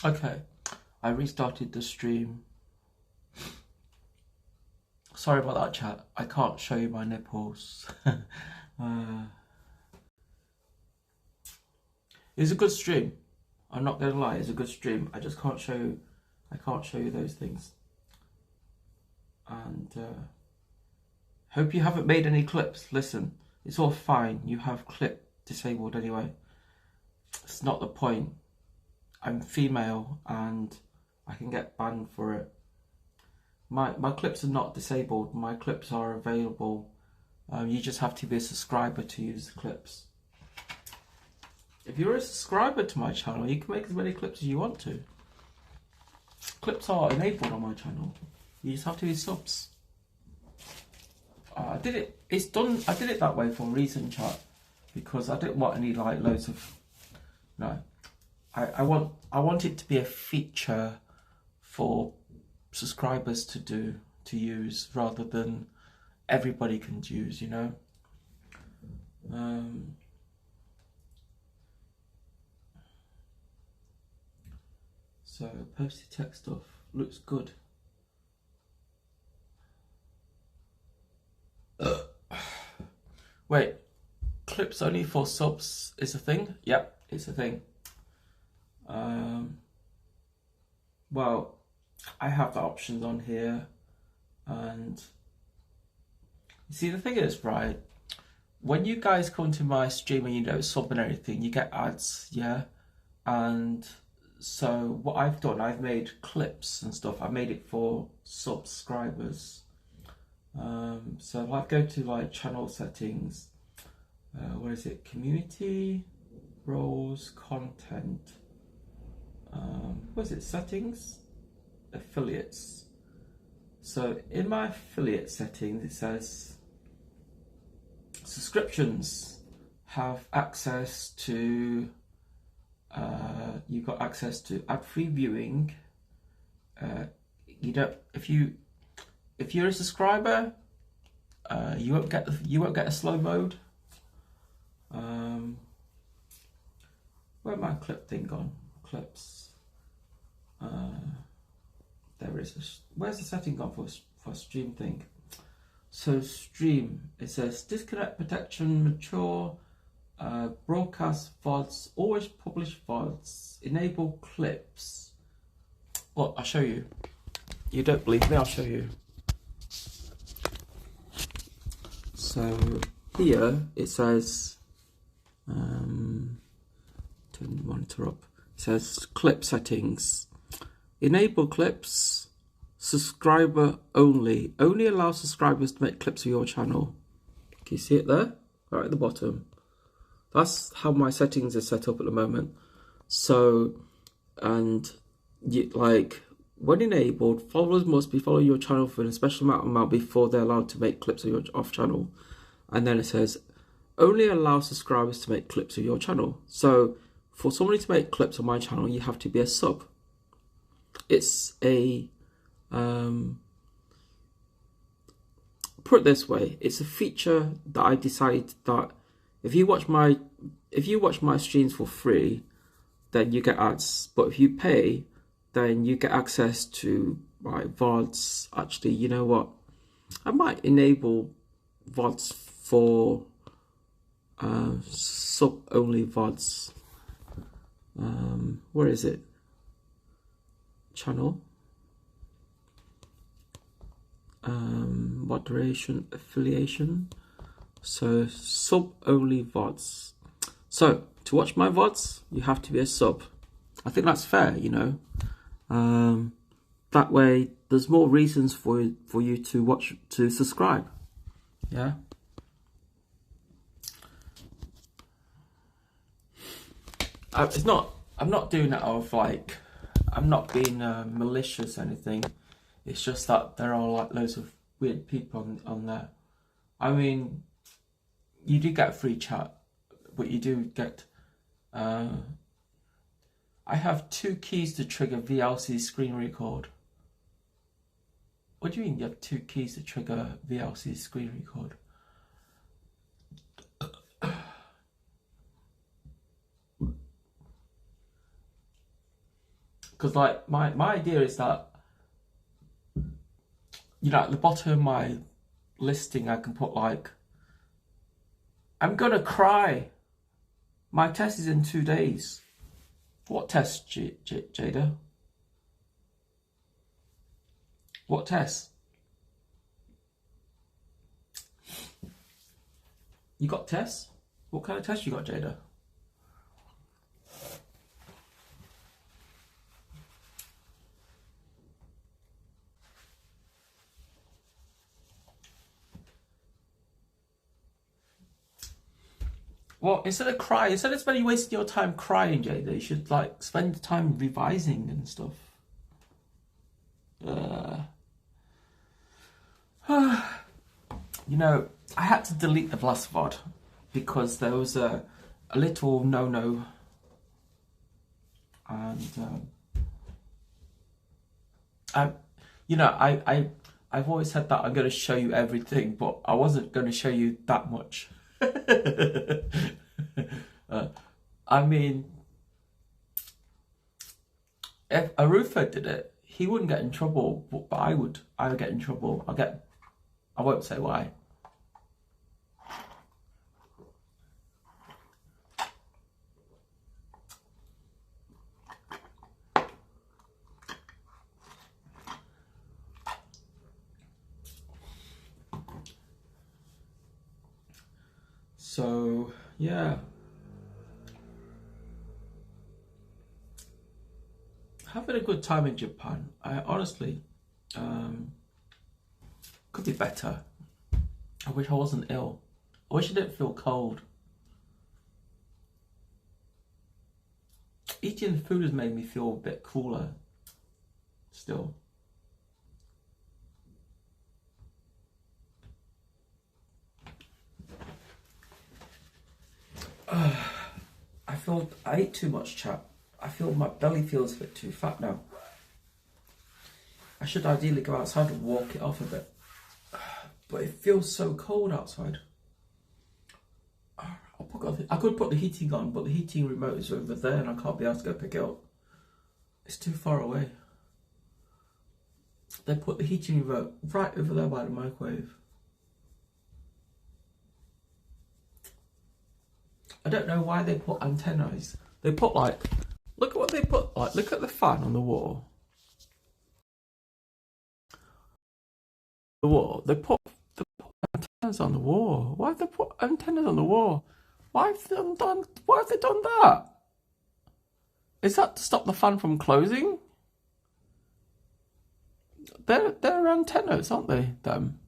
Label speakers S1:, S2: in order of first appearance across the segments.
S1: Okay, I restarted the stream. Sorry about that, chat. I can't show you my nipples. It's a good stream. I'm not gonna lie, it's a good stream. I just can't show you. I can't show you those things. And hope you haven't made any clips. Listen, it's all fine. You have clip disabled anyway. It's not the point. I'm female and I can get banned for it. My clips are not disabled. My clips are available. You just have to be a subscriber to use the clips. If you're a subscriber to my channel, you can make as many clips as you want to. Clips are enabled on my channel. You just have to be subs. I did it. It's done. I did it that way for a reason, chat, because I didn't want any like loads of. No, I want it to be a feature for subscribers to use rather than everybody can use. You know. So posted text stuff looks good. Wait, clips only for subs is a thing? Yep, it's a thing. Well, I have the options on here, and you see the thing is, right, when you guys come to my stream and you don't sub and everything, you get ads, yeah? And so what I've done, I've made clips and stuff. I made it for subscribers. So if I go to like channel settings, what is it? Community, roles, content. What is it? Settings, affiliates. So in my affiliate settings, it says subscriptions have access to. You've got access to ad-free viewing. You don't if you're a subscriber, you won't get a slow mode. Where my clip thing gone? Clips. There is. Where's the setting gone for stream thing? So stream. It says disconnect protection, mature. Broadcast VODs, always publish VODs, enable clips. Well, I'll show you. You don't believe me, I'll show you. So here it says, turn the monitor up. It says clip settings, enable clips, subscriber only. Only allow subscribers to make clips of your channel. Can you see it there? Right at the bottom. That's how my settings are set up at the moment. So, and like when enabled, followers must be following your channel for a special amount before they're allowed to make clips of your off channel. And then it says only allow subscribers to make clips of your channel. So for somebody to make clips on my channel, you have to be a sub. It's a put it this way, it's a feature that I decided that if you watch my streams for free, then you get ads. But if you pay, then you get access to my VODs. Actually, you know what? I might enable VODs for sub-only VODs. Where is it? Channel. Moderation, affiliation. So sub-only VODs. So to watch my VODs, you have to be a sub. I think that's fair, you know. That way, there's more reasons for you to subscribe. Yeah. I'm not doing it out of like. I'm not being malicious or anything. It's just that there are like loads of weird people on there. I mean, you do get free chat, but you do get. I have 2 keys to trigger VLC screen record. What do you mean you have 2 keys to trigger VLC screen record? Because like my idea is that, you know, at the bottom of my listing I can put like, I'm gonna cry. My test is in 2 days. What test, Jada? What test? You got tests? What kind of test you got, Jada? Well, instead of spending wasting your time crying, Jada, you should like spend the time revising and stuff. You know, I had to delete the last VOD because there was a little no-no, and I've always said that I'm going to show you everything, but I wasn't going to show you that much. I mean, if a roofer did it, he wouldn't get in trouble, but I would. I would get in trouble. I won't say why. So, yeah. Having a good time in Japan. I honestly, could be better. I wish I wasn't ill. I wish I didn't feel cold. Eating food has made me feel a bit cooler still. I ate too much, chat. I feel my belly feels a bit too fat now. I should ideally go outside and walk it off a bit. But it feels so cold outside. I could put the heating on, but the heating remote is over there and I can't be asked to go pick it up. It's too far away. They put the heating remote right over there by the microwave. I don't know why they put antennas. They put like, look at what they put, like, look at the fan on the wall. They put antennas on the wall. Why have they put antennas on the wall? Why have they done that? Is that to stop the fan from closing? They're antennas, aren't they? Them.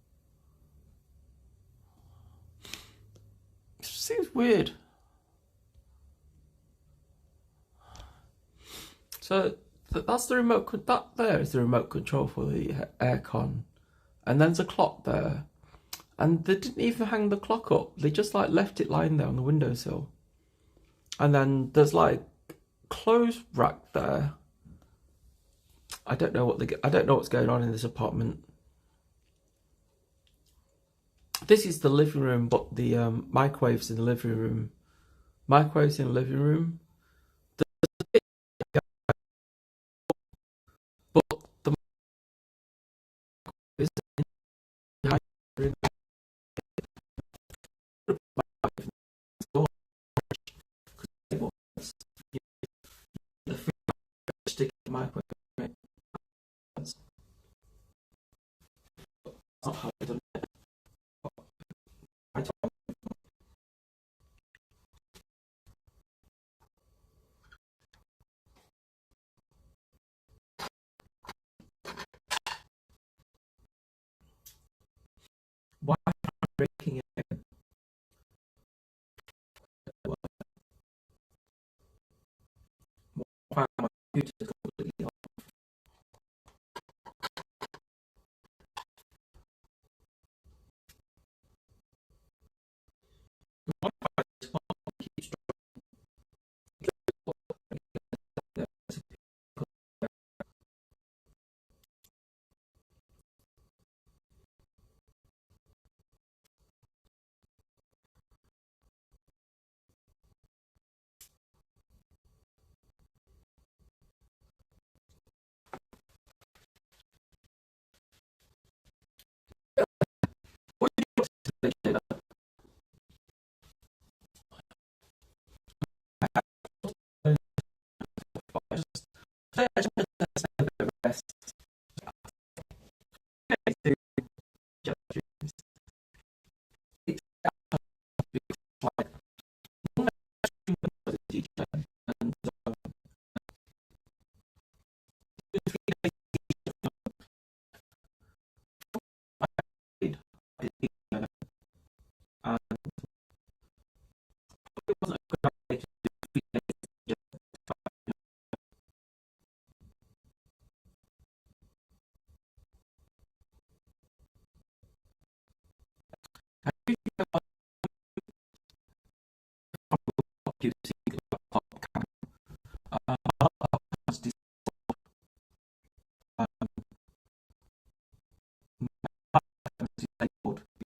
S1: It seems weird. So that's the remote. That there is the remote control for the aircon, and then there's a clock there. And they didn't even hang the clock up. They just like left it lying there on the windowsill. And then there's like clothes rack there. I don't know what's going on in this apartment. This is the living room, but the microwave's in the living room. Microwave's in the living room. But the is behind the room. The stick in the microwave. That's not how I done it. Why am I breaking it? Why am I computer completely off?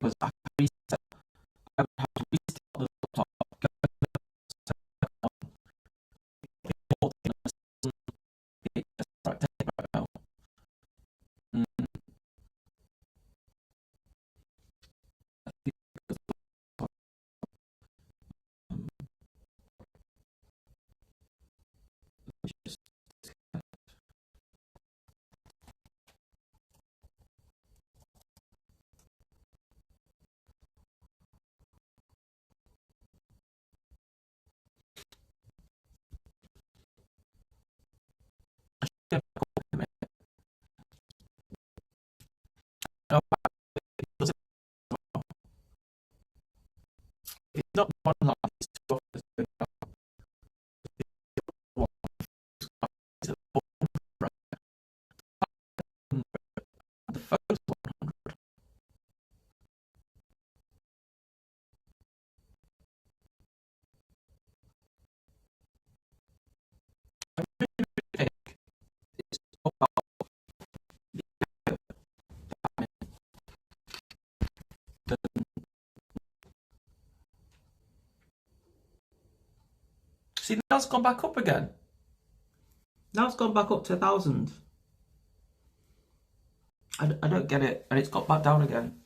S1: Because I reset, I would have to restart the laptop, right now. It's not one line, it's two offers. The first one, it's about the, see, now it's gone back up again. Now it's gone back up to 1,000. I don't get it, and it's got back down again.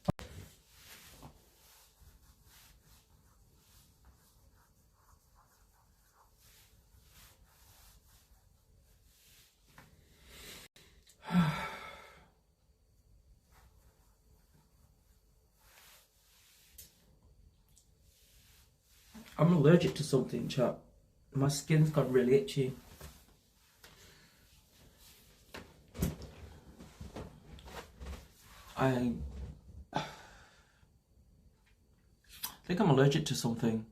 S1: I'm allergic to something, chat. My skin's got really itchy. I think I'm allergic to something.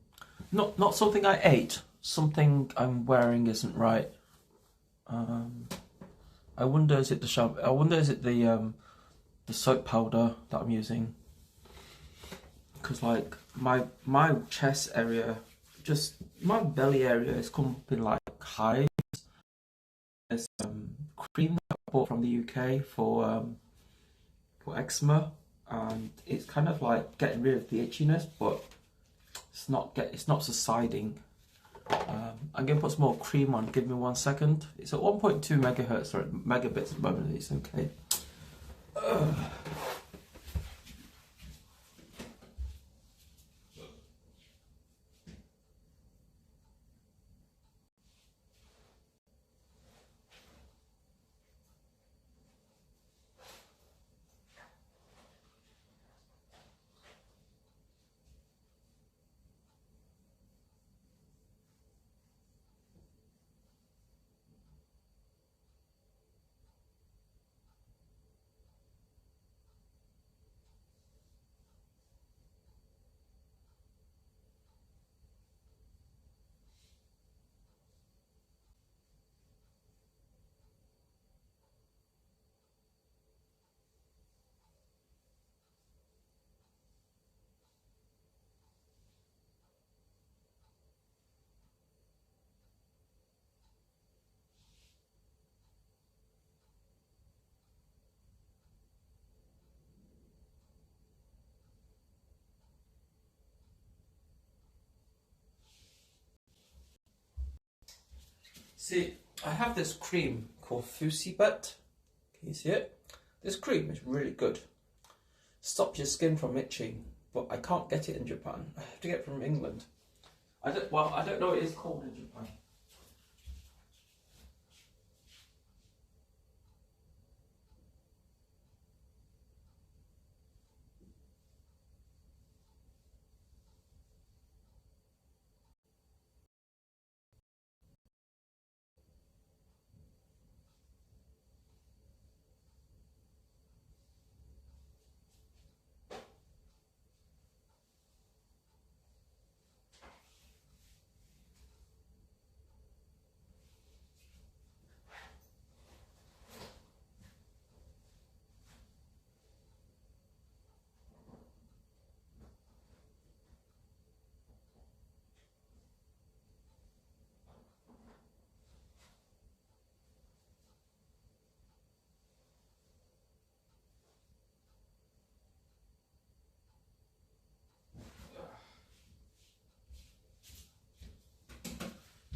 S1: Not something I ate. Something I'm wearing isn't right. I wonder, is it the shampoo? I wonder, is it the soap powder that I'm using? Because like my chest area, just my belly area is coming up in like hives. There's cream that I bought from the UK for eczema, and it's kind of like getting rid of the itchiness, but it's not subsiding. I'm gonna put some more cream on. Give me 1 second. It's at 1.2 megahertz or megabits at the moment. It's okay. See, I have this cream called Fusibet. Can you see it? This cream is really good. Stops your skin from itching, but I can't get it in Japan. I have to get it from England. I don't know what it is called in Japan.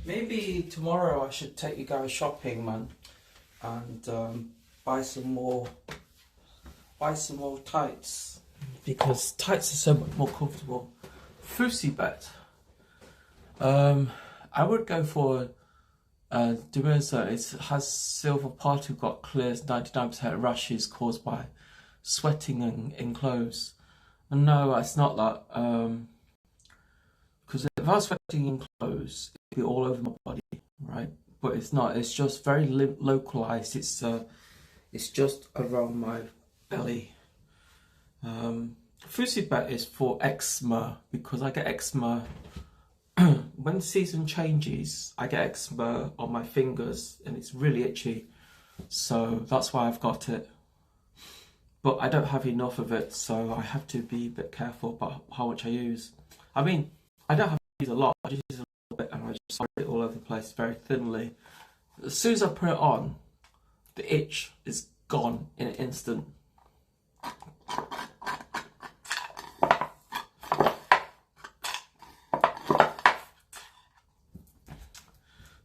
S1: Maybe tomorrow I should take you guys shopping, man, and buy some more tights, because tights are so much more comfortable. Fusi bet. I would go for Demerza. It has silver particle, got clears 99% rashes caused by sweating in clothes. And no, it's not that. Because if I was sweating in clothes, it'd be all over my body, right? But it's not. It's just very localized. It's just around my belly. Fusi bet is for eczema, because I get eczema when the season changes. I get eczema on my fingers and it's really itchy, so that's why I've got it. But I don't have enough of it, so I have to be a bit careful about how much I use. I mean, I don't have to use a lot. I just use a little bit and I just spread it all over the place very thinly. As soon as I put it on, the itch is gone in an instant.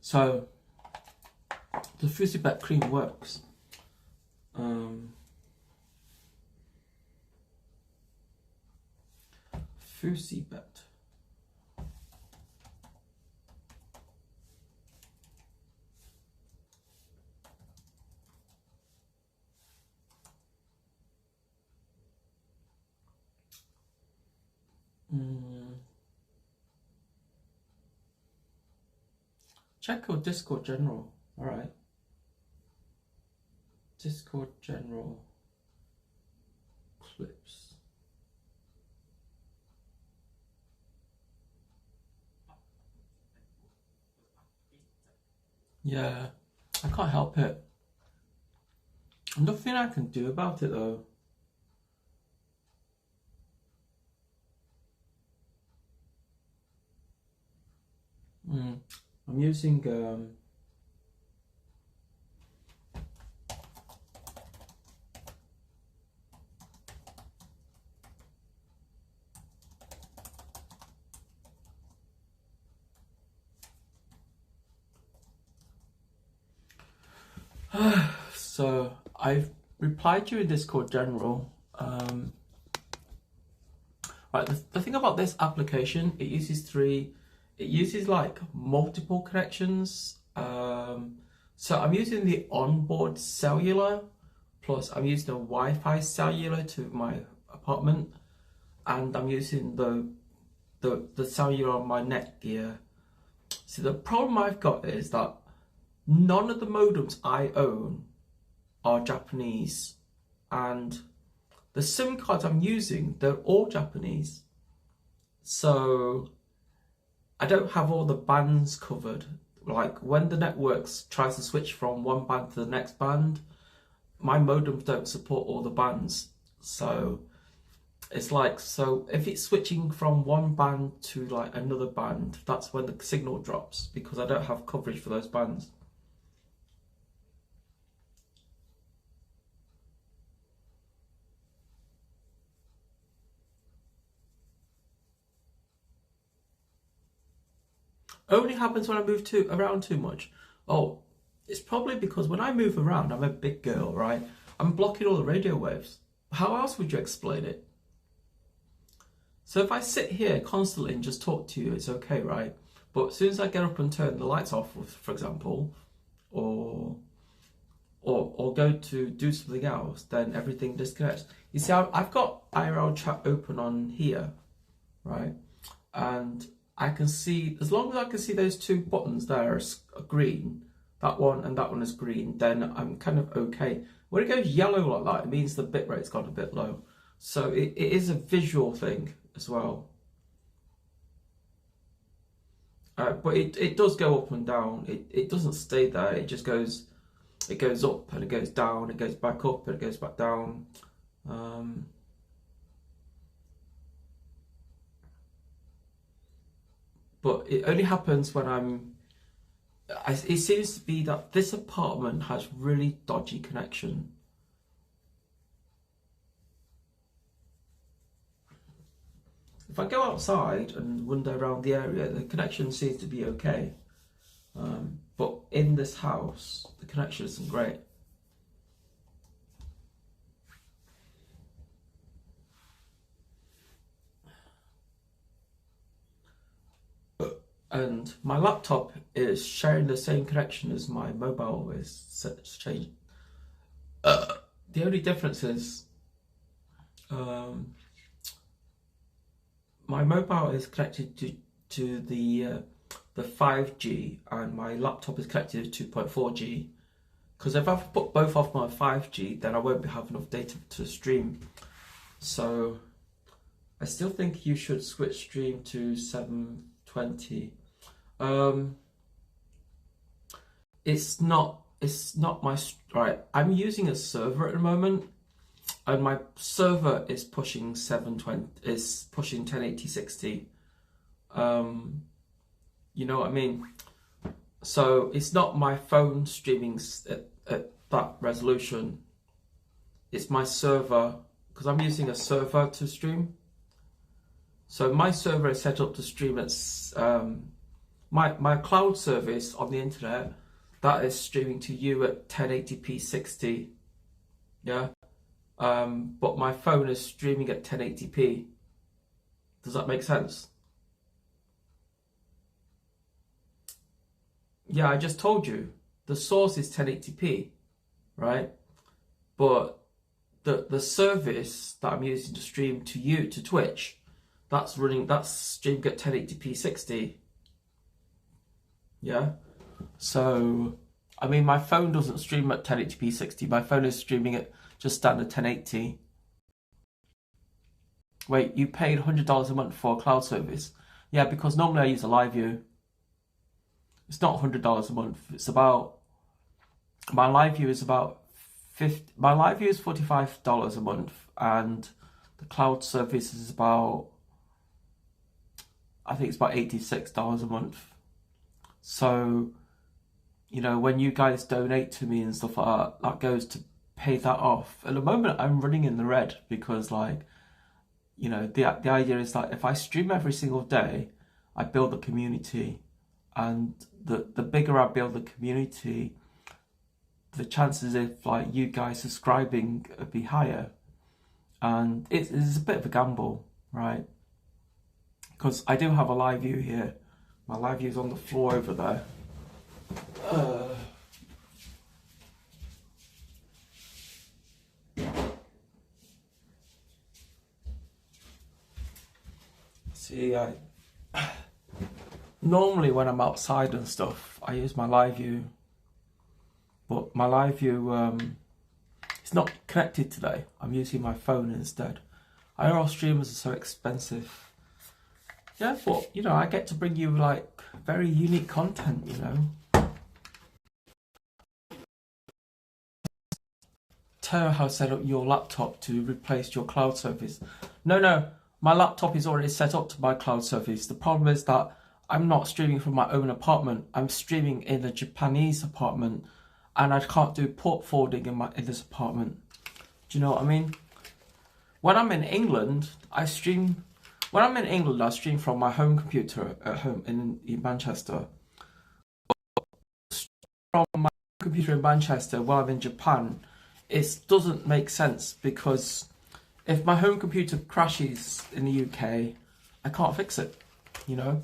S1: So the Fusi Bet cream works. Fusi Bet. Check your Discord General. Alright. Discord General clips. Yeah, I can't help it. Nothing I can do about it though. I'm using so I've replied to you in Discord General. Right, the thing about this application, it uses like multiple connections. So I'm using the onboard cellular, plus I'm using the Wi-Fi cellular to my apartment, and I'm using the cellular on my Netgear. So the problem I've got is that none of the modems I own are Japanese, and the SIM cards I'm using, they're all Japanese. So I don't have all the bands covered. Like when the networks tries to switch from one band to the next band, my modems don't support all the bands. So it's like, so if it's switching from one band to like another band, that's when the signal drops, because I don't have coverage for those bands. Only happens when I move around too much. Oh, it's probably because when I move around, I'm a big girl, right? I'm blocking all the radio waves. How else would you explain it? So if I sit here constantly and just talk to you, it's okay, right? But as soon as I get up and turn the lights off, for example, or go to do something else, then everything disconnects. You see, I've got IRL chat open on here, right? And I can see, as long as I can see those two buttons there are green, that one and that one is green, then I'm kind of okay. When it goes yellow like that, it means the bitrate's gone a bit low. So it is a visual thing as well. But it does go up and down. It doesn't stay there. It just goes, it goes up and it goes down, it goes back up and it goes back down. But it only happens when it seems to be that this apartment has really dodgy connection. If I go outside and wander around the area, the connection seems to be okay. But in this house, the connection isn't great. And my laptop is sharing the same connection as my mobile is changing. The only difference is my mobile is connected to the 5G and my laptop is connected to 2.4G. Because if I put both off my 5G, then I won't have enough data to stream. So I still think you should switch stream to 720. It's not my right. I'm using a server at the moment, and my server is pushing 720. Is pushing 1080 60. You know what I mean? So it's not my phone streaming at that resolution. It's my server, because I'm using a server to stream. So my server is set up to stream at my cloud service on the internet, that is streaming to you at 1080p 60, yeah. But my phone is streaming at 1080p. Does that make sense? Yeah, I just told you the source is 1080p, right? But the service that I'm using to stream to you to Twitch, that's streaming at 1080p 60. Yeah, so I mean, my phone doesn't stream at 1080p 60. My phone is streaming at just standard 1080. Wait, you paid $100 a month for a cloud service? Yeah, because normally I use a LiveU. It's not $100 a month. It's about, my LiveU is about my LiveU is $45 a month, and the cloud service is about, I think it's about $86 a month. So, you know, when you guys donate to me and stuff like that, that goes to pay that off. At the moment, I'm running in the red because, like, you know, the idea is that if I stream every single day, I build a community, and the bigger I build the community, the chances of like you guys subscribing would be higher. And it's a bit of a gamble, right? Because I do have a LiveU here. My LiveU is on the floor over there. See, normally when I'm outside and stuff, I use my LiveU, but my LiveU it's not connected today. I'm using my phone instead. IRL streamers are so expensive. Yeah, but you know, I get to bring you like very unique content, you know. Tell how to set up your laptop to replace your cloud service. No, my laptop is already set up to my cloud service. The problem is that I'm not streaming from my own apartment. I'm streaming in a Japanese apartment, and I can't do port forwarding in this apartment. Do you know what I mean? When I'm in England, I stream. When I'm in England, I stream from my home computer at home in Manchester. From my computer in Manchester, while I'm in Japan, it doesn't make sense, because if my home computer crashes in the UK, I can't fix it, you know?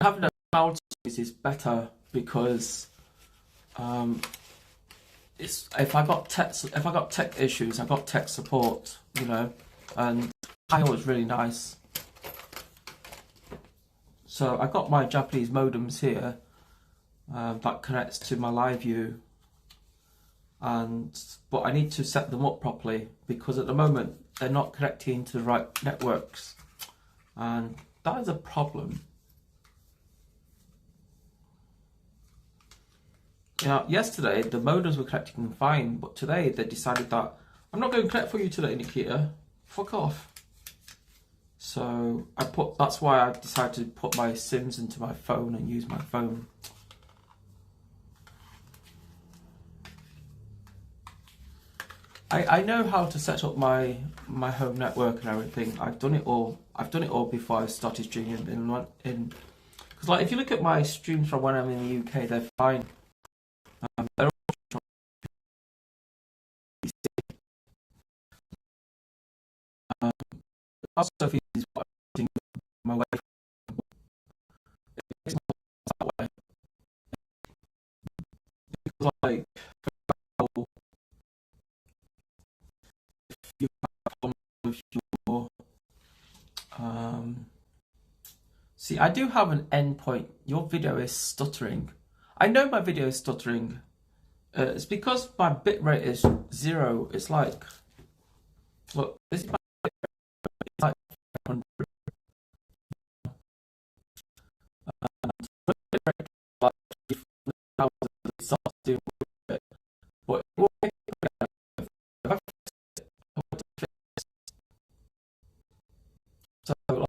S1: Having a cloud service is better because if I got tech issues, I got tech support, you know, and I was really nice. So I got my Japanese modems here that connects to my LiveU, but I need to set them up properly because at the moment they're not connecting to the right networks, and that is a problem. Now, yesterday the modems were connecting fine, but today they decided that I'm not going to connect for you today, Nikita. Fuck off. So that's why I decided to put my SIMs into my phone and use my phone. I know how to set up my home network and everything. I've done it all. I've done it all before I started streaming in because like if you look at my streams from when I'm in the UK, they're fine. They're all also if you use what I'm doing my way it makes more sense that way. Because like if you have a problem with your see, I do have an endpoint. Your video is stuttering. I know my video is stuttering. It's because my bitrate is 0. It's like, look, this is my bitrate, it's like 500. Bitrate like 1,000. It starts doing it, but it will make it better. If I fix it, I want to fix it. So like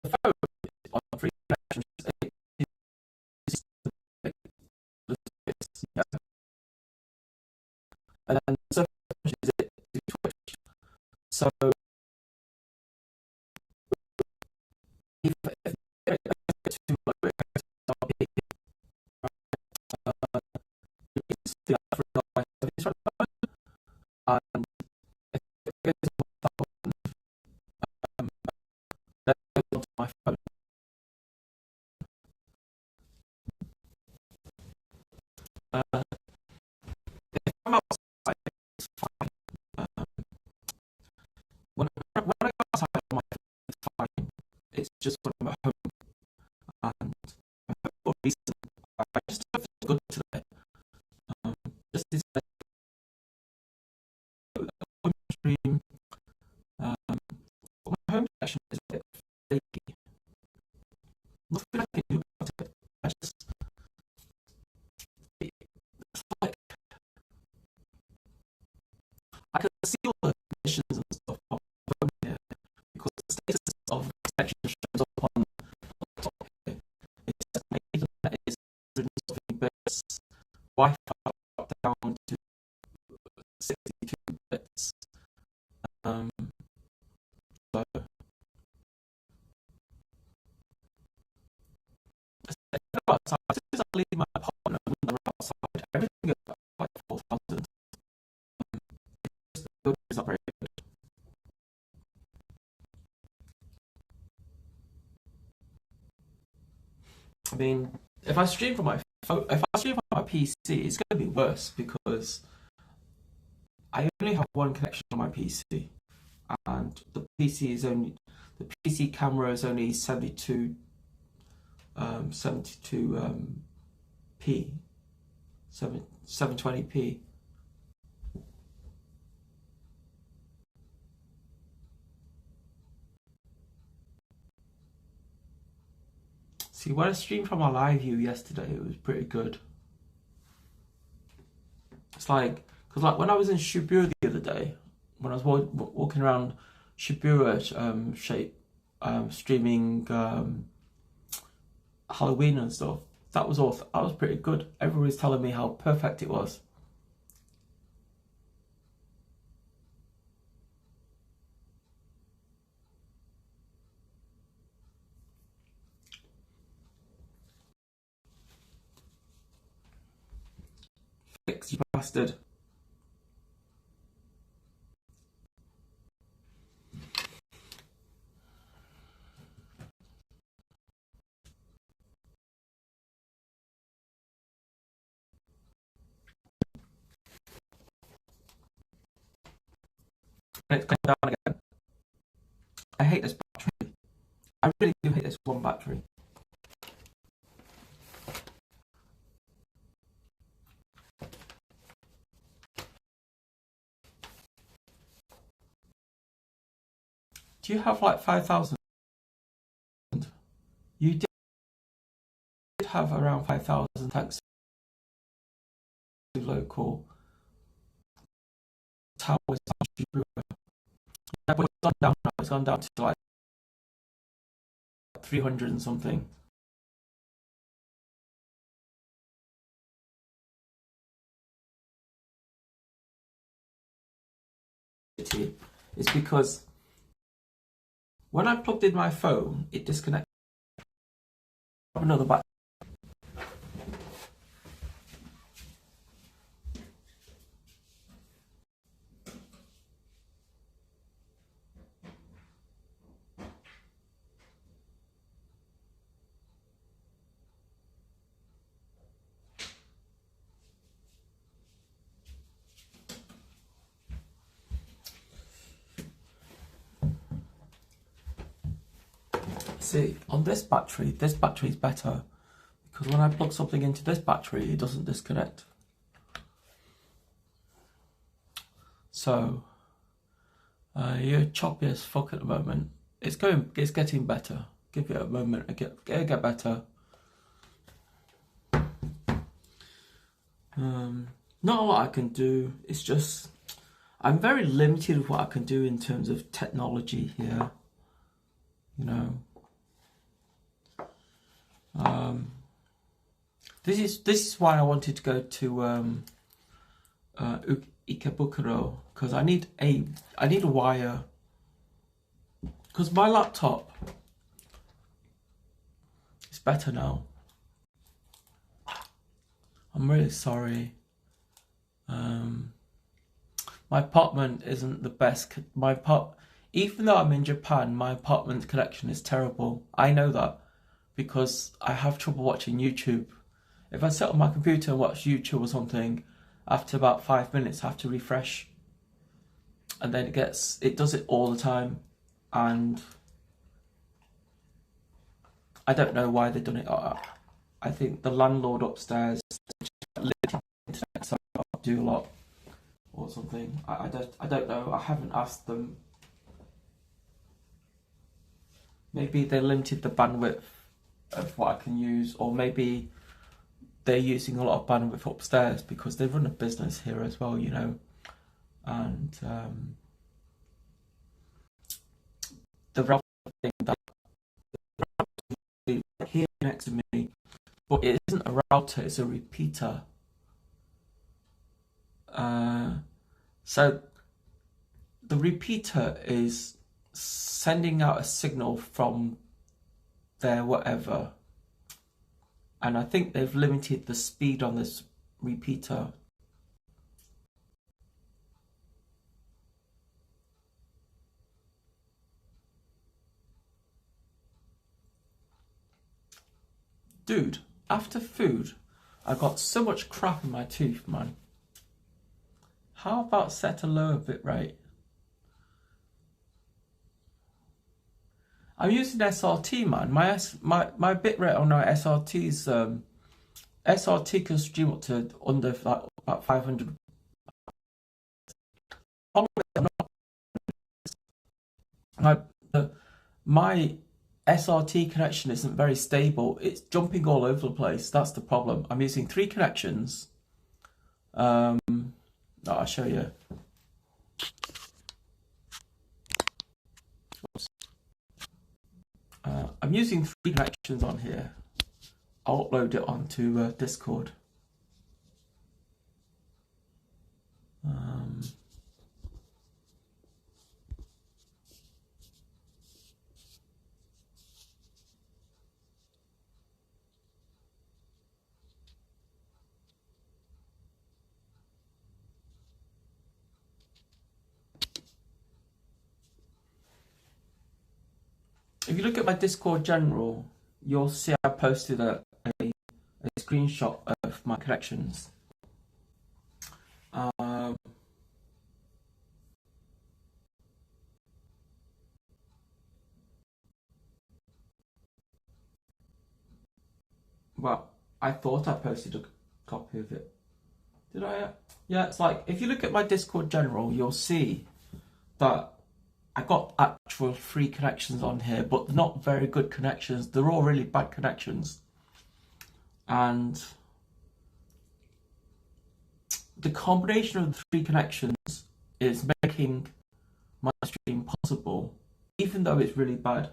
S1: the phone on free connections, it uses the space, yeah. And then so pushes it to Twitch. So if it gets too low, it goes to RP. It's the other service right now. And if it goes to that goes onto my phone. If I'm outside, it's fine. When I go outside on my phone, it's fine. It's just when I'm at home and for a reason, I just don't feel good today. Just this stream, but my home connection is a bit flaky. Nothing I can do about it. I just, it's like, I can see all the conditions and stuff on my phone here because the status of connection shows up on the top here. It's set my Ethernet is 100 something bits, Wi-Fi up down to 62 bits. So as soon as I leave my apartment when they're outside, everything is like 4,000. The building is not very good. I mean, if I stream from my phone, if I stream from my PC, it's going to be worse because I only have one connection on my PC, and the PC camera is only 72 p 720p. See, when I streamed from my LiveU yesterday, it was pretty good. It's like, because like when I was in Shibuya the other day, when I was walking around Shibuya streaming Halloween and stuff, that was pretty good. Everyone was telling me how perfect it was. Fix, you bastard. And it's going down again. I hate this battery. I really do hate this one battery. Do you have like 5,000? You did have around 5,000 thanks to local towers. Yeah, but it's gone down now. It's gone down to like 300 and something. is because when I plugged in my phone, it disconnected. Another battery. See, on this battery is better because when I plug something into this battery, it doesn't disconnect. So, you're choppy as fuck at the moment. It's getting better. Give it a moment, it'll get better. Not a lot I can do. It's just, I'm very limited with what I can do in terms of technology here. You know. This is why I wanted to go to Ikebukuro, because I need a wire, because my laptop is better now. I'm really sorry. My apartment isn't the best. Even though I'm in Japan, my apartment connection is terrible. I know that because I have trouble watching YouTube. If I sit on my computer and watch YouTube or something, after about 5 minutes I have to refresh, and then it does it all the time, and I don't know why they've done it. I think the landlord upstairs limited internet, so I can't do a lot or something. I don't know. I haven't asked them. Maybe they limited the bandwidth of what I can use, or maybe they're using a lot of bandwidth upstairs because they run a business here as well, you know. And the router thing that here next to me, but it isn't a router, it's a repeater. So the repeater is sending out a signal from their whatever, and I think they've limited the speed on this repeater. Dude, after food, I got so much crap in my tooth, man. How about set a lower bit rate? I'm using SRT, man. My bit rate on my SRT's SRT can stream up to under like about 500. My SRT connection isn't very stable. It's jumping all over the place. That's the problem. I'm using 3 connections. I'll show you. I'm using 3 connections on here. I'll upload it onto Discord. If you look at my Discord general, you'll see I posted a screenshot of my connections. Well, I thought I posted a copy of it. Did I? Yeah, it's like, if you look at my Discord general, you'll see that I got actual 3 connections on here, but they're not very good connections. They're all really bad connections. And the combination of the 3 connections is making my stream possible, even though it's really bad.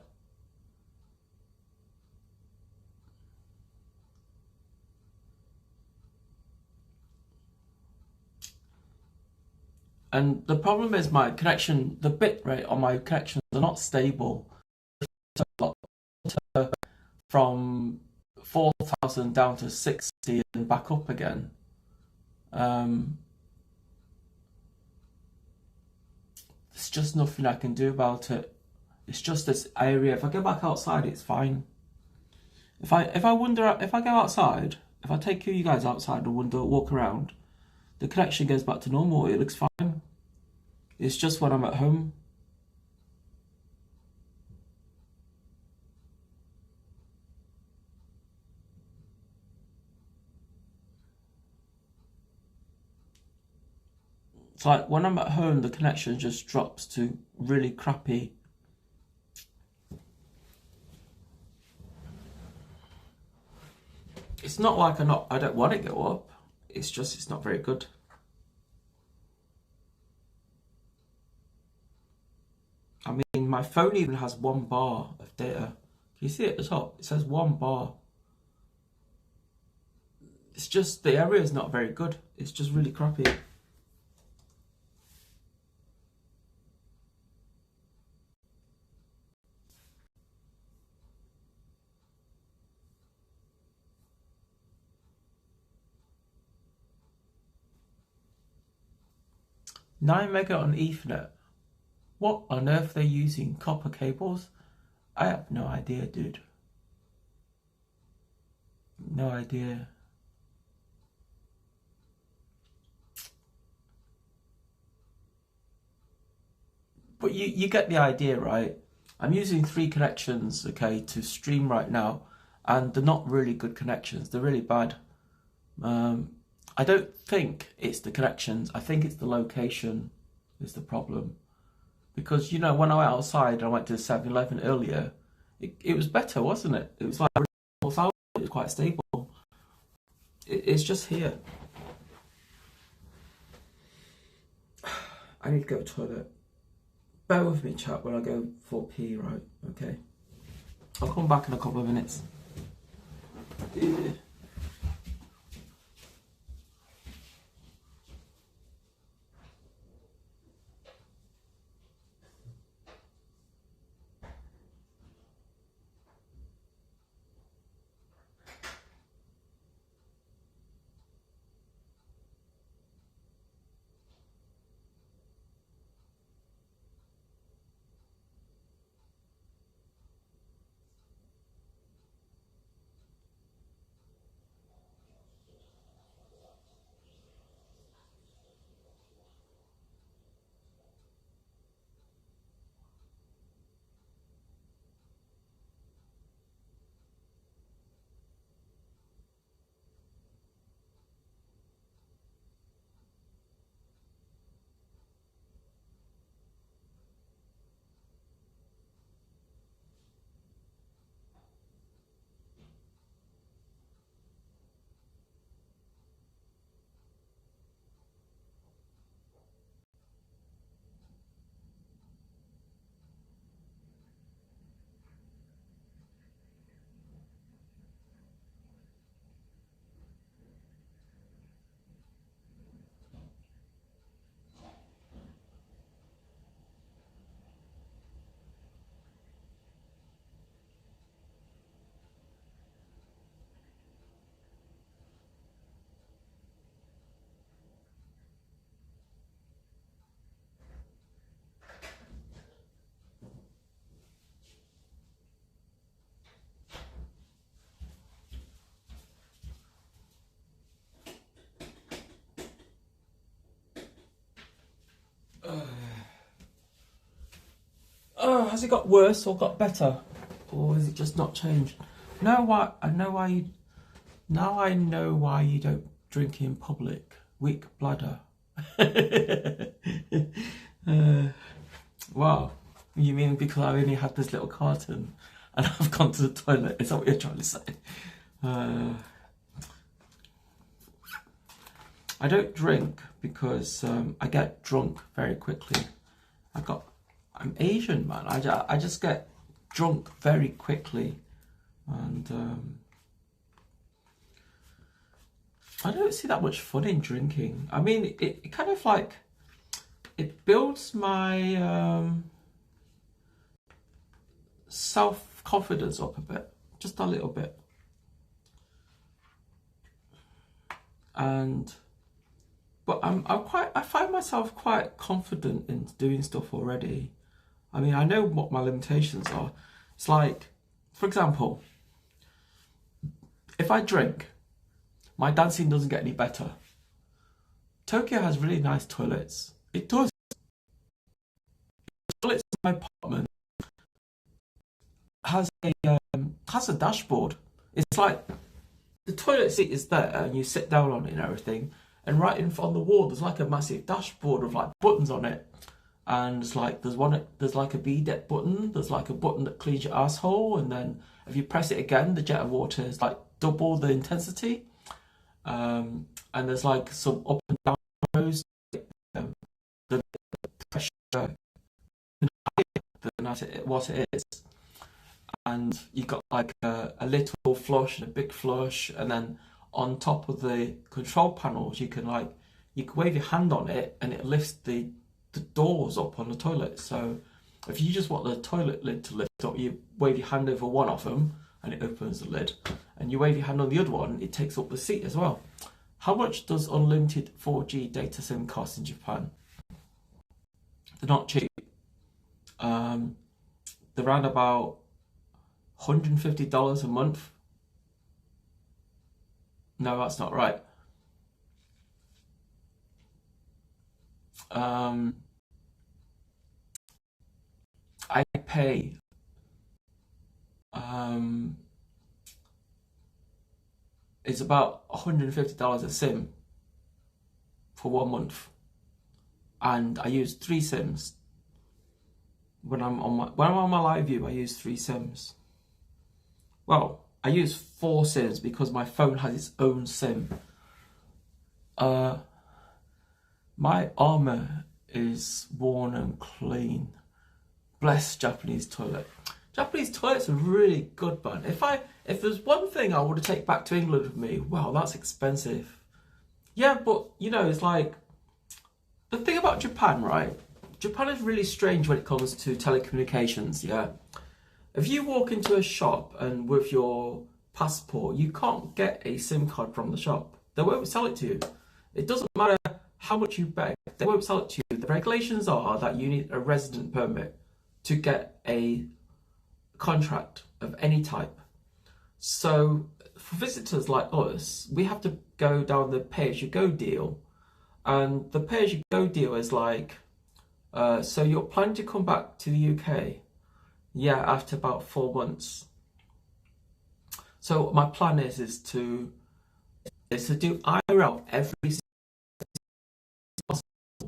S1: And the problem is my connection, the bit rate on my connections are not stable. From 4,000 down to 60 and back up again. There's just nothing I can do about it. It's just this area. If I go back outside, it's fine. If I go outside, if I take you guys outside and walk around, the connection goes back to normal. It looks fine. It's just when I'm at home. It's like when I'm at home, the connection just drops to really crappy. It's not like I don't want it to go up. It's just, it's not very good. I mean, my phone even has 1 bar of data. Can you see it at the top? It says 1 bar. It's just, the area is not very good. It's just really crappy. Nine mega on Ethernet. What on earth are they using? Copper cables? I have no idea, dude. No idea. But you get the idea, right? I'm using 3 connections, okay, to stream right now, and they're not really good connections. They're really bad. I don't think it's the connections. I think it's the location is the problem. Because, you know, when I went outside, I went to 7-Eleven earlier, it was better, wasn't it? It was like, it was quite stable. It's just here. I need to go to the toilet. Bear with me, chat, when I go for pee, right? Okay. I'll come back in a couple of minutes. Oh, has it got worse or got better? Or is it just not changed? No, why? I know why you. Now I know why you don't drink in public. Weak bladder. Wow. You mean because I only had this little carton and I've gone to the toilet? Is that what you're trying to say? I don't drink because I get drunk very quickly. I'm Asian, man. I just get drunk very quickly, and I don't see that much fun in drinking. I mean, it kind of like, it builds my self-confidence up a bit, just a little bit. But I find myself quite confident in doing stuff already. I mean, I know what my limitations are. It's like, for example, if I drink, my dancing doesn't get any better. Tokyo has really nice toilets. It does. The toilets in my apartment has a dashboard. It's like the toilet seat is there and you sit down on it and everything. And right in front of the wall, there's like a massive dashboard of like buttons on it. And it's like there's like a bidet button. There's like a button that cleans your asshole, and then if you press it again, the jet of water is like double the intensity. And there's like some up and down arrows. The pressure than what it is. And you got like a little flush and a big flush, and then on top of the control panels, you can wave your hand on it, and it lifts the doors up on the toilet. So if you just want the toilet lid to lift up, you wave your hand over one of them, and it opens the lid. And you wave your hand on the other one, it takes up the seat as well. How much does unlimited 4G data SIM cost in Japan? They're not cheap. They're around about $150 a month. No, that's not right. I pay it's about $150 a SIM for 1 month, and I use 3 SIMs. When I'm on my LiveU, I use 3 SIMs. Well, I use 4 SIMs because my phone has its own SIM. My armor is worn and clean. Bless Japanese toilet. Japanese toilets are really good, man. If there's one thing I want to take back to England with me, wow, that's expensive. Yeah, but you know, it's like the thing about Japan, right? Japan is really strange when it comes to telecommunications, yeah? If you walk into a shop and with your passport, you can't get a SIM card from the shop. They won't sell it to you. It doesn't matter how much you beg, they won't sell it to you. The regulations are that you need a resident permit to get a contract of any type. So for visitors like us, we have to go down the pay-as-you-go deal. And the pay-as-you-go deal is like, so you're planning to come back to the UK, yeah, after about 4 months. So my plan is to do IRL every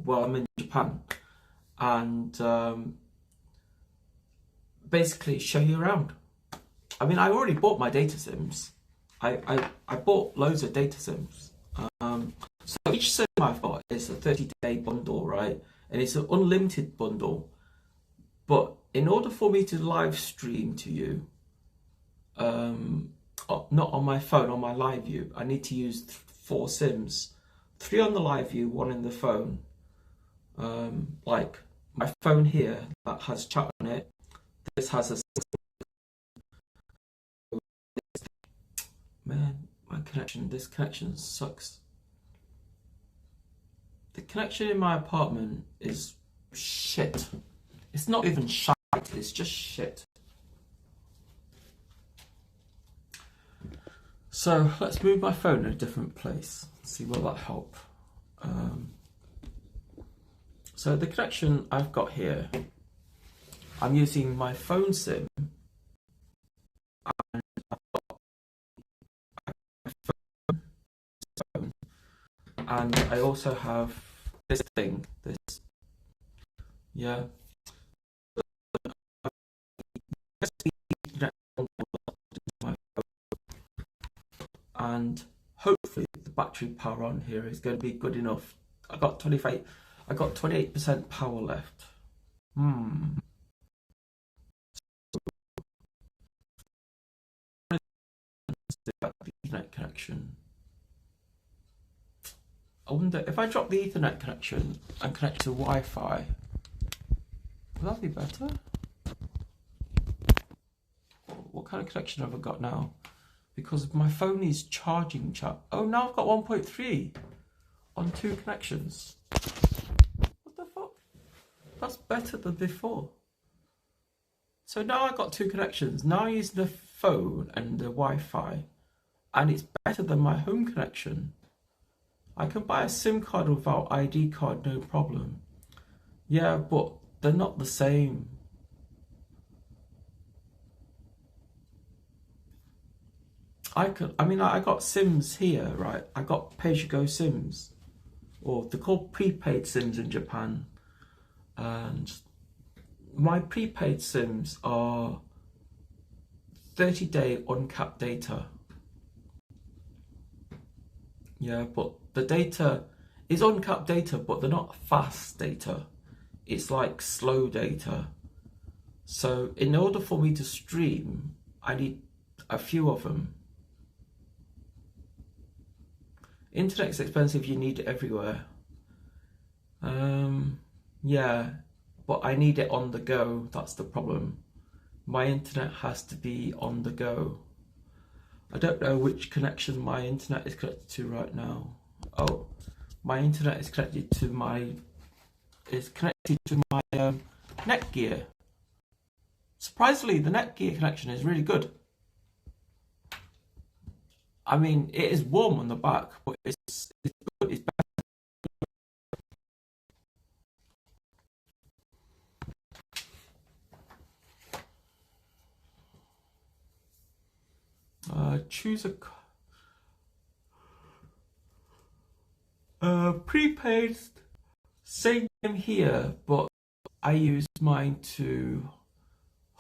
S1: while I'm in Japan, and basically show you around. I mean, I already bought my data SIMs. I bought loads of data SIMs. So each SIM I've got is a 30-day bundle, right? And it's an unlimited bundle. But in order for me to live stream to you, not on my phone, on my LiveU, I need to use 4 SIMs. 3 on the LiveU, 1 in the phone. Like my phone here that has chat on it. This has a man. This connection sucks. The connection in my apartment is shit. It's not even shite, it's just shit. So let's move my phone to a different place. See will that help. So the connection I've got here, I'm using my phone SIM, and I've got my phone, and I also have this thing, yeah. And hopefully the battery power on here is going to be good enough. I got 28% power left. Internet connection. I wonder if I drop the Ethernet connection and connect to Wi-Fi, will that be better? What kind of connection have I got now? Because my phone is charging, oh, now I've got 1.3 on 2 connections. What the fuck? That's better than before. So now I've got 2 connections. Now I use the phone and the Wi-Fi, and it's better than my home connection. I can buy a SIM card without ID card, no problem. Yeah, but they're not the same. I got SIMs here, right? I got pay-as-you-go SIMs, or they're called prepaid SIMs in Japan. And my prepaid SIMs are 30-day uncapped data. Yeah, but the data is uncapped data, but they're not fast data. It's like slow data. So in order for me to stream, I need a few of them. Internet's expensive, you need it everywhere. Yeah, but I need it on the go, that's the problem. My internet has to be on the go. I don't know which connection my internet is connected to right now. Oh, my internet is connected to my Netgear. Surprisingly, the Netgear connection is really good. I mean, it is warm on the back, but it's good. It's better. Choose a prepaid. Same here, but I use mine to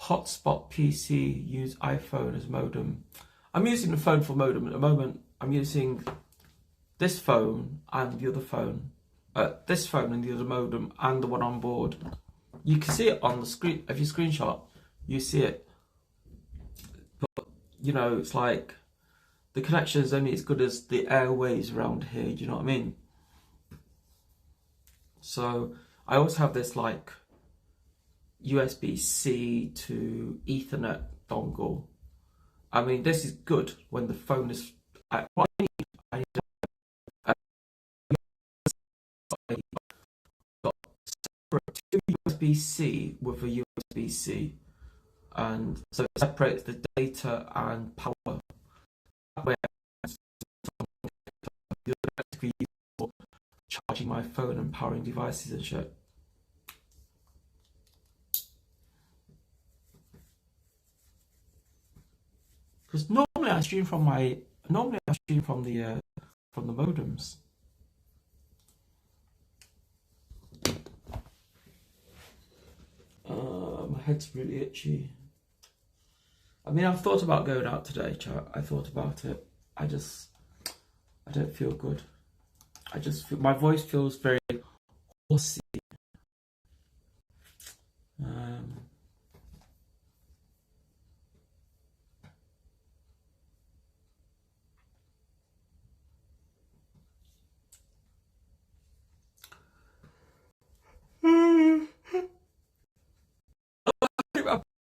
S1: hotspot PC, use iPhone as modem. I'm using the phone for modem at the moment. I'm using this phone and the other phone, this phone and the other modem and the one on board. You can see it on the screen. If you screenshot, you see it. But you know, it's like the connection is only as good as the airways around here. Do you know what I mean? So I also have this like USB-C to Ethernet dongle. I mean, this is good when the phone is. What I need two USB-C with a USB-C, and so it separates the data and power. That way, basically for charging my phone and powering devices and shit. Because normally I stream from the modems. My head's really itchy. I mean, I've thought about going out today, chat. I thought about it. I don't feel good. My voice feels very horsey.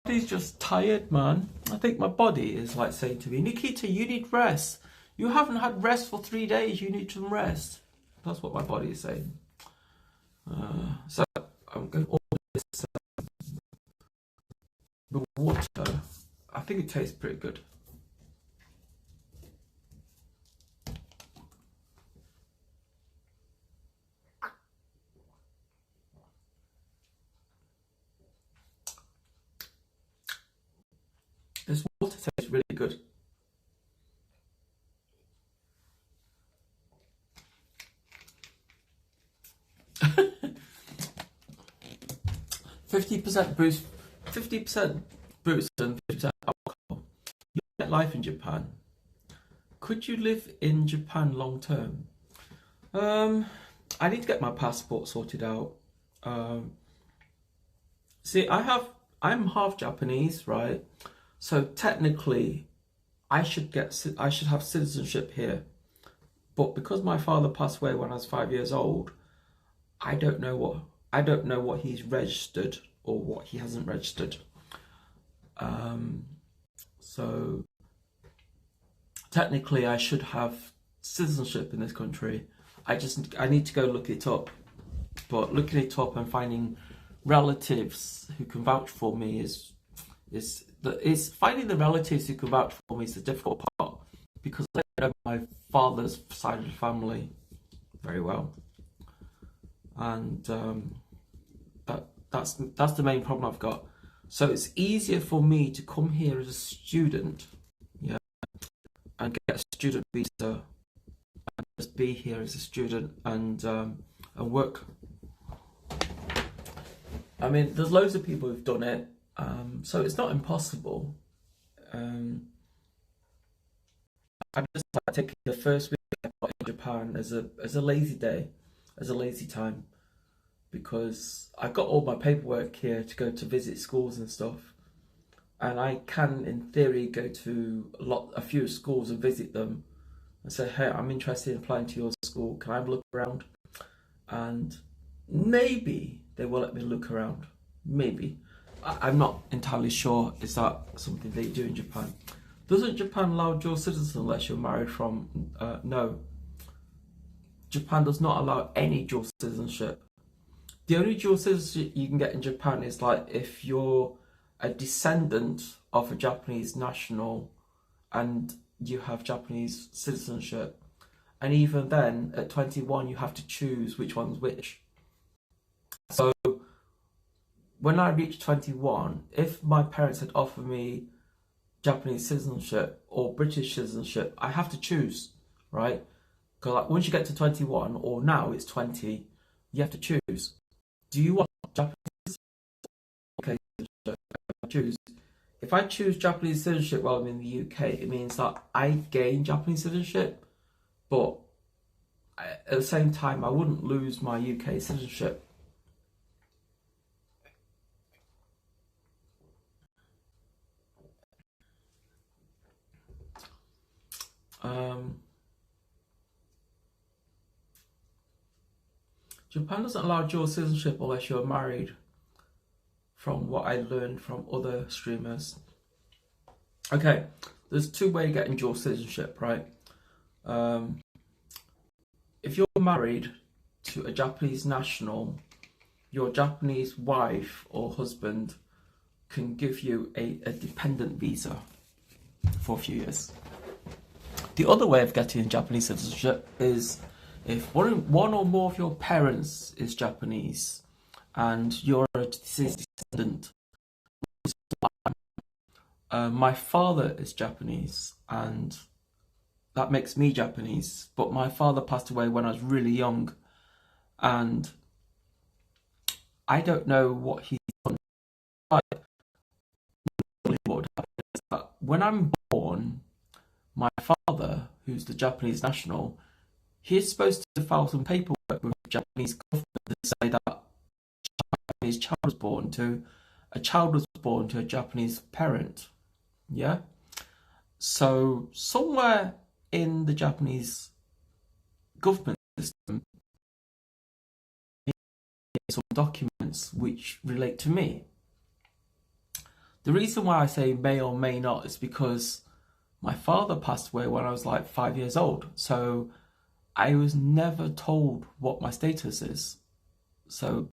S1: Body's just tired, man. I think my body is like saying to me, Nikita, you need rest. You haven't had rest for 3 days. You need some rest. That's what my body is saying. So I'm going to order this the water. I think it tastes pretty good. This water tastes really good. %50 boost, 50% boost and 50% alcohol. You get life in Japan. Could you live in Japan long term? I need to get my passport sorted out. See, I'm half Japanese, right? So technically, I should have citizenship here, But because my father passed away when I was 5 years old, I don't know what he's registered or what he hasn't registered. So technically I should have citizenship in this country. I need to go look it up. But looking it up and finding relatives who can vouch for me is finding the relatives who can vouch for me is the difficult part, because I don't know my father's side of the family very well, and that's the main problem I've got. So it's easier for me to come here as a student, yeah, and get a student visa, and just be here as a student and work. I mean, there's loads of people who've done it, so it's not impossible. I just like taking the first week in Japan as a lazy day, as a lazy time, because I've got all my paperwork here to go to visit schools and stuff, and I can, in theory, go to a few schools and visit them and say, hey, I'm interested in applying to your school. Can I have a look around? And maybe they will let me look around. Maybe. I'm not entirely sure. Is that something they do in Japan? Doesn't Japan allow dual citizenship unless you're married from... no. Japan does not allow any dual citizenship. The only dual citizenship you can get in Japan is like if you're a descendant of a Japanese national and you have Japanese citizenship. And even then, at 21, you have to choose which one's which. So when I reached 21, if my parents had offered me Japanese citizenship or British citizenship, I have to choose, right? Because like once you get to 21, or now it's 20, you have to choose. Do you want Japanese citizenship? I choose. If I choose Japanese citizenship while I'm in the UK, it means that I gain Japanese citizenship, but at the same time, I wouldn't lose my UK citizenship. Japan doesn't allow dual citizenship unless you're married, from what I learned from other streamers. Okay, there's two ways of getting dual citizenship, right? If you're married to a Japanese national, your Japanese wife or husband can give you a dependent visa for a few years. The other way of getting Japanese citizenship is if one or more of your parents is Japanese and you're a descendant. My father is Japanese and that makes me Japanese, but my father passed away when I was really young and I don't know what he's done. But what happens is that when I'm born, my father, who's the Japanese national, he's supposed to file some paperwork with the Japanese government to say that a child was born to a Japanese parent. Yeah? So somewhere in the Japanese government system, some documents which relate to me. The reason why I say may or may not is because my father passed away when I was like 5 years old, so I was never told what my status is. So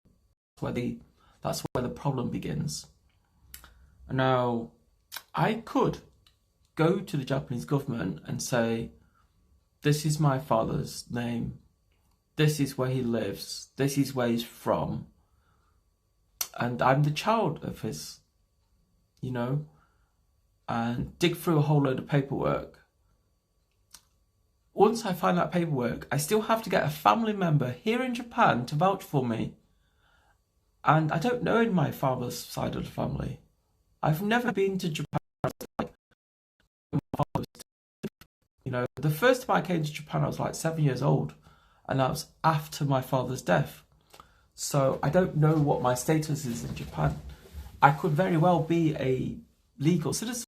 S1: that's where the problem begins. Now, I could go to the Japanese government and say, this is my father's name, this is where he lives, this is where he's from, and I'm the child of his, you know, and dig through a whole load of paperwork. Once I find that paperwork, I still have to get a family member here in Japan to vouch for me. And I don't know in my father's side of the family. I've never been to Japan. You know, the first time I came to Japan, I was like 7 years old, and that was after my father's death. So I don't know what my status is in Japan. I could very well be a legal citizen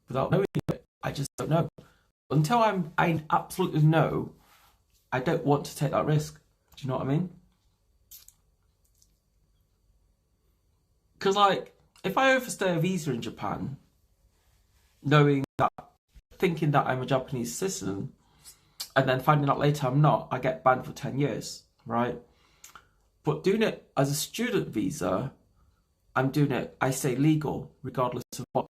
S1: without knowing it. I just don't know. Until I absolutely know, I don't want to take that risk. Do you know what I mean? Because, like, if I overstay a visa in Japan, thinking that I'm a Japanese citizen, and then finding out later I'm not, I get banned for 10 years, right? But doing it as a student visa, I'm doing it, I say legal, regardless of what.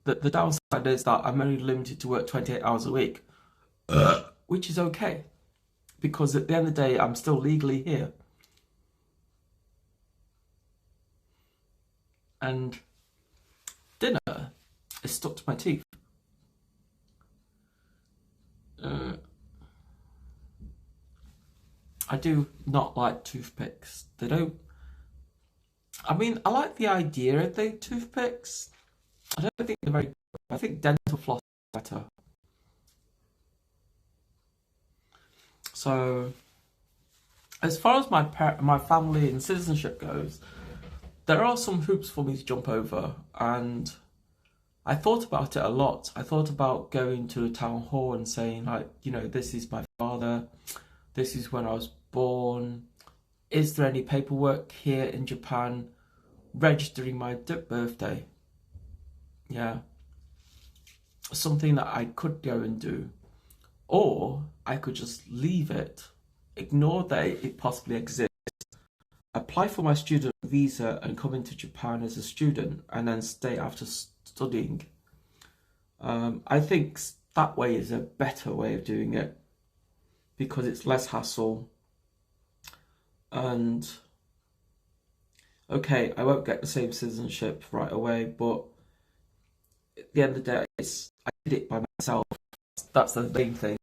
S1: The downside is that I'm only limited to work 28 hours a week, which is okay, because at the end of the day, I'm still legally here. And dinner is stuck to my teeth. I do not like toothpicks. They don't... I mean, I like the idea of the toothpicks. I don't think they're very good. I think dental floss is better. So, as far as my family and citizenship goes, there are some hoops for me to jump over, and I thought about it a lot. I thought about going to a town hall and saying, like, you know, this is my father, this is when I was born, is there any paperwork here in Japan registering my birthday? Yeah. Something that I could go and do. Or I could just leave it, ignore that it possibly exists, apply for my student visa and come into Japan as a student and then stay after studying. I think that way is a better way of doing it because it's less hassle. And okay, I won't get the same citizenship right away, but at the end of the day, I did it by myself. That's the main thing.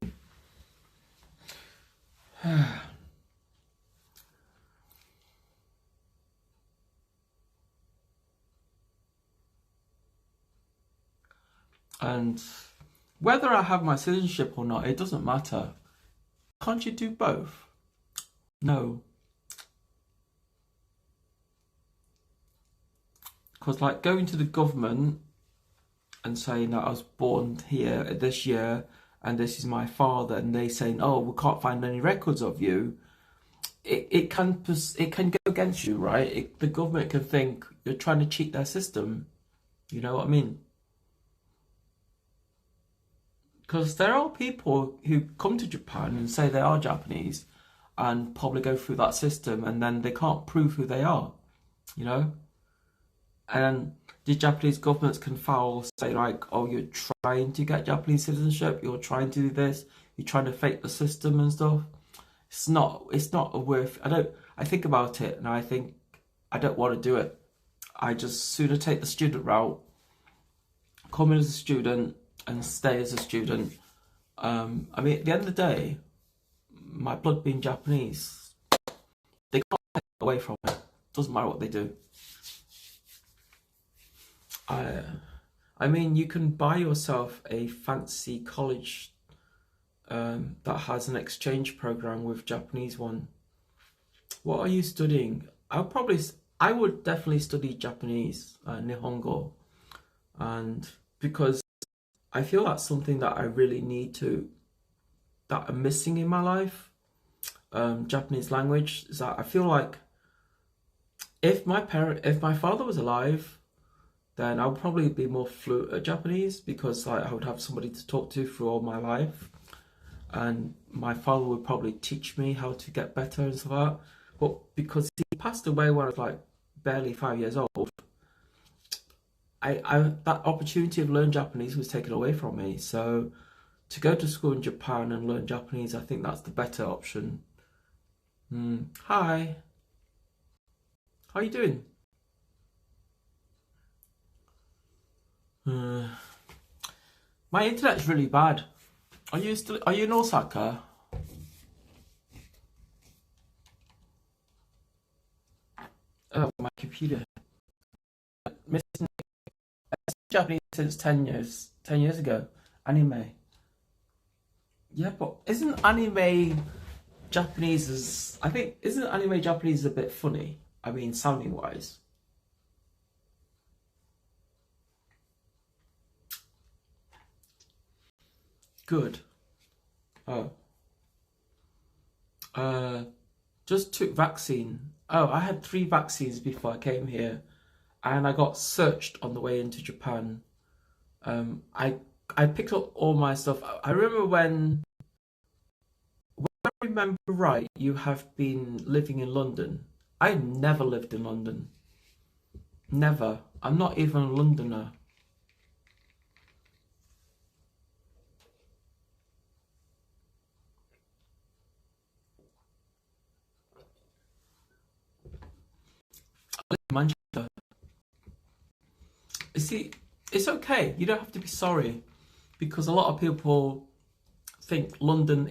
S1: And whether I have my citizenship or not, it doesn't matter. Can't you do both? No. Because, like, going to the government and saying that I was born here this year and this is my father, and they saying, oh, we can't find any records of you, it can go against you, right? The government can think you're trying to cheat their system. You know what I mean? Because there are people who come to Japan and say they are Japanese and probably go through that system and then they can't prove who they are, you know? And the Japanese governments can foul say like, oh, you're trying to get Japanese citizenship, you're trying to do this, you're trying to fake the system and stuff. It's not a worth. I think about it and I think I don't want to do it. I just sooner take the student route, come in as a student and stay as a student. I mean, at the end of the day, my blood being Japanese, they can't take it away from it. Doesn't matter what they do. I mean, you can buy yourself a fancy college that has an exchange program with Japanese one. What are you studying? I would definitely study Japanese, Nihongo, and because I feel that's something that I really need that I'm missing in my life. Japanese language is that I feel like if my father was alive, then I would probably be more fluent at Japanese because I would have somebody to talk to through all my life, and my father would probably teach me how to get better and stuff like that. But because he passed away when I was like barely 5 years old, that opportunity of learning Japanese was taken away from me. So to go to school in Japan and learn Japanese, I think that's the better option. Hi, how are you doing? My internet's really bad. Are you in Osaka? Oh, my computer. Missing Japanese since 10 years. 10 years ago. Anime. Yeah, but isn't anime Japanese isn't anime Japanese a bit funny? I mean, sounding wise. Good. Oh. Just took vaccine. Oh, I had 3 vaccines before I came here, and I got searched on the way into Japan. I picked up all my stuff. I remember when I remember right, you have been living in London. I never lived in London. Never. I'm not even a Londoner. I live in Manchester. You see, it's okay. You don't have to be sorry, because a lot of people think England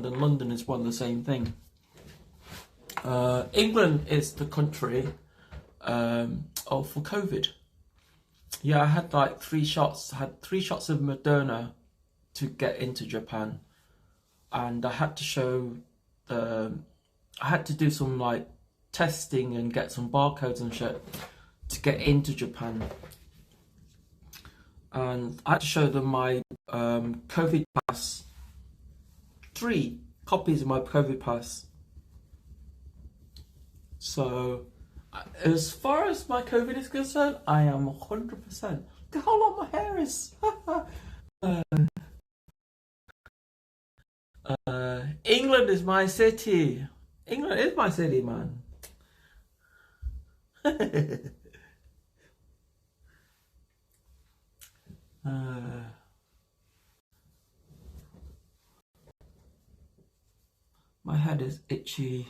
S1: and London is one and the same thing. England is the country for COVID. Yeah, I had like 3 shots. I had 3 shots of Moderna to get into Japan, and I had to show I had to do some like testing and get some barcodes and shit to get into Japan. And I had to show them my COVID pass. 3 copies of my COVID pass. So, as far as my COVID is concerned, I am 100%. Look at how long my hair is. England is my city. England is my city, man. My head is itchy.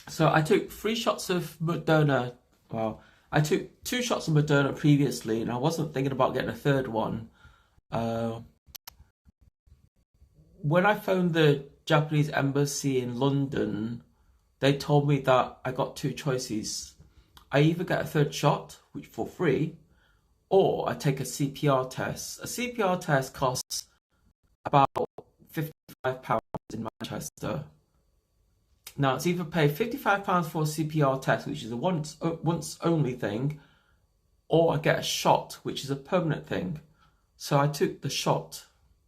S1: So I took 3 shots of Moderna. Well, I took 2 shots of Moderna previously, and I wasn't thinking about getting a 3rd one. When I phoned the Japanese embassy in London, they told me that I got 2 choices. I either get a 3rd shot, which for free, or I take a CPR test. A CPR test costs about £55 in Manchester. Now, it's either pay £55 for a CPR test, which is a once only thing, or I get a shot, which is a permanent thing. So I took the shot,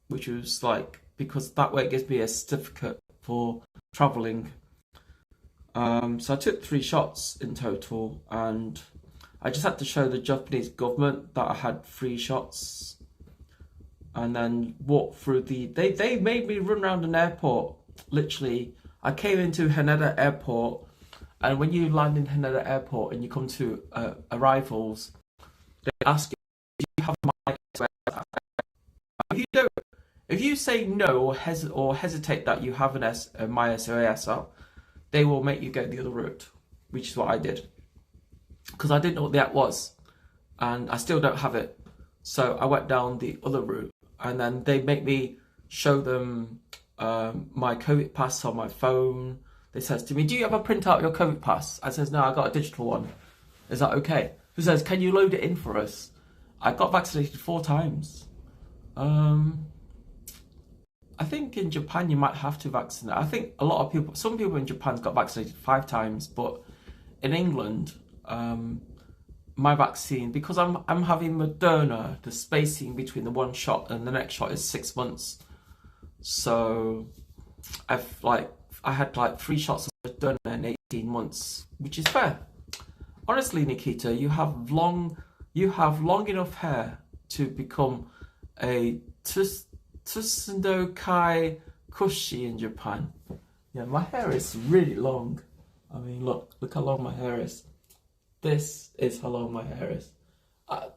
S1: which was like, because that way it gives me a certificate for traveling. So I took 3 shots in total, and I just had to show the Japanese government that I had 3 shots, and then walk through they made me run around an airport. Literally, I came into Haneda Airport, and when you land in Haneda Airport and you come to arrivals, they ask you, do you have my SOS app? If you don't, if you say no or hesitate that you have a my SOS app, they will make you go the other route, which is what I did, because I didn't know what the app was, and I still don't have it. So I went down the other route, and then they make me show them my COVID pass on my phone. They says to me, do you have a printout of your COVID pass? I says, no, I got a digital one. Is that okay? Who says, can you load it in for us? I got vaccinated 4 times. I think in Japan you might have to vaccinate. I think a lot of people, some people in Japan got vaccinated 5 times, but in England, my vaccine, because I'm having Moderna, the spacing between the 1 shot and the next shot is 6 months. So I had like 3 shots of Moderna in 18 months, which is fair. Honestly, Nikita, you have long enough hair to become a Tsusendokai Kushi in Japan. Yeah, my hair is really long. I mean, look how long my hair is. This is how long my hair is.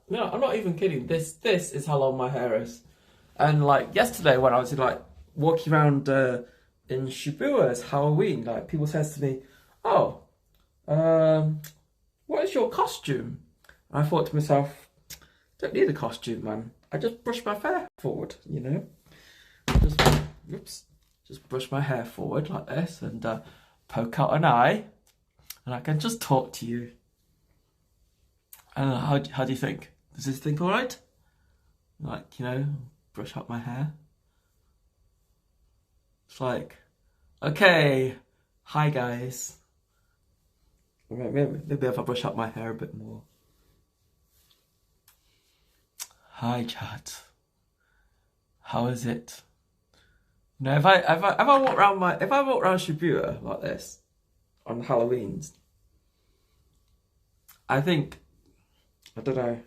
S1: No, I'm not even kidding. This is how long my hair is. And like yesterday when I was like walking around in Shibuya as Halloween, like people says to me, oh, what is your costume? And I thought to myself, don't need a costume, man. I just brush my hair forward, you know? Just brush my hair forward like this and poke out an eye, and I can just talk to you. How do you think? Does this think all right? Like, you know, brush up my hair. It's like, okay, hi guys. Maybe if I brush up my hair a bit more. Hi chat. How is it? You know, if I walk around Shibuya like this on Halloween's, I think, I don't know,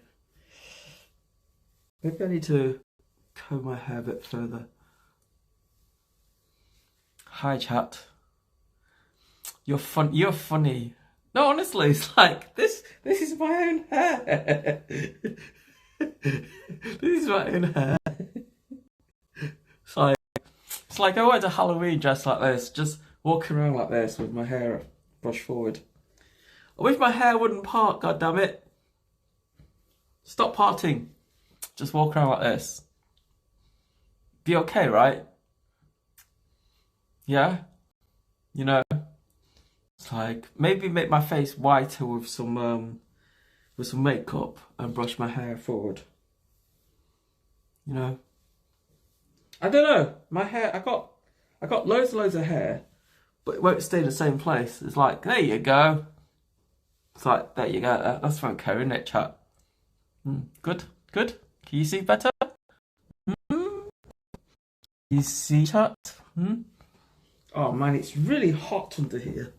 S1: maybe I need to comb my hair a bit further. Hi chat. You're funny. No, honestly, it's like this is my own hair. This is my own hair. It's like I went to Halloween dressed like this, just walking around like this with my hair brushed forward. I wish my hair wouldn't part, god damn it. Stop parting. Just walk around like this. Be okay, right? Yeah? You know? It's like maybe make my face whiter with some makeup and brush my hair forward. You know? I don't know. My hair, I got loads and loads of hair, but it won't stay in the same place. It's like, there you go. It's like, there you go. That's from Co, isn't it, chat? Good. Can you see better? You see, chat? Oh man, it's really hot under here.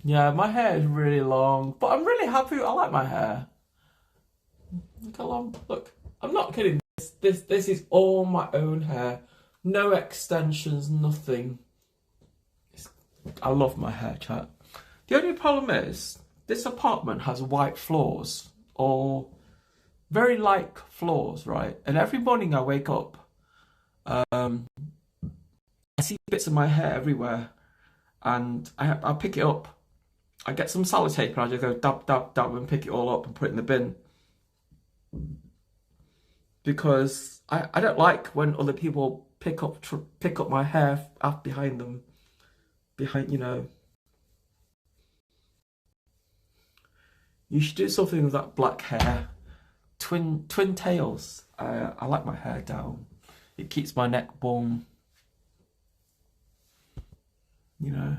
S1: Yeah, my hair is really long, but I'm really happy. I like my hair. Look how long. Look, I'm not kidding. This is all my own hair. No extensions, nothing. I love my hair, chat. The only problem is this apartment has white floors, or very light floors, right? And every morning I wake up, I see bits of my hair everywhere, and I pick it up. I get some sellotape and I just go dab and pick it all up and put it in the bin. Because I don't like when other people pick up my hair behind them. You know. You should do something with that black hair. Twin tails. I like my hair down. It keeps my neck warm. You know.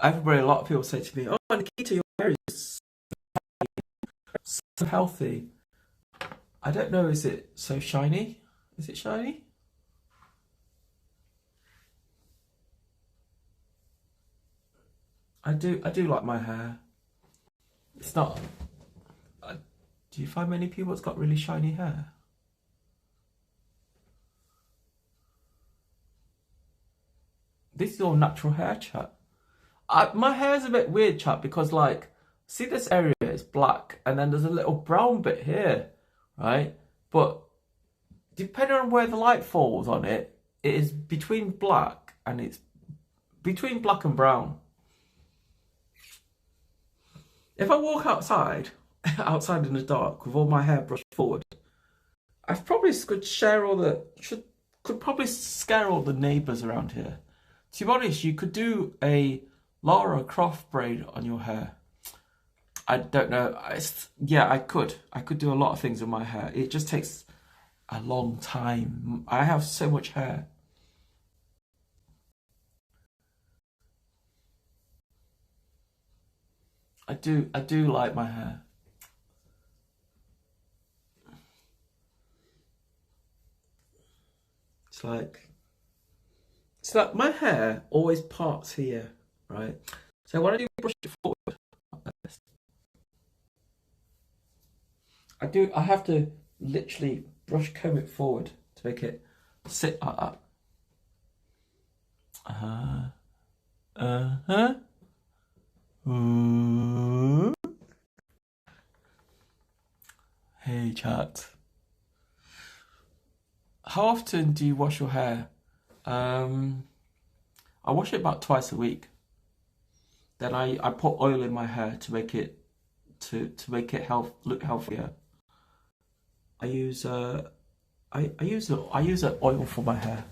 S1: A lot of people say to me, "Oh, Nikita, your hair is so healthy." I don't know, is it so shiny? Is it shiny? I do like my hair. It's not... do you find many people that's got really shiny hair? This is all natural hair, chat. My hair's a bit weird, chat, because like, see this area is black and then there's a little brown bit here, right? But depending on where the light falls on it, it is between black and brown. If I walk outside in the dark with all my hair brushed forward, I probably could scare all the neighbours around here. To be honest, you could do a Lara Croft braid on your hair. I don't know. Yeah, I could. I could do a lot of things with my hair. It just takes a long time. I have so much hair. I do like my hair. It's like my hair always parts here, right? So when I do brush it forward like this, I have to literally comb it forward to make it sit like that. Hey chat. How often do you wash your hair? I wash it about twice a week. Then I put oil in my hair to make it look healthier. I use an oil for my hair.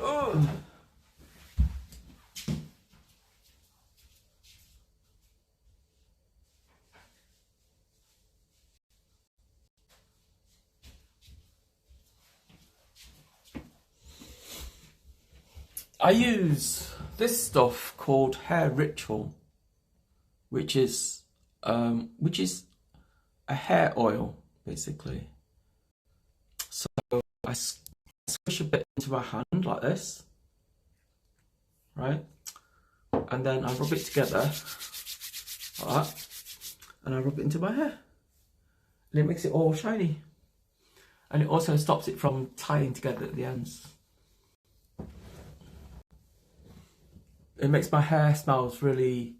S1: Ugh. I use this stuff called Hair Ritual, which is a hair oil, basically. So I squish a bit into my hand like this, right? And then I rub it together like that, and I rub it into my hair, and it makes it all shiny. And it also stops it from tying together at the ends. It makes my hair smells really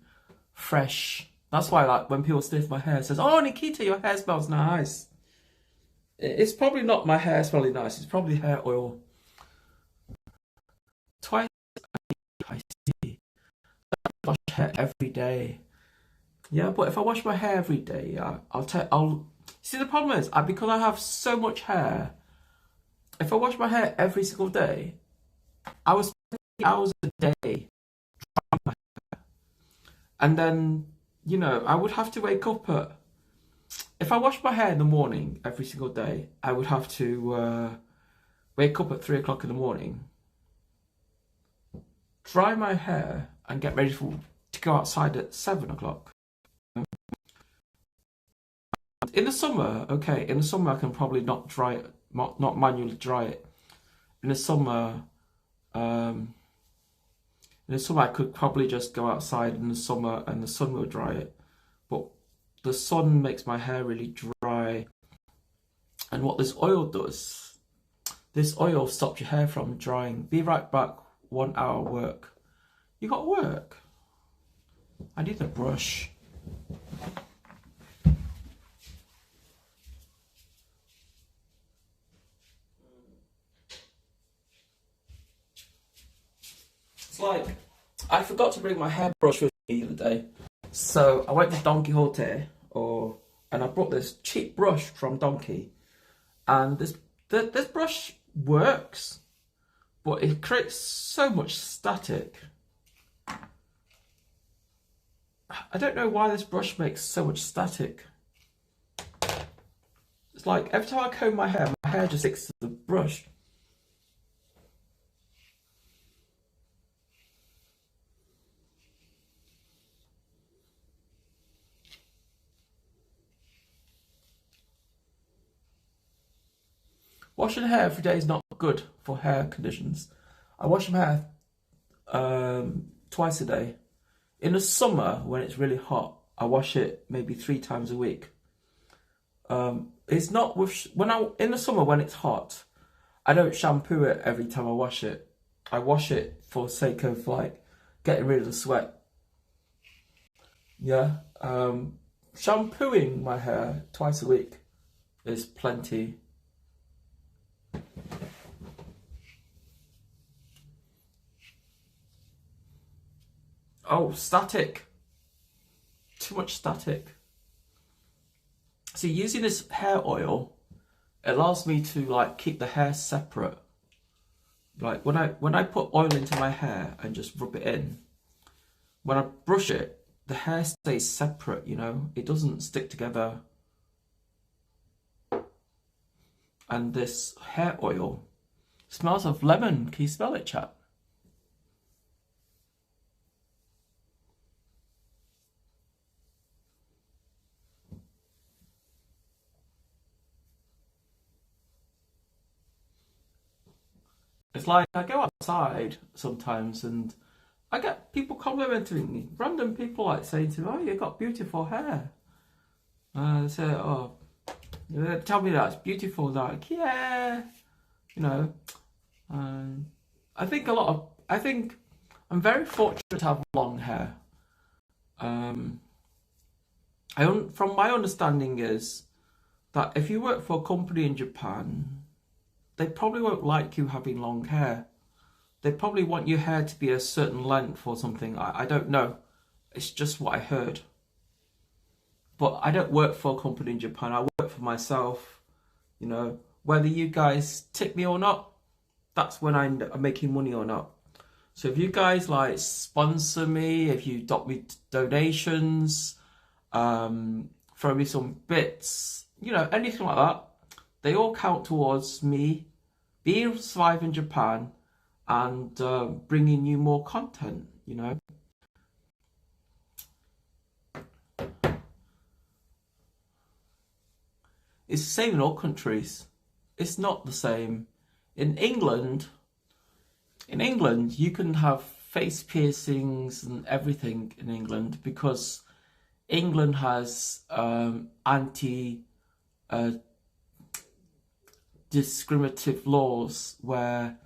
S1: fresh. That's why, like, when people sniff my hair, it says, "Oh, Nikita, your hair smells nice." It's probably not my hair smelling nice. It's probably hair oil. Twice I see. I wash hair every day. Yeah, but if I wash my hair every day, I'll see, the problem is, because I have so much hair, if I wash my hair every single day, I was spending hours a day drying my hair. And then, you know, I would have to wake up at, if I wash my hair in the morning every single day, I would have to wake up at 3 o'clock in the morning, dry my hair, and get ready to go outside at 7 o'clock. In the summer, okay, in the summer I can probably not dry it, not manually dry it. In the summer, I could probably just go outside in the summer and the sun will dry it. But the sun makes my hair really dry. And what this oil does, this oil stops your hair from drying. Be right back, 1 hour work. You got work. I need a brush. It's like, I forgot to bring my hairbrush with me the other day. So I went to Don Quixote, and I brought this cheap brush from Donkey. And this brush works, but it creates so much static. I don't know why this brush makes so much static. It's like, every time I comb my hair just sticks to the brush. Washing hair every day is not good for hair conditions. I wash my hair twice a day. In the summer, when it's really hot, I wash it maybe 3 times a week. It's not in the summer when it's hot, I don't shampoo it every time I wash it. I wash it for sake of, like, getting rid of the sweat. Yeah. Shampooing my hair twice a week is plenty. Oh, static. Too much static. See, using this hair oil, it allows me to, like, keep the hair separate. Like, when I put oil into my hair and just rub it in, when I brush it, the hair stays separate, you know? It doesn't stick together. And this hair oil smells of lemon. Can you smell it, chat? It's like, I go outside sometimes and I get people complimenting me. Random people, like, saying to me, "Oh, you've got beautiful hair." They say, "Oh," they tell me that it's beautiful. Like, yeah, you know. I think I'm very fortunate to have long hair. From my understanding is that if you work for a company in Japan, they probably won't like you having long hair. They probably want your hair to be a certain length or something. I don't know. It's just what I heard. But I don't work for a company in Japan. I work for myself. You know, whether you guys tip me or not, that's when I'm making money or not. So if you guys, like, sponsor me, if you drop me donations, throw me some bits, you know, anything like that, they all count towards me being able to survive in Japan and bringing you more content, you know. It's the same in all countries. It's not the same. In England, you can have face piercings and everything in England because England has anti-discriminative laws where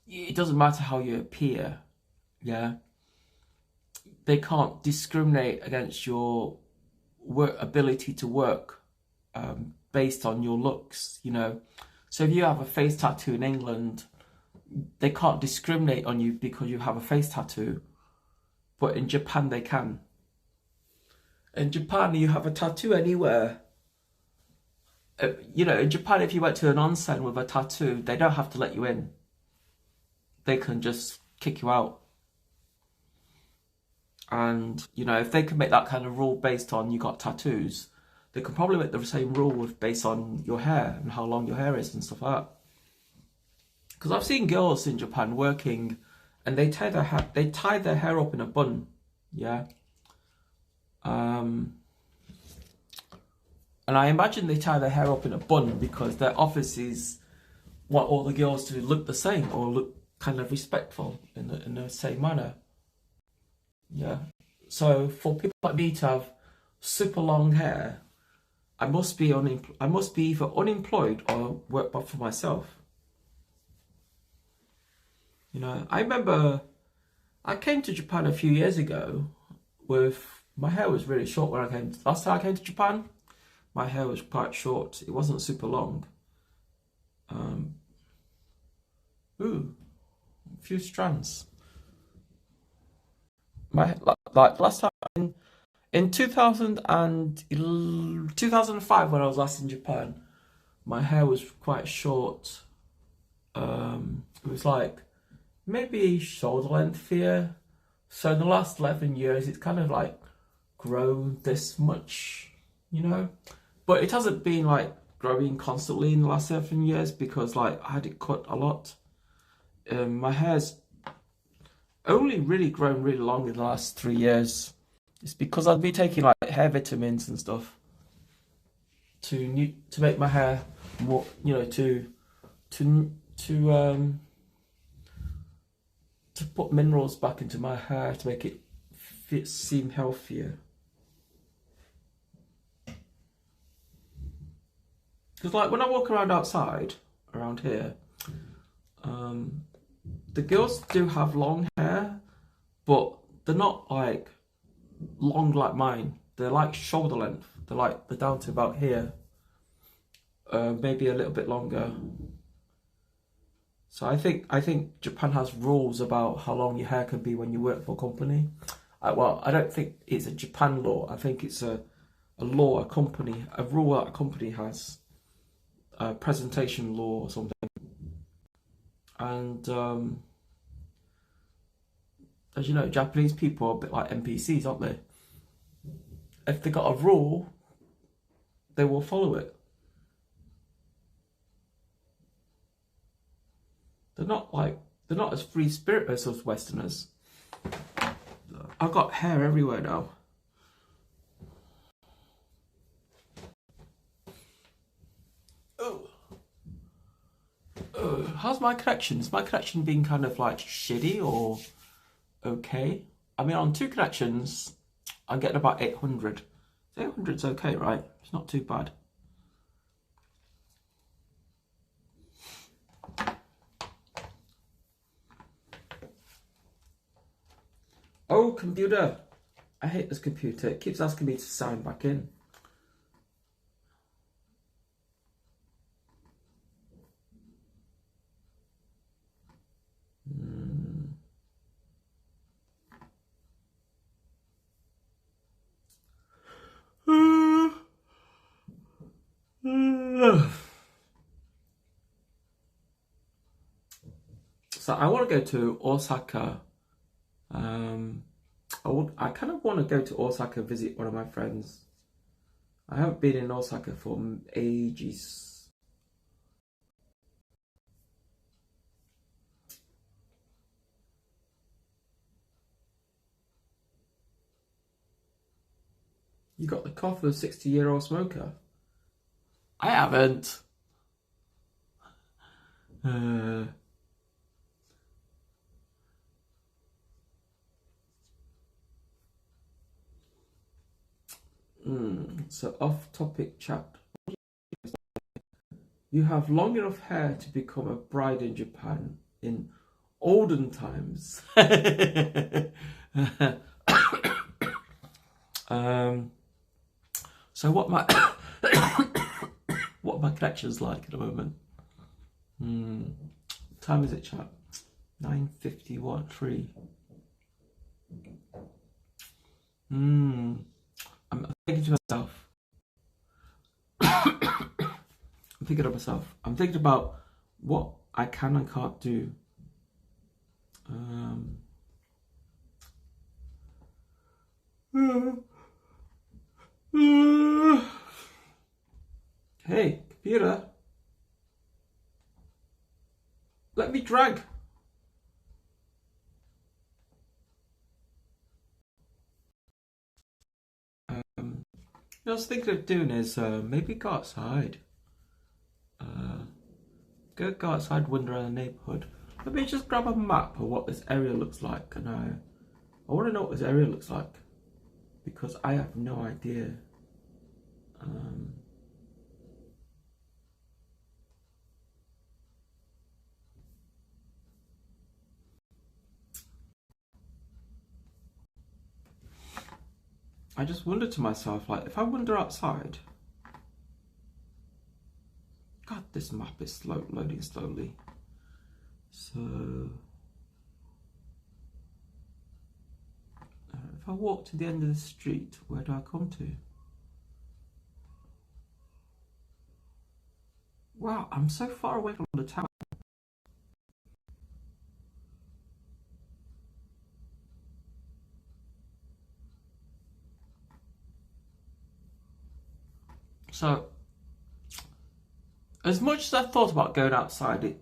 S1: it doesn't matter how you appear, yeah? They can't discriminate against your ability to work based on your looks, you know? So if you have a face tattoo in England, they can't discriminate on you because you have a face tattoo. But in Japan, they can. In Japan, you have a tattoo anywhere. You know, in Japan, if you went to an onsen with a tattoo, they don't have to let you in. They can just kick you out. And, you know, if they can make that kind of rule based on you got tattoos, they can probably make the same rule based on your hair and how long your hair is and stuff like that. Because I've seen girls in Japan working and they tie their hair up in a bun, yeah. And I imagine they tie their hair up in a bun because their offices want all the girls to look the same or look kind of respectful in the same manner. Yeah. So for people like me to have super long hair, I must be either unemployed or work for myself. You know, I remember I came to Japan a few years ago with my hair was really short when I came. Last time I came to Japan, my hair was quite short. It wasn't super long. A few strands. Like last time in 2005 when I was last in Japan, my hair was quite short. It was like maybe shoulder length here. So in the last 11 years, it's kind of like grown this much, you know. But it hasn't been like growing constantly in the last 7 years because like I had it cut a lot. My hair's only really grown really long in the last 3 years. It's because I've been taking like hair vitamins and stuff to make my hair more, you know, to put minerals back into my hair to make it seem healthier. Because like when I walk around outside, around here, the girls do have long hair, but they're not like long like mine. They're like shoulder length. They're down to about here, maybe a little bit longer. So I think Japan has rules about how long your hair can be when you work for a company. Well, I don't think it's a Japan law. I think it's a law, a rule that a company has, a presentation law or something. And as you know, Japanese people are a bit like NPCs, aren't they? If they got a rule, they will follow it. They're not as free spirit as us Westerners. I've got hair everywhere now. How's my connection? Is my connection being kind of like shitty or okay? I mean, on 2 connections, I'm getting about 800. 800's okay, right? It's not too bad. Oh, computer. I hate this computer. It keeps asking me to sign back in. So I want to go to Osaka. I kind of want to go to Osaka, visit one of my friends. I haven't been in Osaka for ages. You got the cough of a 60-year-old smoker. I haven't. So off-topic chat. You have long enough hair to become a bride in Japan in olden times. So what my what my connection's like at the moment? Time is it, chat? 9:51. 3. I'm thinking to myself. I'm thinking of myself. I'm thinking about what I can and can't do. Hey, computer. Let me drag. What I was thinking of doing is maybe go outside. Go outside, wander around the neighborhood. Let me just grab a map of what this area looks like, and I want to know what this area looks like because I have no idea. I just wondered to myself, like, if I wander outside. God, this map is loading slowly. So, if I walk to the end of the street, where do I come to? Wow, I'm so far away from the town. So, as much as I thought about going outside,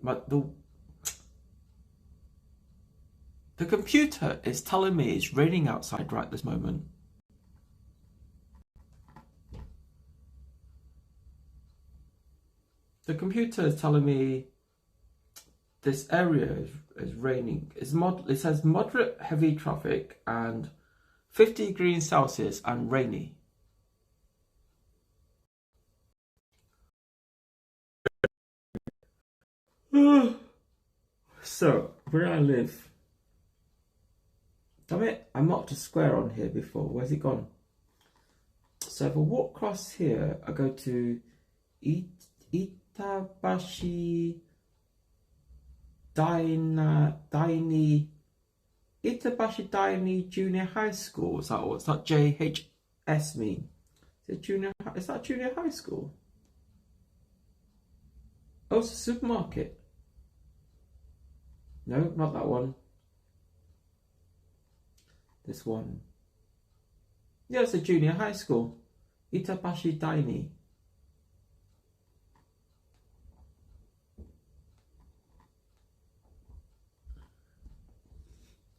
S1: the computer is telling me it's raining outside right this moment. The computer is telling me this area is raining. It says moderate heavy traffic and 50 degrees Celsius and rainy. So, where I live. Damn it, I marked a square on here before. Where's it gone? So if I walk across here, I go to Itabashi Itabashi Daini Junior High School. Is that what's that JHS mean? Is that junior high school? Oh, it's a supermarket. No, not that one. This one. Yeah, it's a junior high school. Itabashi Daini.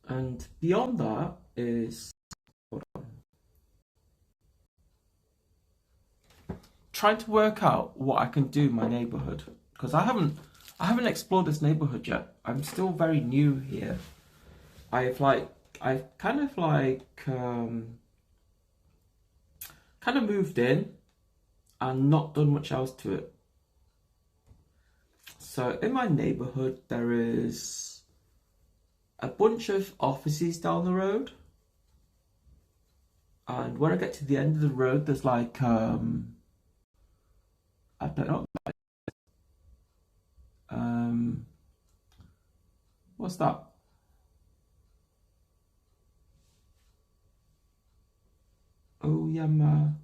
S1: And beyond that is, hold on, trying to work out what I can do in my neighborhood because I haven't explored this neighborhood yet. I'm still very new here. I've kind of moved in and not done much else to it. So in my neighborhood there is a bunch of offices down the road, and when I get to the end of the road there's like I don't know, what's that? Oyamacho.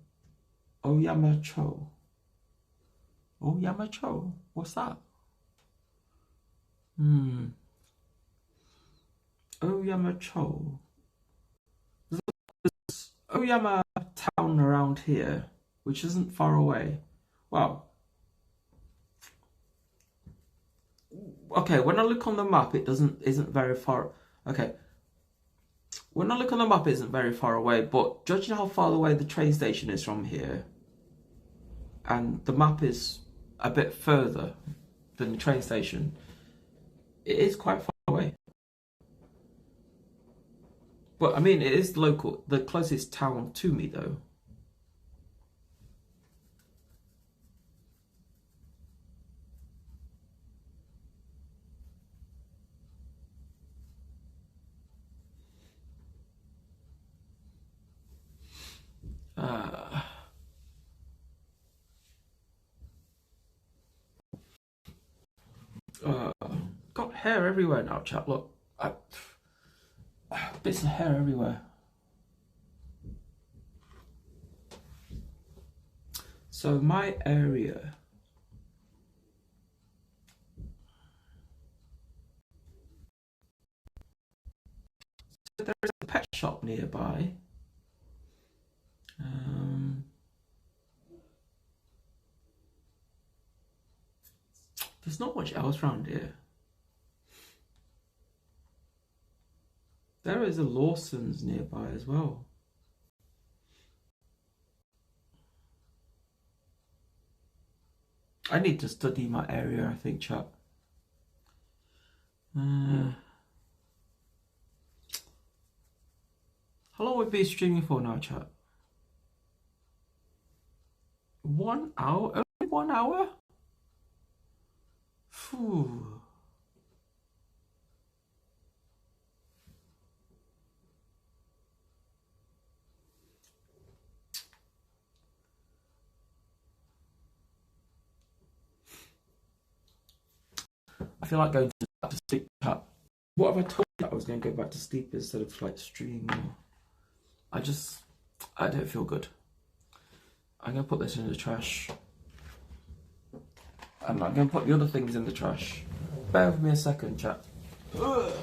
S1: What's that? Oyamacho. There's Oyama town around here, which isn't far away. Wow. Okay, when I look on the map, it isn't very far. Okay. When I look on the map, it isn't very far away, but judging how far away the train station is from here, and the map is a bit further than the train station. It is quite far away. But I mean, it is local, the closest town to me though. Got hair everywhere now, chat. Look, bits of hair everywhere. So my area, so there is a pet shop nearby. There's not much else around here. There is a Lawson's nearby as well. I need to study my area, I think, chat. How long would be streaming for now, chat? 1 hour? Only 1 hour? Phew. I feel like going back to sleep. What have I told you? I was going to go back to sleep instead of like streaming more. I don't feel good. I'm going to put this in the trash. And I'm going to put the other things in the trash. Bear with me a second, chat. Ugh.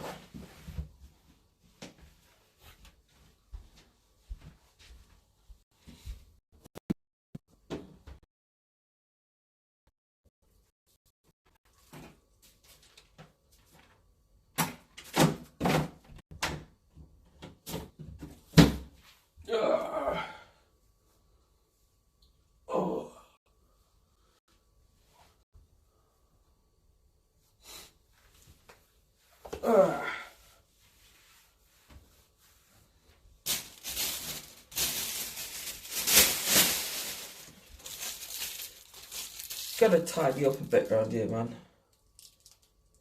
S1: Gotta tidy up a bit around here, man.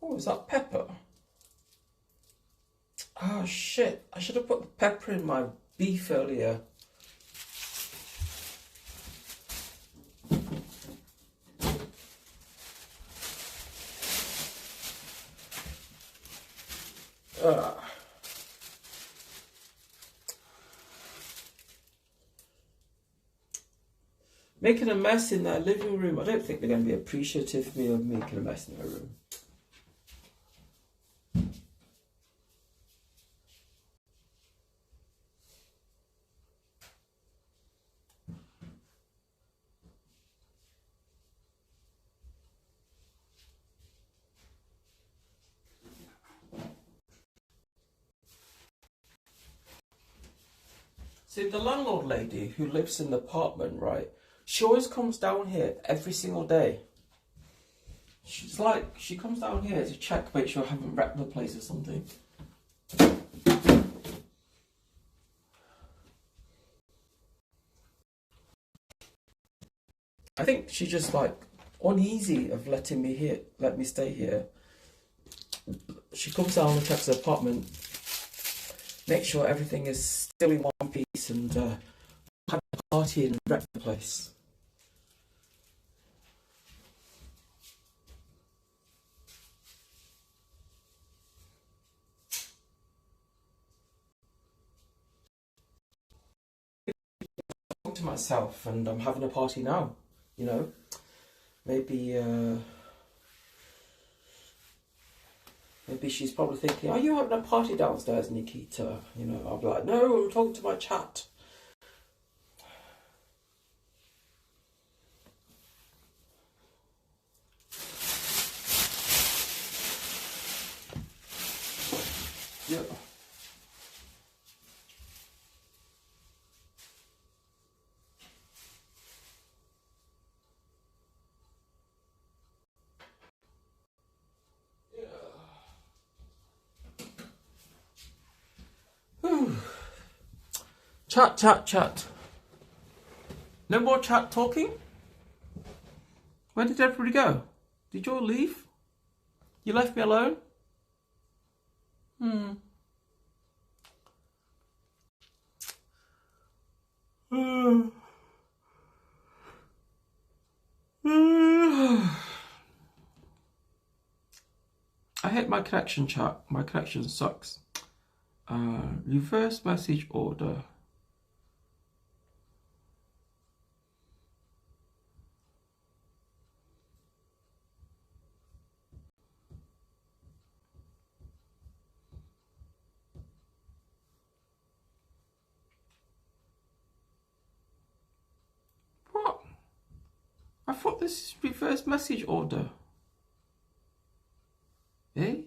S1: Oh, is that pepper? Oh shit, I should have put the pepper in my beef earlier. Making a mess in their living room. I don't think they're going to be appreciative of me of making a mess in their room. See, the landlord lady who lives in the apartment, right? She always comes down here every single day. She's like, she comes down here to check, make sure I haven't wrecked the place or something. I think she's just like uneasy of letting me let me stay here. She comes down and checks the apartment, make sure everything is still in one piece, and have a party and wreck the place. To myself, and I'm having a party now, you know. Maybe she's probably thinking, are you having a party downstairs, Nikita? You know, I'll be like, no, I'm talking to my chat. Yeah. Chat, chat, chat. No more chat talking? Where did everybody go? Did you all leave? You left me alone? I hate my connection, chat. My connection sucks. Reverse message order. What? I thought this is reverse message order. Eh?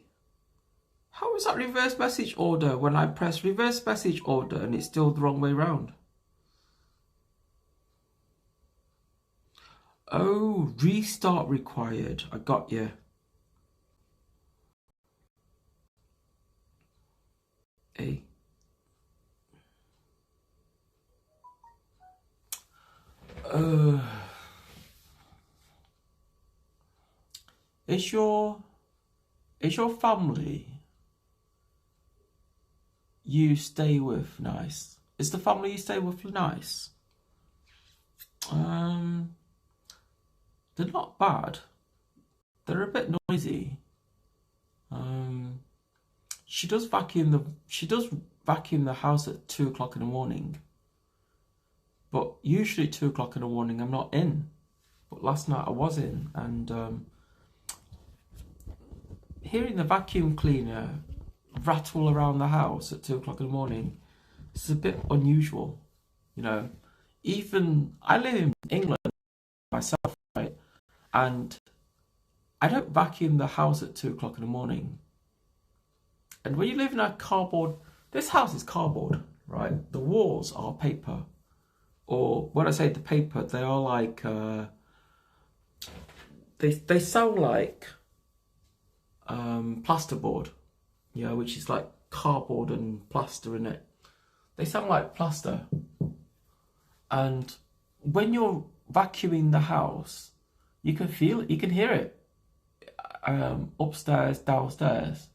S1: How is that reverse message order when I press reverse message order and it's still the wrong way round? Oh, restart required. I got you. Eh? Is your family you stay with nice? Is the family you stay with nice? They're not bad. They're a bit noisy. She does vacuum the house at 2 o'clock in the morning. But usually 2 o'clock in the morning I'm not in. But last night I was in, and hearing the vacuum cleaner rattle around the house at 2 o'clock in the morning is a bit unusual, you know. Even I live in England myself, right? And I don't vacuum the house at 2 o'clock in the morning. And when you live in a cardboard, this house is cardboard, right? The walls are paper. Or when I say the paper, they are like, they sound like plasterboard, you know, which is like cardboard and plaster in it. They sound like plaster. And when you're vacuuming the house, you can feel it, you can hear it. Upstairs, downstairs.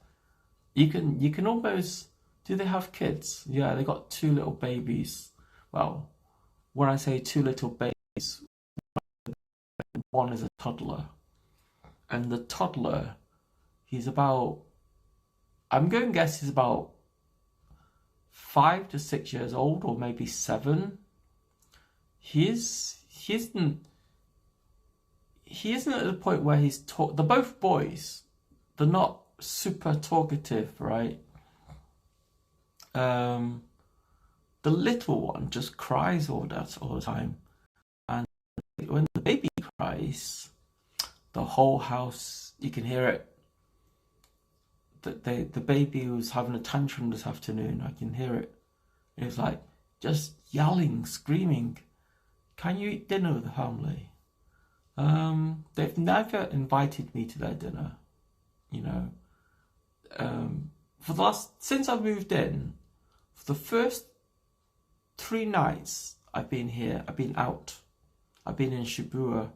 S1: You can almost, do they have kids? Yeah, they got 2 little babies. Well, when I say 2 little babies, one is a toddler. And the toddler, he's about, I'm going to guess he's about 5 to 6 years old, or maybe 7. He isn't at the point where he's they're both boys. They're not super talkative, right? The little one just cries all the time. And when the baby cries, the whole house, you can hear it. The baby was having a tantrum this afternoon. I can hear it. It was like just yelling, screaming. Can you eat dinner with the family? They've never invited me to their dinner, you know. Since I've moved in, for the first 3 nights I've been here, I've been out. I've been in Shibuya,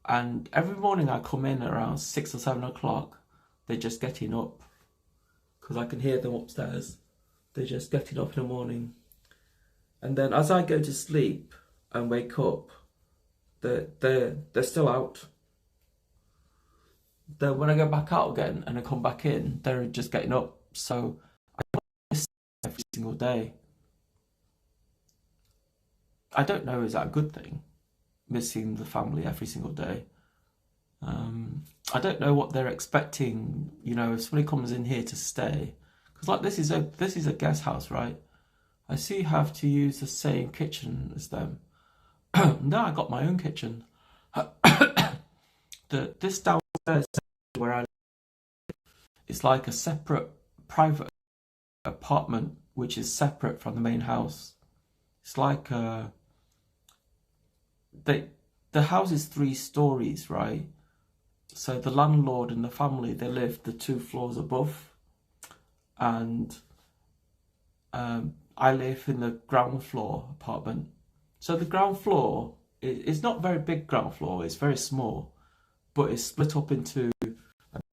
S1: and every morning I come in around 6 or 7 o'clock, they're just getting up. Because I can hear them upstairs. They're just getting up in the morning. And then as I go to sleep and wake up, they're still out. Then when I go back out again and I come back in, they're just getting up. So I miss every single day. I don't know, is that a good thing? Missing the family every single day. I don't know what they're expecting, you know, if somebody comes in here to stay. Because like this is a guest house, right? I see you have to use the same kitchen as them. No, I got my own kitchen. This downstairs where I live, it's like a separate private apartment which is separate from the main house. It's like the house is 3 stories, right? So the landlord and the family, they live the 2 floors above, and I live in the ground floor apartment. So the ground floor is not very big ground floor, it's very small, but it's split up into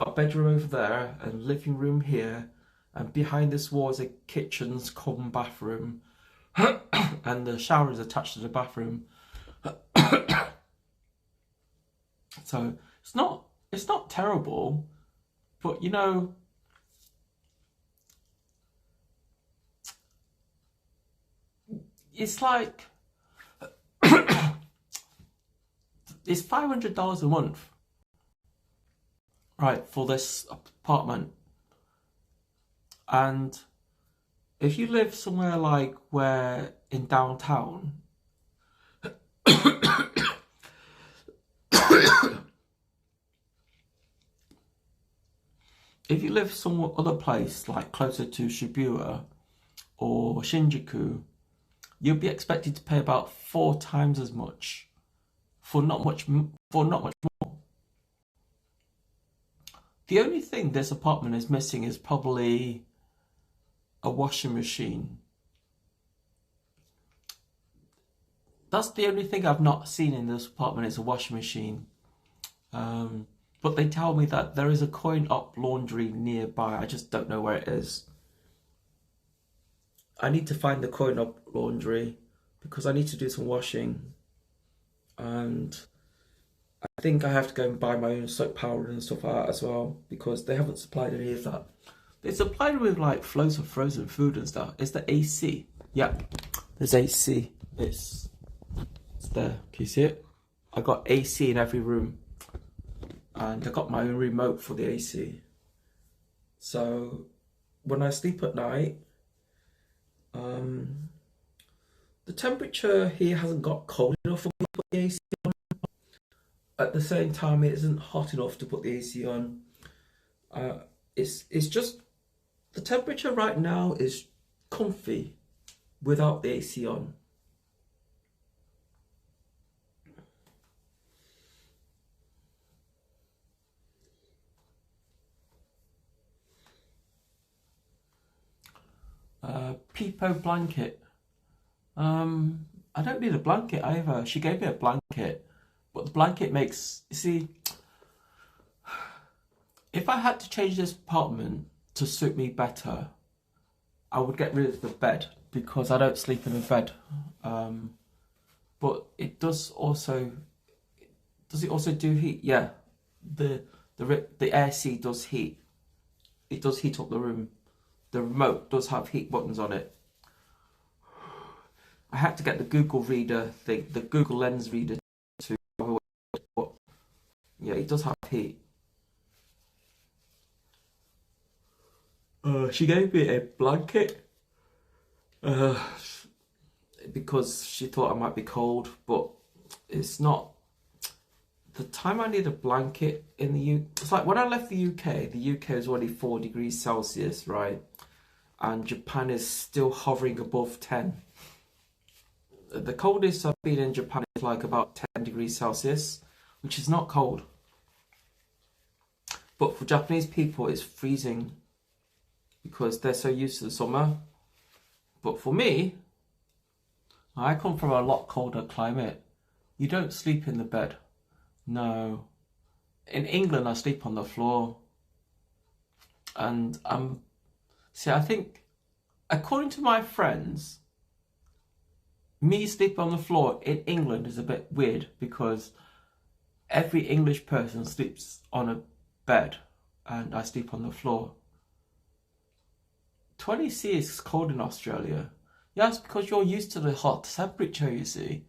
S1: a bedroom over there and living room here, and behind this wall is a kitchen's common bathroom and the shower is attached to the bathroom. So it's not terrible, but you know, it's like it's $500 a month, right, for this apartment. And if you live somewhere like where in downtown, if you live some other place like closer to Shibuya or Shinjuku, you'll be expected to pay about 4 times as much for not much more. The only thing this apartment is missing is probably a washing machine. That's the only thing I've not seen in this apartment is a washing machine. But they tell me that there is a coin-op laundry nearby. I just don't know where it is. I need to find the coin-op laundry because I need to do some washing. And I think I have to go and buy my own soap powder and stuff like that as well, because they haven't supplied any of that. They supplied with like flows of frozen food and stuff. Is the AC? Yeah, there's AC. It's there. Can you see it? I got AC in every room. And I got my own remote for the AC. So when I sleep at night, the temperature here hasn't got cold enough for me to put the AC on. At the same time, it isn't hot enough to put the AC on. It's just the temperature right now is comfy without the AC on. Peepo blanket. I don't need a blanket either. She gave me a blanket, but the blanket makes, you see, if I had to change this apartment to suit me better, I would get rid of the bed because I don't sleep in a bed. But it does also, does it also do heat? Yeah, the AC does heat. It does heat up the room. The remote does have heat buttons on it. I had to get the Google reader thing, the Google Lens reader to, but yeah, it does have heat. She gave me a blanket because she thought I might be cold, but it's not. The time I need a blanket in the UK, it's like when I left the UK was already 4 degrees Celsius, right? And Japan is still hovering above 10. The coldest I've been in Japan is like about 10 degrees Celsius, which is not cold. But for Japanese people, it's freezing because they're so used to the summer. But for me, I come from a lot colder climate. You don't sleep in the bed. No. In England, I sleep on the floor. And see, I think, according to my friends, me sleeping on the floor in England is a bit weird because every English person sleeps on a bed and I sleep on the floor. 20°C is cold in Australia. Yeah, it's because you're used to the hot temperature, you see.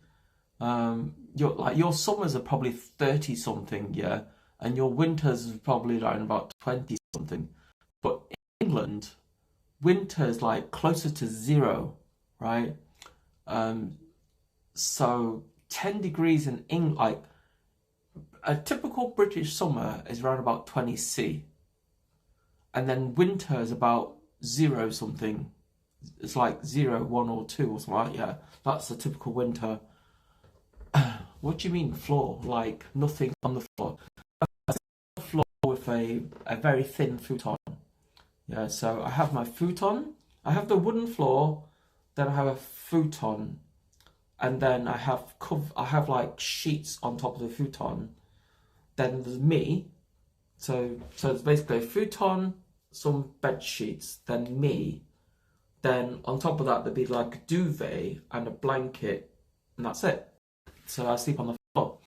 S1: Your summers are probably 30 something, yeah, and your winters are probably around about 20 something. But in England, winter is like closer to 0, right? So 10 degrees in England, like a typical British summer is around about 20°C, and then winter is about 0 something. It's like 0, 1 or 2 or something like that. Yeah, that's the typical winter. What do you mean floor? Like nothing on the floor? A floor with a very thin futon. Yeah, so I have my futon. I have the wooden floor then I have a futon, and then I have like sheets on top of the futon. Then there's me. So there's basically a futon, some bed sheets, then me. Then on top of that there'd be like a duvet and a blanket, and that's it. So I sleep on the floor.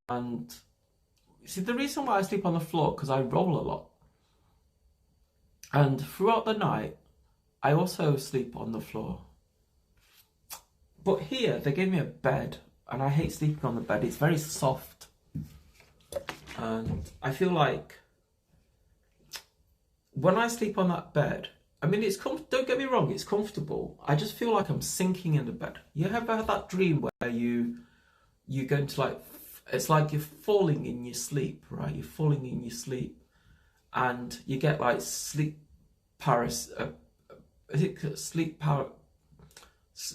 S1: And see, the reason why I sleep on the floor, because I roll a lot. And throughout the night, I also sleep on the floor. But here, they gave me a bed, and I hate sleeping on the bed. It's very soft. And I feel like when I sleep on that bed, I mean, don't get me wrong, it's comfortable. I just feel like I'm sinking in the bed. You ever had that dream where you go into like, it's like you're falling in your sleep, right? You're falling in your sleep, and you get like sleep paralysis.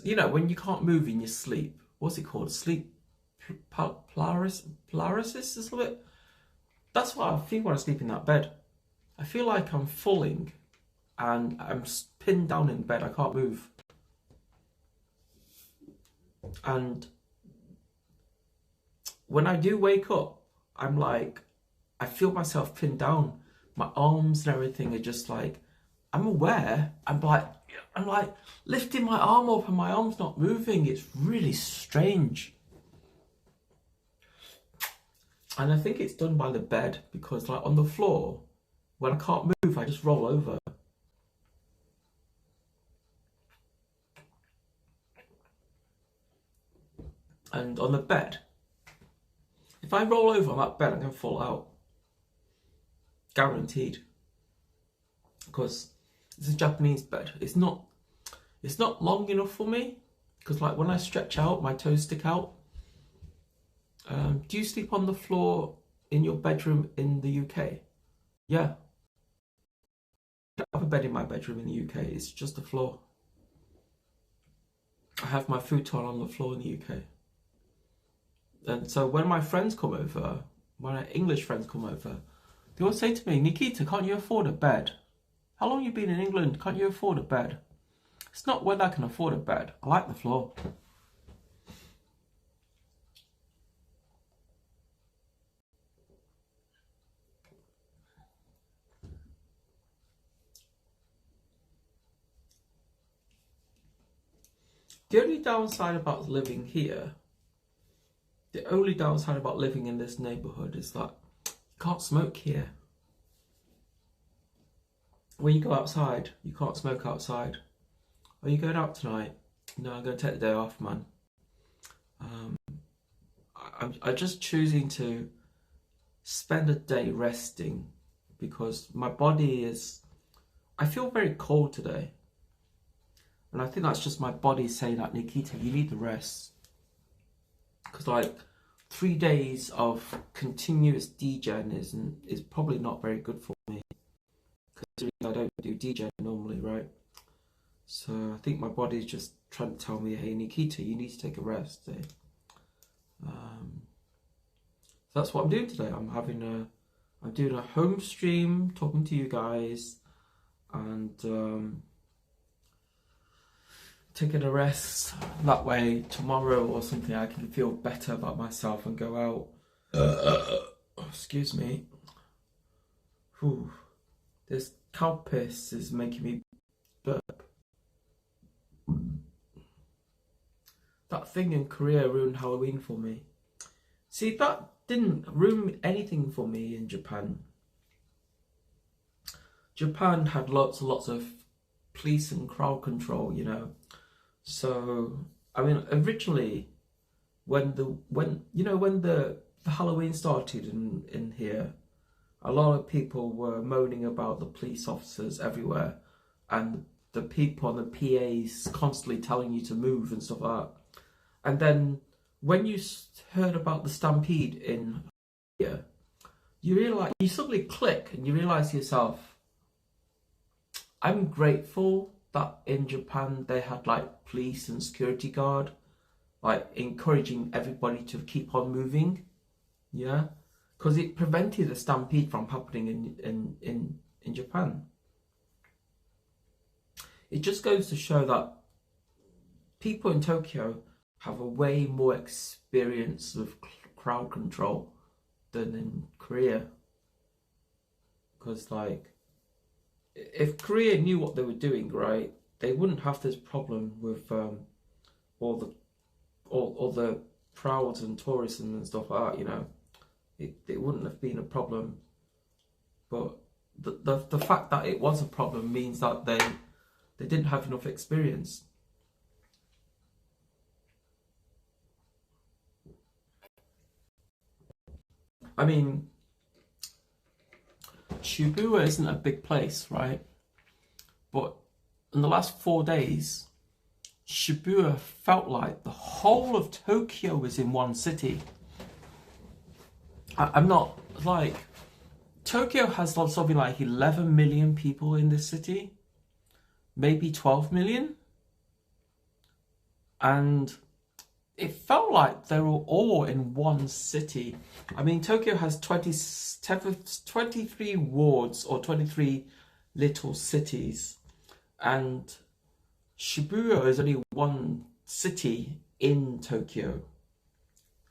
S1: You know, when you can't move in your sleep. What's it called? Sleep paralysis is it? That's what I feel when I sleep in that bed. I feel like I'm falling, and I'm pinned down in bed. I can't move, and when I do wake up, I'm like, I feel myself pinned down. My arms and everything are just like, I'm aware. I'm like lifting my arm up and my arm's not moving. It's really strange. And I think it's done by the bed, because like on the floor, when I can't move, I just roll over. And on the bed, if I roll over on that bed, I'm going to fall out. Guaranteed. Because it's a Japanese bed. It's not long enough for me. Because like when I stretch out, my toes stick out. Do you sleep on the floor in your bedroom in the UK? Yeah. I have a bed in my bedroom in the UK. It's just the floor. I have my futon on the floor in the UK. And so when my friends come over, when my English friends come over, they will say to me, Nikita, can't you afford a bed? How long have you been in England? Can't you afford a bed? It's not whether I can afford a bed. I like the floor. The only downside about living here, the only downside about living in this neighbourhood is that you can't smoke here. When you go outside, you can't smoke outside. Are you going out tonight? No, I'm going to take the day off, man. I'm just choosing to spend a day resting, because my body is... I feel very cold today. And I think that's just my body saying that, Nikita, you need the rest. Because like 3 days of continuous degen is probably not very good for me. Because I don't do degen normally, right? So I think my body's just trying to tell me, hey Nikita, you need to take a rest. So that's what I'm doing today. I'm doing a home stream, talking to you guys, and taking a rest. That way tomorrow or something I can feel better about myself and go out. Excuse me. Whew. This cow piss is making me burp. That thing in Korea ruined Halloween for me. See, that didn't ruin anything for me in Japan. Japan had lots and lots of police and crowd control, you know. So, I mean, originally, when the Halloween started in here, a lot of people were moaning about the police officers everywhere, and the people on the PAs constantly telling you to move and stuff like that. And then when you heard about the stampede in here, you suddenly click and you realise to yourself, I'm grateful that in Japan they had like police and security guard, like encouraging everybody to keep on moving, yeah, because it prevented a stampede from happening in Japan. It just goes to show that people in Tokyo have a way more experience of crowd control than in Korea. Because like, if Korea knew what they were doing, right, they wouldn't have this problem with all the crowds and tourism and stuff like that. You know, it wouldn't have been a problem. But the fact that it was a problem means that they didn't have enough experience. I mean, Shibuya isn't a big place, right? But in the last 4 days, Shibuya felt like the whole of Tokyo was in one city. I'm not like, Tokyo has something like 11 million people in this city, maybe 12 million. And it felt like they were all in one city. I mean, Tokyo has 23 wards or 23 little cities. And Shibuya is only one city in Tokyo.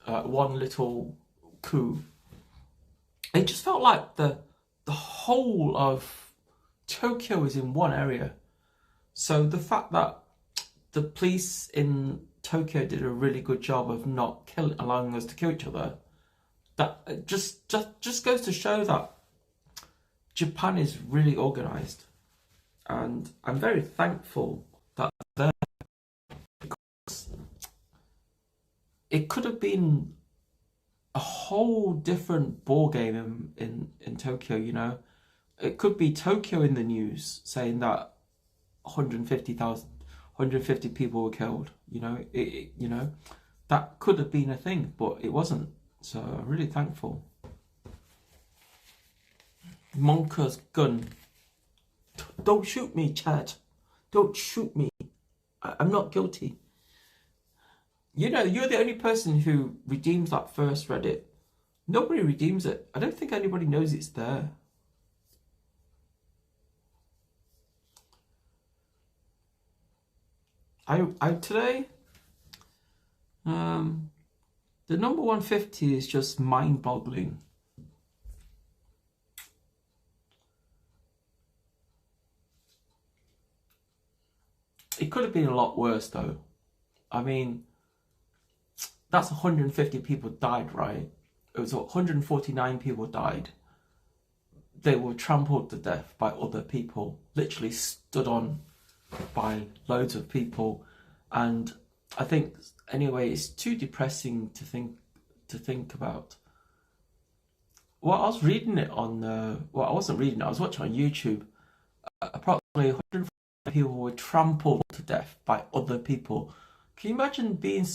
S1: One little ku. It just felt like the whole of Tokyo is in one area. So the fact that the police in Tokyo did a really good job of not allowing us to kill each other, that just goes to show that Japan is really organized. And I'm very thankful that they're, because it could have been a whole different ball game in Tokyo, you know. It could be Tokyo in the news saying that 150 people were killed, you know. You know, that could have been a thing, but it wasn't. So I'm really thankful. Monka's gun. Don't shoot me, Chad. Don't shoot me. I'm not guilty. You know, you're the only person who redeems that first Reddit. Nobody redeems it. I don't think anybody knows it's there. I today, the number 150 is just mind-boggling. It could have been a lot worse though. I mean, that's 150 people died, right? It was 149 people died. They were trampled to death by other people, literally stood on by loads of people. And I think, anyway, it's too depressing to think about. Well, I was reading it on, well, I wasn't reading it, I was watching on YouTube. Approximately 140 people were trampled to death by other people. Can you imagine being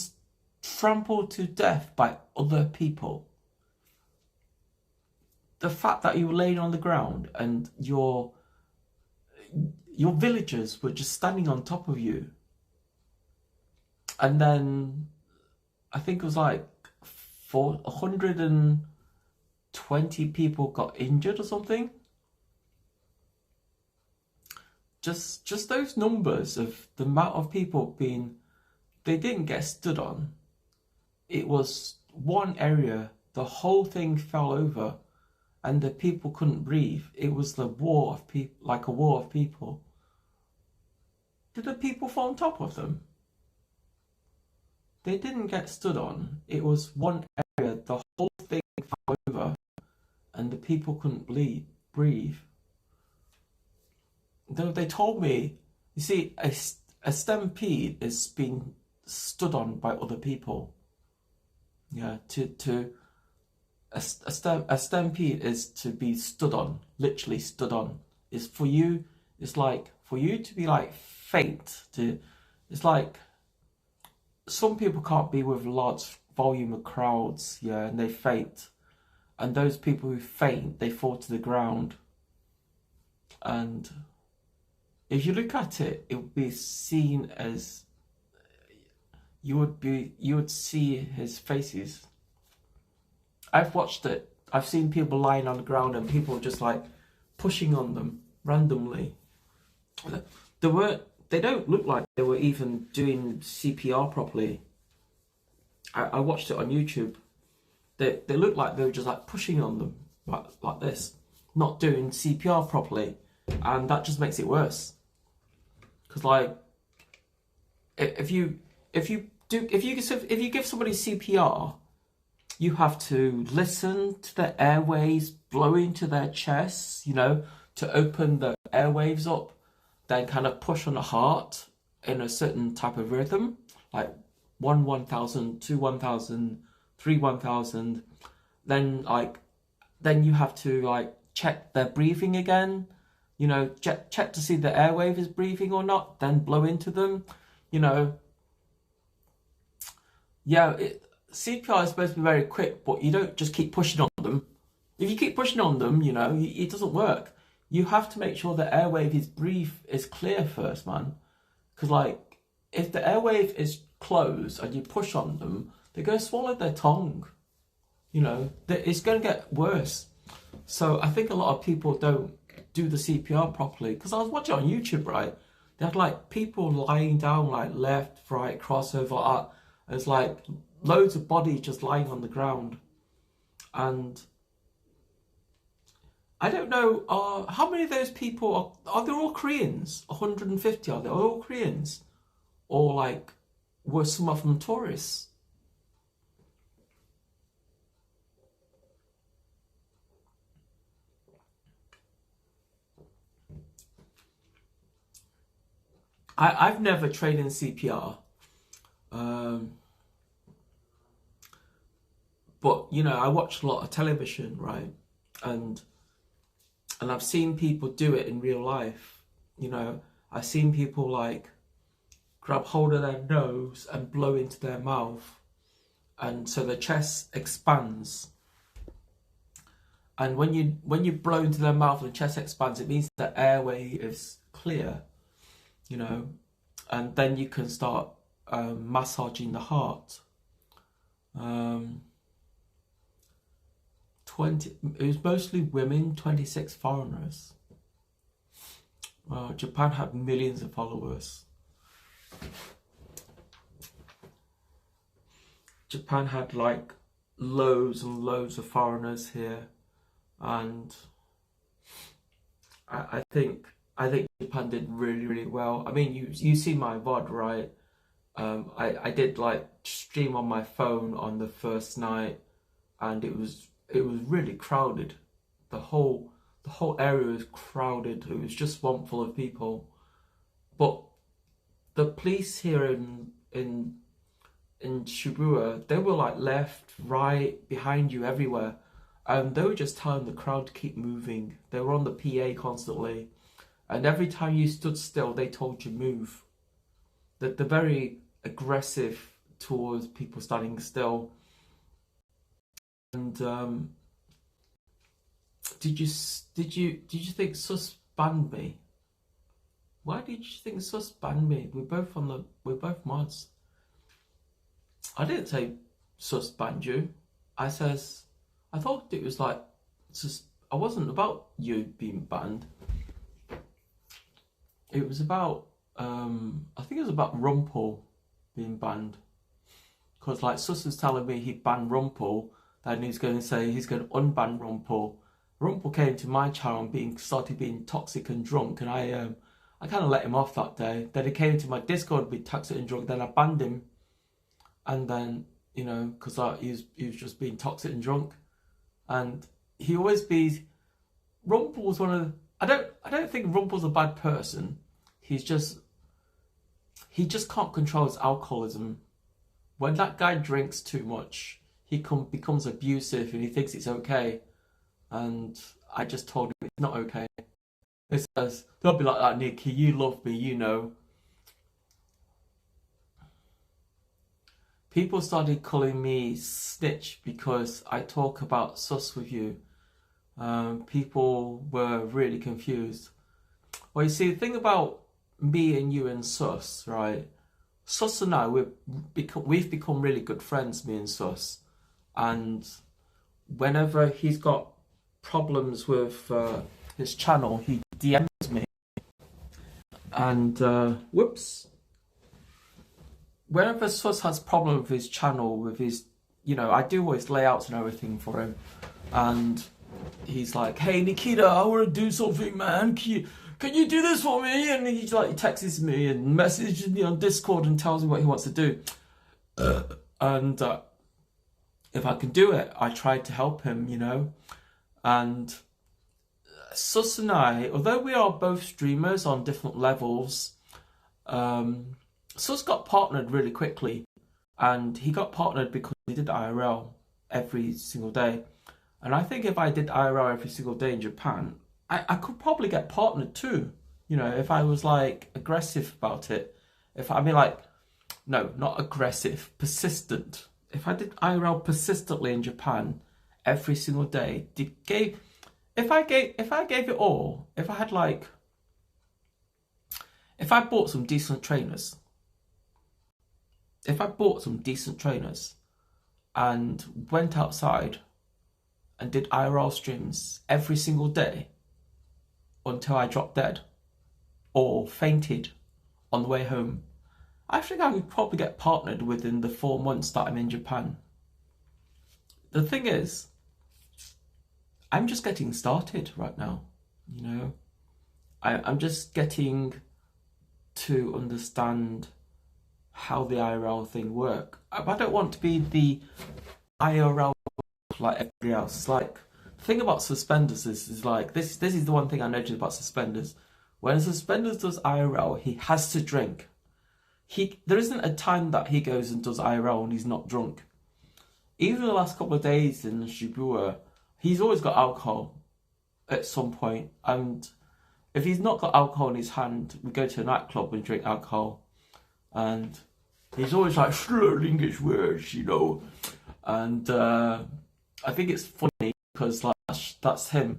S1: trampled to death by other people? The fact that you were laying on the ground and your villagers were just standing on top of you. And then I think it was like 120 people got injured or something. Just those numbers of the amount of people they didn't get stood on. It was one area, the whole thing fell over and the people couldn't breathe. It was the war of people, like a war of people. Did the people fall on top of them? They didn't get stood on. It was one area, the whole thing fell over and the people couldn't breathe. Though they told me, you see, a stampede is being stood on by other people. Yeah, a stampede is to be stood on, literally stood on. It's for you. It's like for you to be like faint. It's like some people can't be with large volume of crowds, yeah, and they faint. And those people who faint, they fall to the ground. And if you look at it, it would be seen as you would see his faces. I've watched it. I've seen people lying on the ground and people just like pushing on them randomly. There they don't look like they were even doing CPR properly. I watched it on YouTube. They look like they were just like pushing on them like this, not doing CPR properly, and that just makes it worse. Because like, if you give somebody CPR, you have to listen to their airways blow into their chests, you know, to open the airwaves up, then kind of push on the heart in a certain type of rhythm, like 1,000, 2 1,000, 3 1,000. Then you have to like check their breathing again, you know, check to see the airwave is breathing or not, then blow into them, you know. Yeah, CPR is supposed to be very quick, but you don't just keep pushing on them. If you keep pushing on them, you know, it doesn't work. You have to make sure the airwave is clear first, man. Because like, if the airwave is closed and you push on them, they're going to swallow their tongue. You know, it's going to get worse. So I think a lot of people don't do the CPR properly. Because I was watching on YouTube, right? They had like people lying down, like left, right, crossover, like that. It's like loads of bodies just lying on the ground. And I don't know, how many of those people are they all Koreans? 150, are they all Koreans? Or like, were some of them tourists? I've never trained in CPR. But, you know, I watch a lot of television, right? And I've seen people do it in real life. You know, I've seen people like grab hold of their nose and blow into their mouth. And so the chest expands. And when you blow into their mouth and the chest expands, it means the airway is clear, you know, and then you can start massaging the heart. it was mostly women, 26 foreigners. Japan had millions of followers. Japan had like loads and loads of foreigners here, and I think Japan did really well. I mean, you see my VOD, right? I did like stream on my phone on the first night, and it was really crowded. The whole area was crowded. It was just swamped full of people. But the police here in Shibuya, they were like left, right, behind you, everywhere. And they were just telling the crowd to keep moving. They were on the PA constantly. And every time you stood still, they told you move. They're very aggressive towards people standing still. And did you think Sus banned me? Why did you think Sus banned me? We're both mods. I didn't say Sus banned you. I thought it was like, I wasn't about you being banned. It was about, I think it was about Rumpel being banned. Because like Sus was telling me he'd ban Rumpel, then he's going to say he's going to unban Rumpel. Rumpel came to my channel and started being toxic and drunk, and I kind of let him off that day. Then he came to my Discord being toxic and drunk, then I banned him. And then, you know, because he was just being toxic and drunk. And he always Rumpel was one of the, I don't think Rumpel's a bad person. He just can't control his alcoholism. When that guy drinks too much, he becomes abusive and he thinks it's okay. And I just told him it's not okay. He says, don't be like that, Nikki, you love me, you know. People started calling me snitch because I talk about Sus with you. People were really confused. Well, you see, the thing about me and you and Sus, right? Sus and I, we've become really good friends, me and Sus. And whenever he's got problems with his channel, he DMs me. And whoops. Whenever Sus has problem with his channel, with his, I do always layouts and everything for him, and he's like, "Hey Nikita, I want to do something, man. Can you do this for me?" And he texts me and messages me on Discord and tells me what he wants to do. And if I can do it, I try to help him, And Sus and I, although we are both streamers on different levels, Sus got partnered really quickly, and he got partnered because he did IRL every single day. And I think if I did IRL every single day in Japan, I could probably get partnered too. If I was like aggressive about it. No, not aggressive, persistent. If I did IRL persistently in Japan every single day, if I gave it all, if I bought some decent trainers, and went outside and did IRL streams every single day until I dropped dead or fainted on the way home, I think I would probably get partnered within the 4 months that I'm in Japan. The thing is, I'm just getting started right now, I'm just getting to understand how the IRL thing work. I don't want to be the IRL like everybody else. Like, the thing about Suspenders is like, this is the one thing I noticed about Suspenders. When Suspenders does IRL, he has to drink. There isn't a time that he goes and does IRL and he's not drunk. Even the last couple of days in Shibuya, he's always got alcohol at some point. And if he's not got alcohol in his hand, we go to a nightclub and drink alcohol. And he's always like slurring his words, And I think it's funny because like that's him,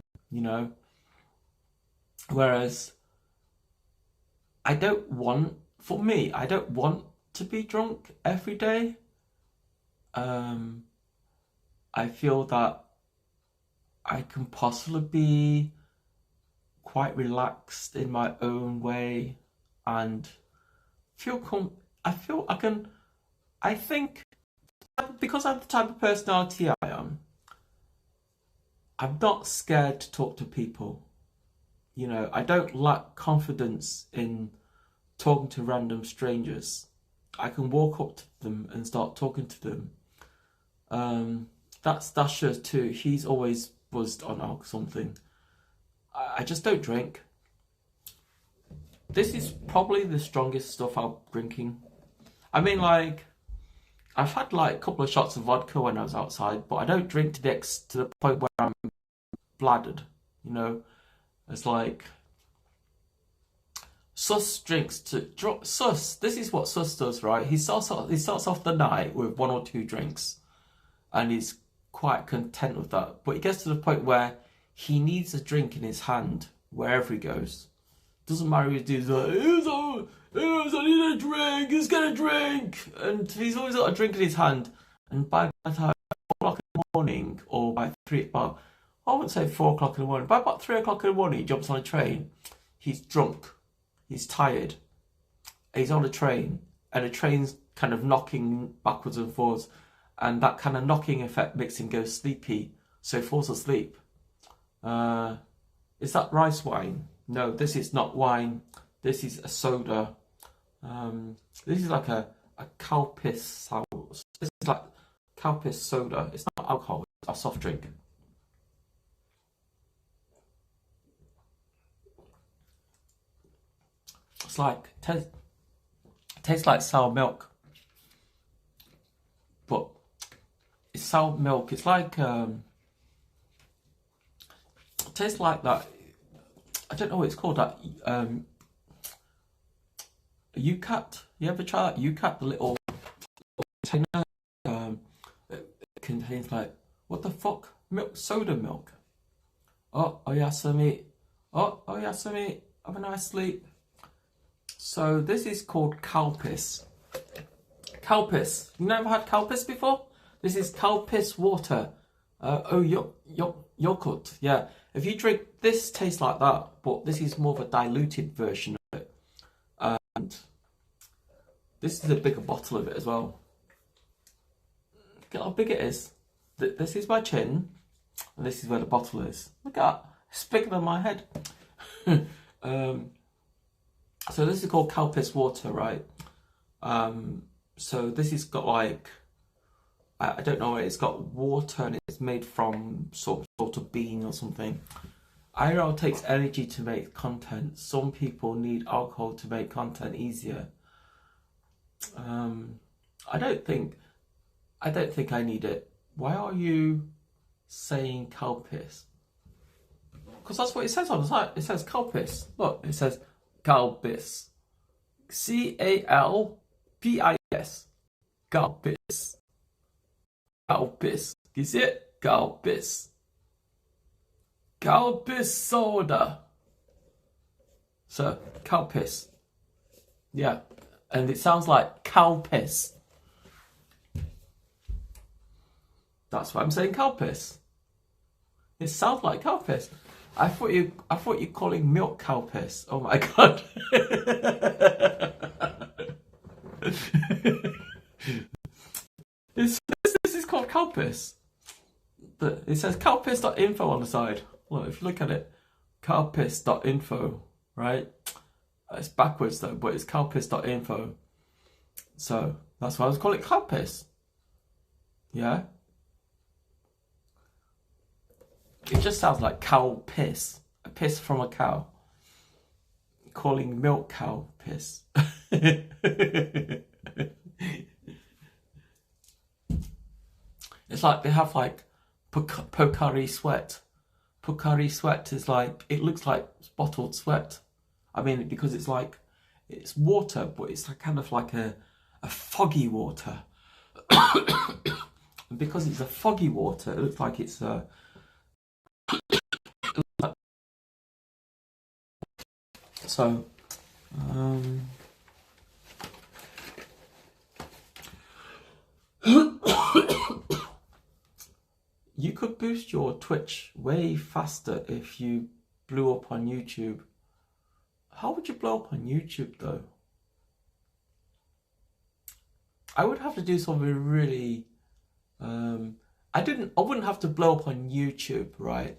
S1: Whereas I don't want to be drunk every day. I feel that I can possibly be quite relaxed in my own way and I think because I'm the type of personality I am, I'm not scared to talk to people. I don't lack confidence in talking to random strangers. I can walk up to them and start talking to them. That's just too. He's always buzzed on alcohol something. I just don't drink. This is probably the strongest stuff I'm drinking. I've had like a couple of shots of vodka when I was outside, but I don't drink to the point where I'm bladdered. It's like Sus drinks to drop. This is what Sus does, right? He starts off the night with 1 or 2 drinks, and he's quite content with that. But he gets to the point where he needs a drink in his hand wherever he goes. Doesn't matter if he's like, I need a drink, he's got a drink. And he's always got a drink in his hand. And by the time 4 o'clock in the morning, or by 3 o'clock, I wouldn't say 4 o'clock in the morning, by about 3 o'clock in the morning, he jumps on a train. He's drunk, he's tired, he's on a train, and the train's kind of knocking backwards and forwards. And that kind of knocking effect makes him go sleepy, so he falls asleep. Is that rice wine? No, this is not wine. This is a soda. This is like a Calpis sour. This is like Calpis soda. It's not alcohol, it's a soft drink. It's like, tastes like sour milk. But it's sour milk. It's like, tastes like that. I don't know what it's called. That UCAT. You ever try that UCAT? The little container. It contains like, what the fuck? Milk, soda milk. Oh yasumi. Oh yasumi. Have a nice sleep. So this is called Calpis. Calpis. You never had Calpis before? This is Calpis water. Yogurt. Yeah. If you drink this, tastes like that, but this is more of a diluted version of it. And this is a bigger bottle of it as well. Look at how big it is. This is my chin, and this is where the bottle is. Look at that. It's bigger than my head. So this is called cow piss water, right? So this has got like, I don't know, it's got water and it's made from sort of bean or something. IRL takes energy to make content. Some people need alcohol to make content easier. I don't think I need it. Why are you saying cow piss? Because that's what it says on the side. It says cow piss. Look, it says cow piss. CALPIS. Cow piss. Cow piss. You see it? Cow piss. Cow piss soda. So, cow piss. Yeah. And it sounds like cow piss. That's why I'm saying cow piss. It sounds like cow piss. I thought you're calling milk cow piss. Oh my god. This is called cow piss. It says cowpiss.info on the side. Look, if you look at it, cowpiss.info, right? It's backwards though, but it's cowpiss.info. So that's why I was calling it cow piss. Yeah. It just sounds like cow piss. A piss from a cow. Calling milk cow piss. It's like they have like Pocari sweat. Pocari sweat is like, it looks like bottled sweat. I mean, because it's like, it's water, but it's like kind of like a foggy water. And because it's a foggy water, it looks like it's a... So, you could boost your Twitch way faster if you blew up on YouTube. How would you blow up on YouTube though? I would have to do something really... I wouldn't have to blow up on YouTube, right?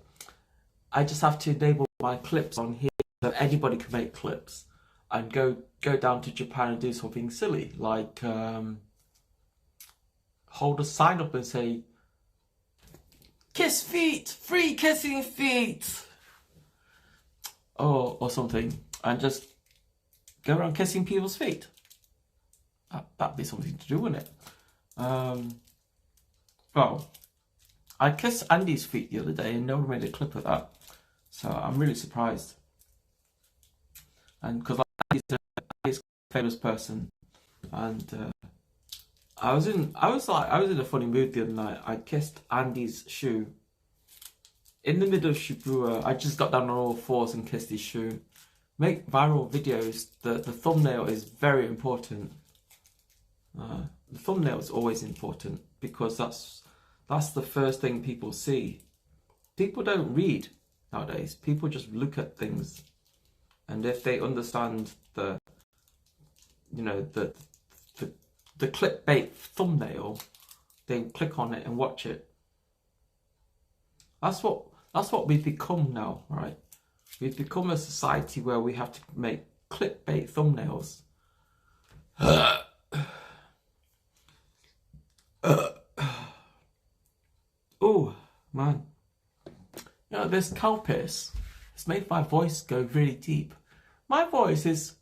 S1: I just have to enable my clips on here so anybody can make clips and go down to Japan and do something silly, like hold a sign up and say, kiss feet, free kissing feet, or something, and just go around kissing people's feet. That'd be something to do, wouldn't it? Well, I kissed Andy's feet the other day and no one made a clip of that, so I'm really surprised. And because Andy's a famous person, and I was in a funny mood the other night. I kissed Andy's shoe in the middle of Shibuya. I just got down on all fours and kissed his shoe. Make viral videos. The thumbnail is very important. The thumbnail is always important because that's the first thing people see. People don't read nowadays. People just look at things, and if they understand the clickbait thumbnail, they click on it and watch it. That's what we've become now, right? We've become a society where we have to make clickbait thumbnails. Oh man, this cow piss, it's made my voice go really deep. My voice is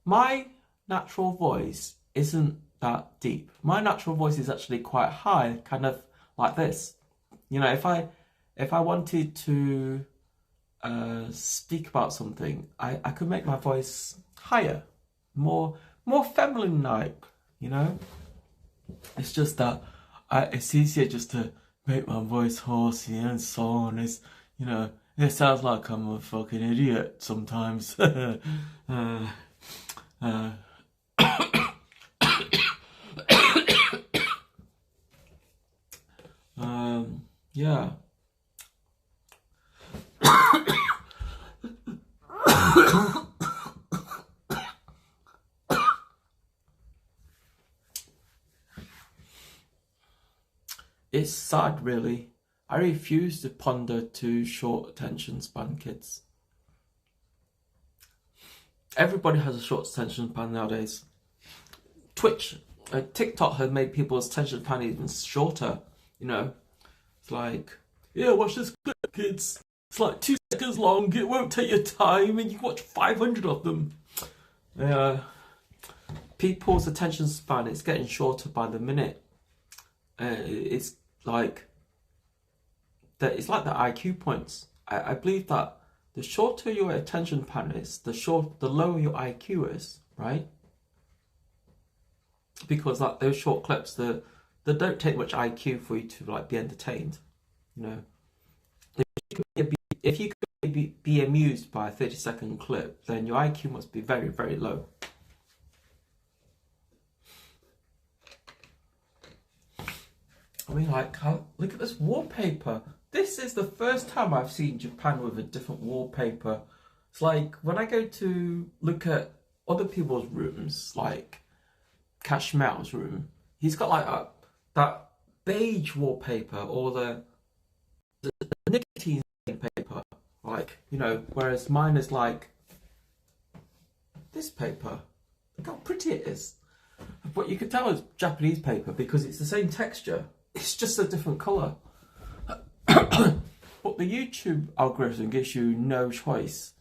S1: my natural voice isn't that deep. My natural voice is actually quite high, kind of like this. You know, if I wanted to speak about something, I could make my voice higher, more feminine-like. You know, it's just that it's easier just to make my voice horsey and so on. It's, you know, it sounds like I'm a fucking idiot sometimes. Yeah. It's sad, really. I refuse to ponder to short attention span kids. Everybody has a short attention span nowadays. TikTok has made people's attention span even shorter, you know. It's like, yeah, watch this clip, kids. It's like 2 seconds long, it won't take your time, and you watch 500 of them. People's attention span is getting shorter by the minute. It's like the IQ points. I believe that the shorter your attention span is, the lower your IQ is, right? Because like those short clips, they don't take much IQ for you to like be entertained, you know. If you could be amused by a 30-second clip, then your IQ must be very, very low. I mean, like, look at this wallpaper. This is the first time I've seen Japan with a different wallpaper. It's like when I go to look at other people's rooms, like Cashmere's room, he's got like that beige wallpaper or the nicotine paper, like, you know, whereas mine is like this paper. Look how pretty it is. But you can tell it's Japanese paper because it's the same texture. It's just a different colour. But the YouTube algorithm gives you no choice.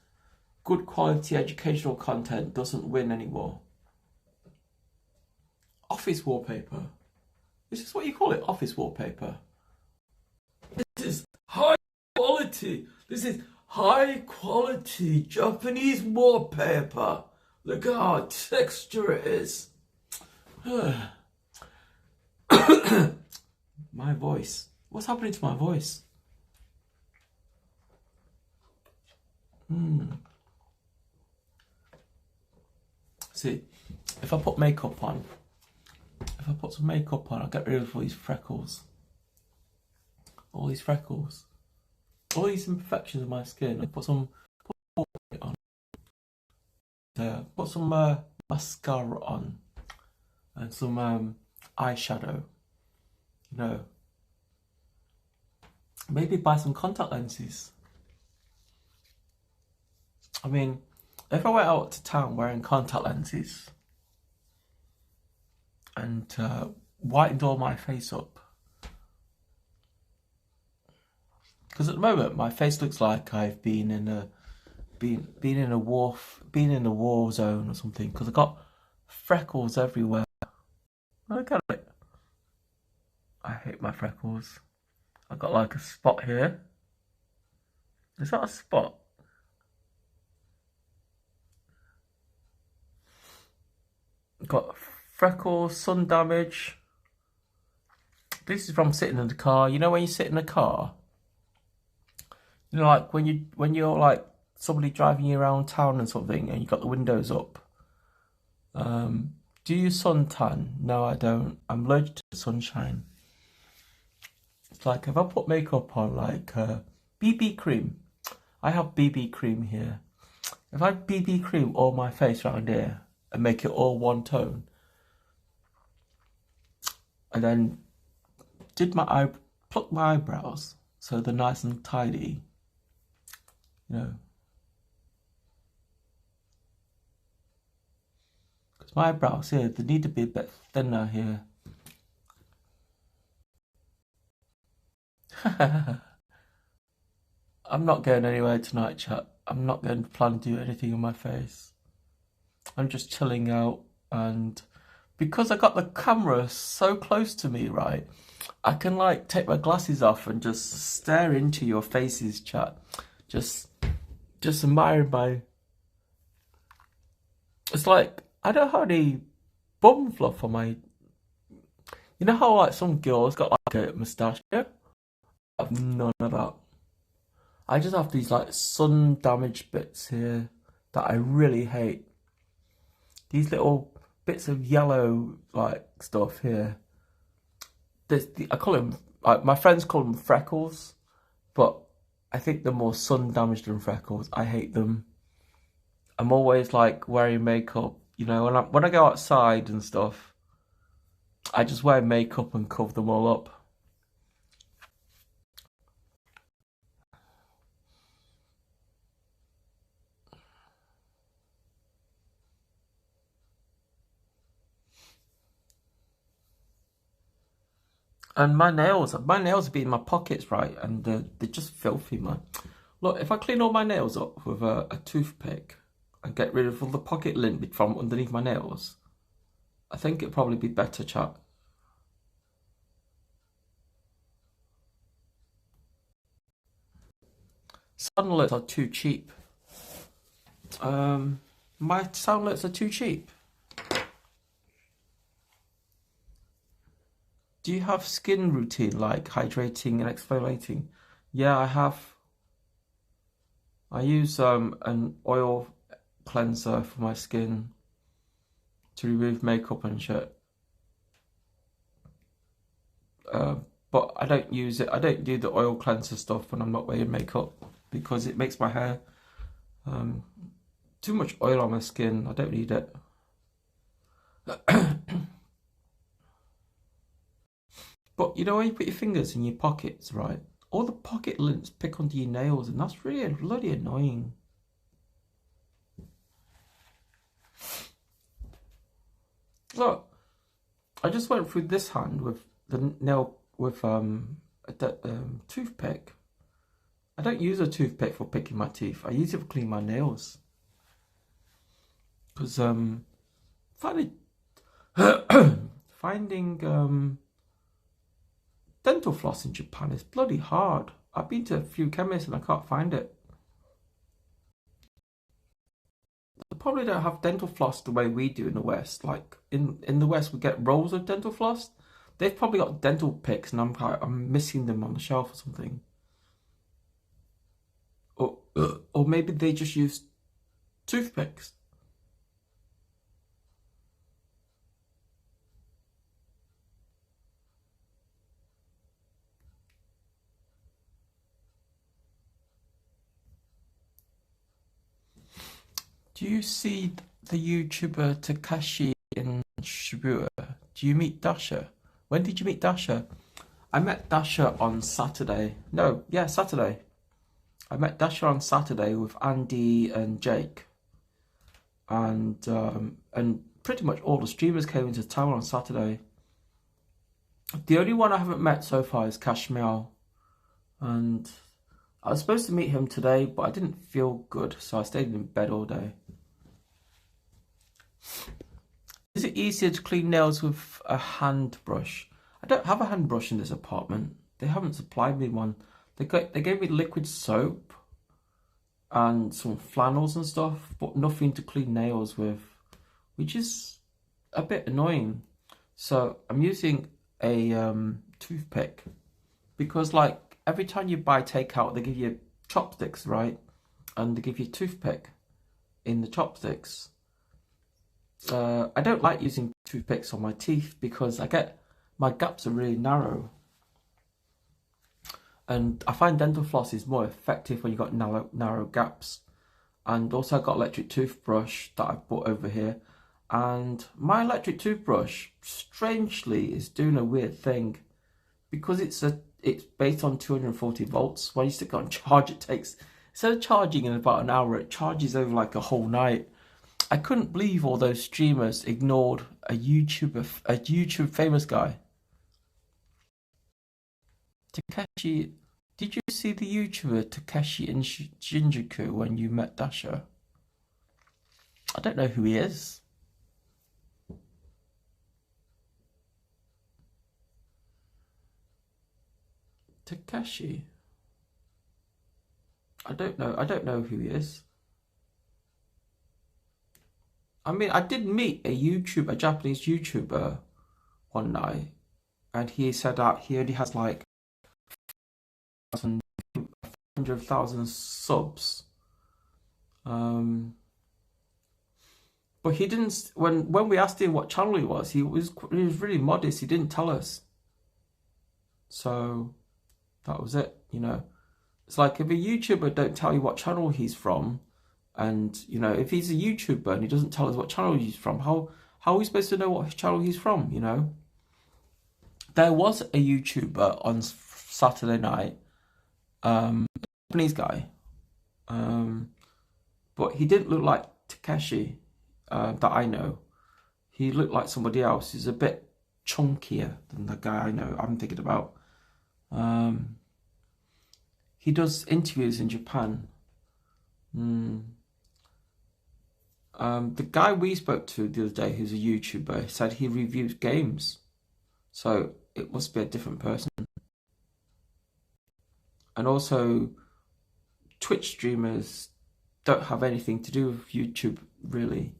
S1: Good quality educational content doesn't win anymore. Office wallpaper. Is this what you call it? Office wallpaper. This is high quality. This is high quality Japanese wallpaper. Look how texture it is. My voice. What's happening to my voice? See, if I put makeup on, I'll get rid of all these freckles. All these freckles. All these imperfections in my skin. I put some on. Put some mascara on. And some eyeshadow. You know. Maybe buy some contact lenses. I mean, if I went out to town wearing contact lenses and whitened all my face up, because at the moment my face looks like I've been in a war zone or something, because I've got freckles everywhere. Look at it. I hate my freckles. I've got like a spot here. Is that a spot? Got freckles, sun damage. This is from sitting in the car. You know when you sit in a car, you know, like when you're like somebody driving you around town and something, and you got the windows up. Do you suntan? No, I don't. I'm allergic to sunshine. It's like if I put makeup on, like BB cream. I have BB cream here. If I BB cream all my face around here and make it all one tone, and then pluck my eyebrows so they're nice and tidy, you know, because my eyebrows here, they need to be a bit thinner here. I'm not going anywhere tonight, chat. I'm not going to plan to do anything on my face. I'm just chilling out, and because I got the camera so close to me, right, I can like take my glasses off and just stare into your faces, chat. Just admire my... It's like, I don't have any bum fluff on my... You know how like some girls got like a moustache? I have none of that. I just have these like sun damaged bits here that I really hate. These little bits of yellow like stuff here. I call them, like, my friends call them freckles, but I think they're more sun damaged than freckles. I hate them. I'm always like wearing makeup, you know, when I go outside and stuff, I just wear makeup and cover them all up. And my nails have been in my pockets, right? And they're just filthy, man. Look, if I clean all my nails up with a toothpick and get rid of all the pocket lint from underneath my nails, I think it'd probably be better, chat. Sound alerts are too cheap. My sound alerts are too cheap. Do you have skin routine like hydrating and exfoliating? Yeah, I have. I use an oil cleanser for my skin to remove makeup and shit. But I don't use it. I don't do the oil cleanser stuff when I'm not wearing makeup because it makes my hair too much oil on my skin. I don't need it. But you know when you put your fingers in your pockets, right? All the pocket lints pick onto your nails, and that's really bloody annoying. Look, I just went through this hand with the nail with a toothpick. I don't use a toothpick for picking my teeth. I use it for cleaning my nails. Because finding dental floss in Japan is bloody hard. I've been to a few chemists and I can't find it. They probably don't have dental floss the way we do in the West. Like in the West, we get rolls of dental floss. They've probably got dental picks, and I'm missing them on the shelf or something. Or maybe they just use toothpicks. Do you see the YouTuber Takashi in Shibuya? Do you meet Dasha? When did you meet Dasha? I met Dasha on Saturday. No, yeah, Saturday. I met Dasha on Saturday with Andy and Jake. And pretty much all the streamers came into town on Saturday. The only one I haven't met so far is Kashmir. And I was supposed to meet him today, but I didn't feel good, so I stayed in bed all day. Is it easier to clean nails with a hand brush? I don't have a hand brush in this apartment. They haven't supplied me one. They gave me liquid soap and some flannels and stuff, but nothing to clean nails with, which is a bit annoying. So I'm using a toothpick because, like, every time you buy takeout, they give you chopsticks, right? And they give you a toothpick in the chopsticks. I don't like using toothpicks on my teeth because my gaps are really narrow. And I find dental floss is more effective when you've got narrow gaps. And also I've got electric toothbrush that I've bought over here. And my electric toothbrush, strangely, is doing a weird thing. Because it's based on 240 volts. When you stick it on charge, it takes, instead of charging in about an hour, it charges over like a whole night. I couldn't believe all those streamers ignored a YouTube famous guy. Takeshi, did you see the YouTuber Takeshi in Shinjuku when you met Dasha? I don't know who he is. Takeshi. I don't know who he is. I mean, I did meet a Japanese YouTuber one night, and he said that he only has like 100,000 subs. But he didn't. When we asked him what channel he was really modest. He didn't tell us. So that was it. You know, it's like if a YouTuber don't tell you what channel he's from. And, you know, if he's a YouTuber and he doesn't tell us what channel he's from, how are we supposed to know what channel he's from, you know? There was a YouTuber on Saturday night, a Japanese guy, but he didn't look like Takeshi that I know. He looked like somebody else. He's a bit chunkier than the guy I know I'm thinking about. He does interviews in Japan. The guy we spoke to the other day, who's a YouTuber, said he reviews games. So it must be a different person. And also, Twitch streamers don't have anything to do with YouTube, really.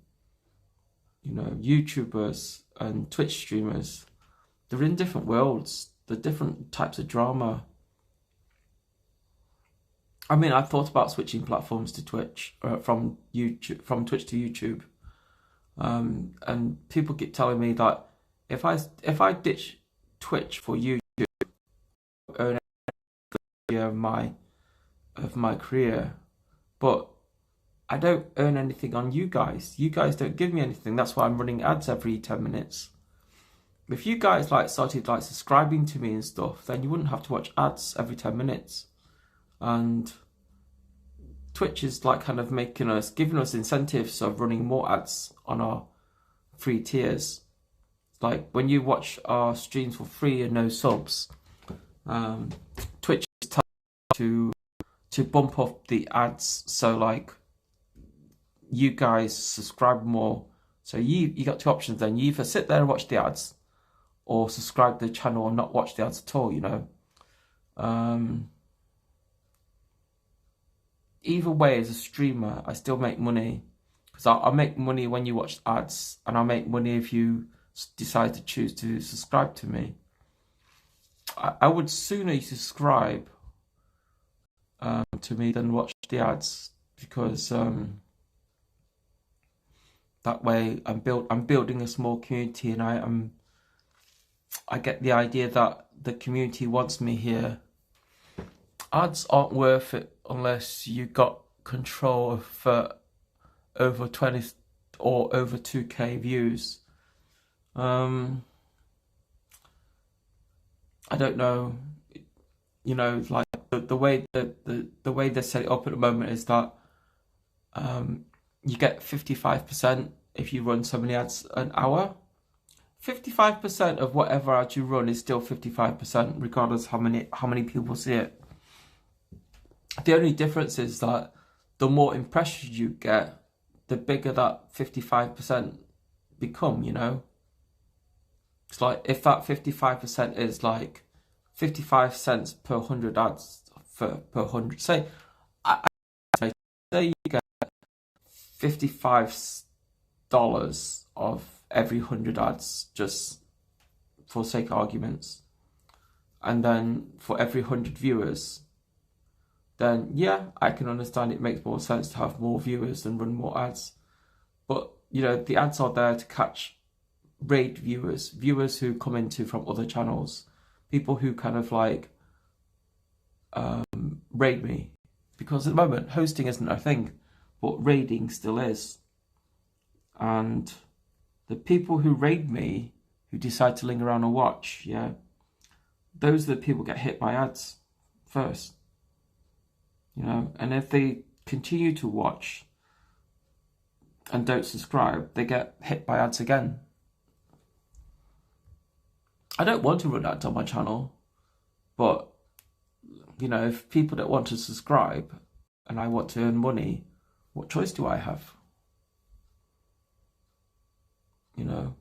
S1: You know, YouTubers and Twitch streamers, they're in different worlds. They're different types of drama. I mean, I thought about switching platforms to Twitch, from Twitch to YouTube. And people keep telling me that if I ditch Twitch for YouTube, I'll earn of my career, but I don't earn anything on you guys. You guys don't give me anything. That's why I'm running ads every 10 minutes. If you guys started subscribing to me and stuff, then you wouldn't have to watch ads every 10 minutes. And Twitch is kind of giving us incentives of running more ads on our free tiers. Like when you watch our streams for free and no subs, Twitch is telling to bump up the ads, so you guys subscribe more. So you got two options then. You either sit there and watch the ads, or subscribe to the channel and not watch the ads at all, you know. Either way, as a streamer, I still make money, because I make money when you watch ads, and I make money if you decide to choose to subscribe to me. I would sooner you subscribe to me than watch the ads, because that way I'm building a small community, and I get the idea that the community wants me here. Ads aren't worth it unless you got control of over 20 or over 2k views. I don't know, you know, the way the way they set it up at the moment is that you get 55% if you run so many ads an hour. 55% of whatever ad you run is still 55%, regardless how many people see it. The only difference is that the more impressions you get, the bigger that 55% become, you know. It's if that 55% is 55 cents per 100 ads per 100. Say you get $55 of every 100 ads, just for sake of arguments. And then for every 100 viewers, then yeah, I can understand it makes more sense to have more viewers and run more ads. But, you know, the ads are there to catch raid viewers who come into from other channels, people who kind of raid me. Because at the moment, hosting isn't a thing, but raiding still is. And the people who raid me, who decide to linger around and watch, yeah, those are the people who get hit by ads first. You know, and if they continue to watch and don't subscribe, they get hit by ads again. I don't want to run ads on my channel, but, you know, if people don't want to subscribe and I want to earn money, what choice do I have? You know,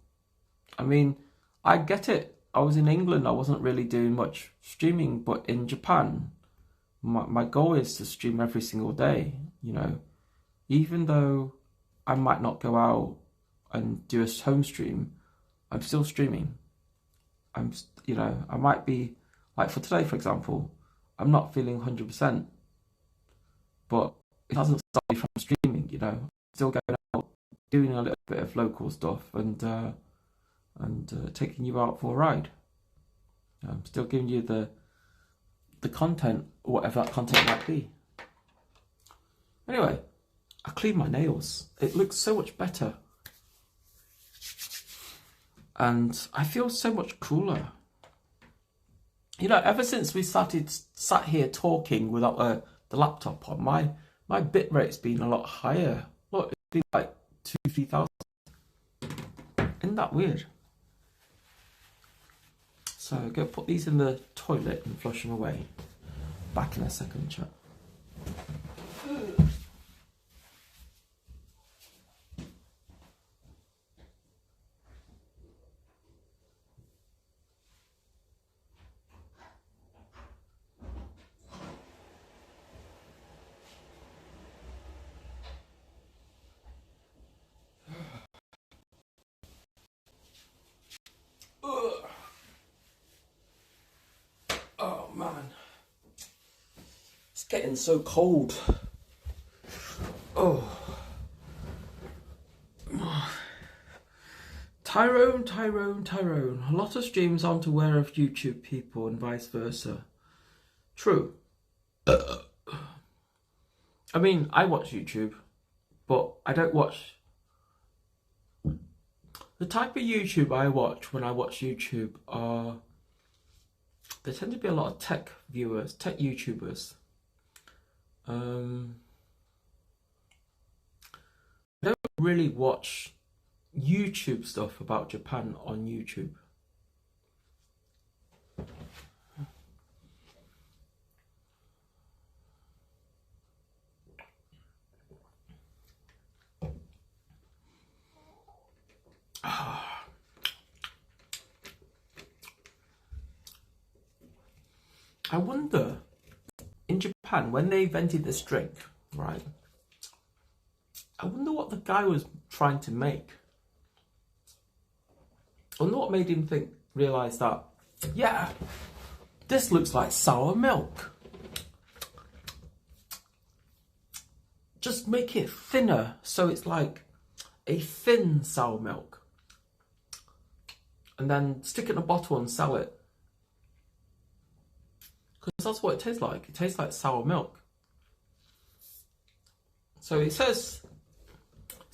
S1: I mean, I get it. I was in England, I wasn't really doing much streaming, but in Japan, my goal is to stream every single day, you know. Even though I might not go out and do a home stream, I'm still streaming. You know, I might be, for today, for example, I'm not feeling 100%, but it doesn't stop me from streaming, you know. I'm still going out, doing a little bit of local stuff, and taking you out for a ride. I'm still giving you the content, whatever that content might be. Anyway, I cleaned my nails. It looks so much better. And I feel so much cooler. You know, ever since we sat here talking without the laptop on, my bit rate's been a lot higher. Look, it's been 2,000, 3,000. Isn't that weird? So go put these in the toilet and flush them away. Back in a second, chat. Oh man, it's getting so cold. Oh. Tyrone. A lot of streams aren't aware of YouTube people and vice versa. True. I mean, I watch YouTube, but I don't watch... The type of YouTube I watch when I watch YouTube are... There tend to be a lot of tech viewers, tech YouTubers. I don't really watch YouTube stuff about Japan on YouTube. I wonder, in Japan, when they invented this drink, right? I wonder what the guy was trying to make. I wonder what made him realise that, yeah, this looks like sour milk. Just make it thinner, so it's like a thin sour milk. And then stick it in a bottle and sell it. Because that's what it tastes like. It tastes like sour milk. So it says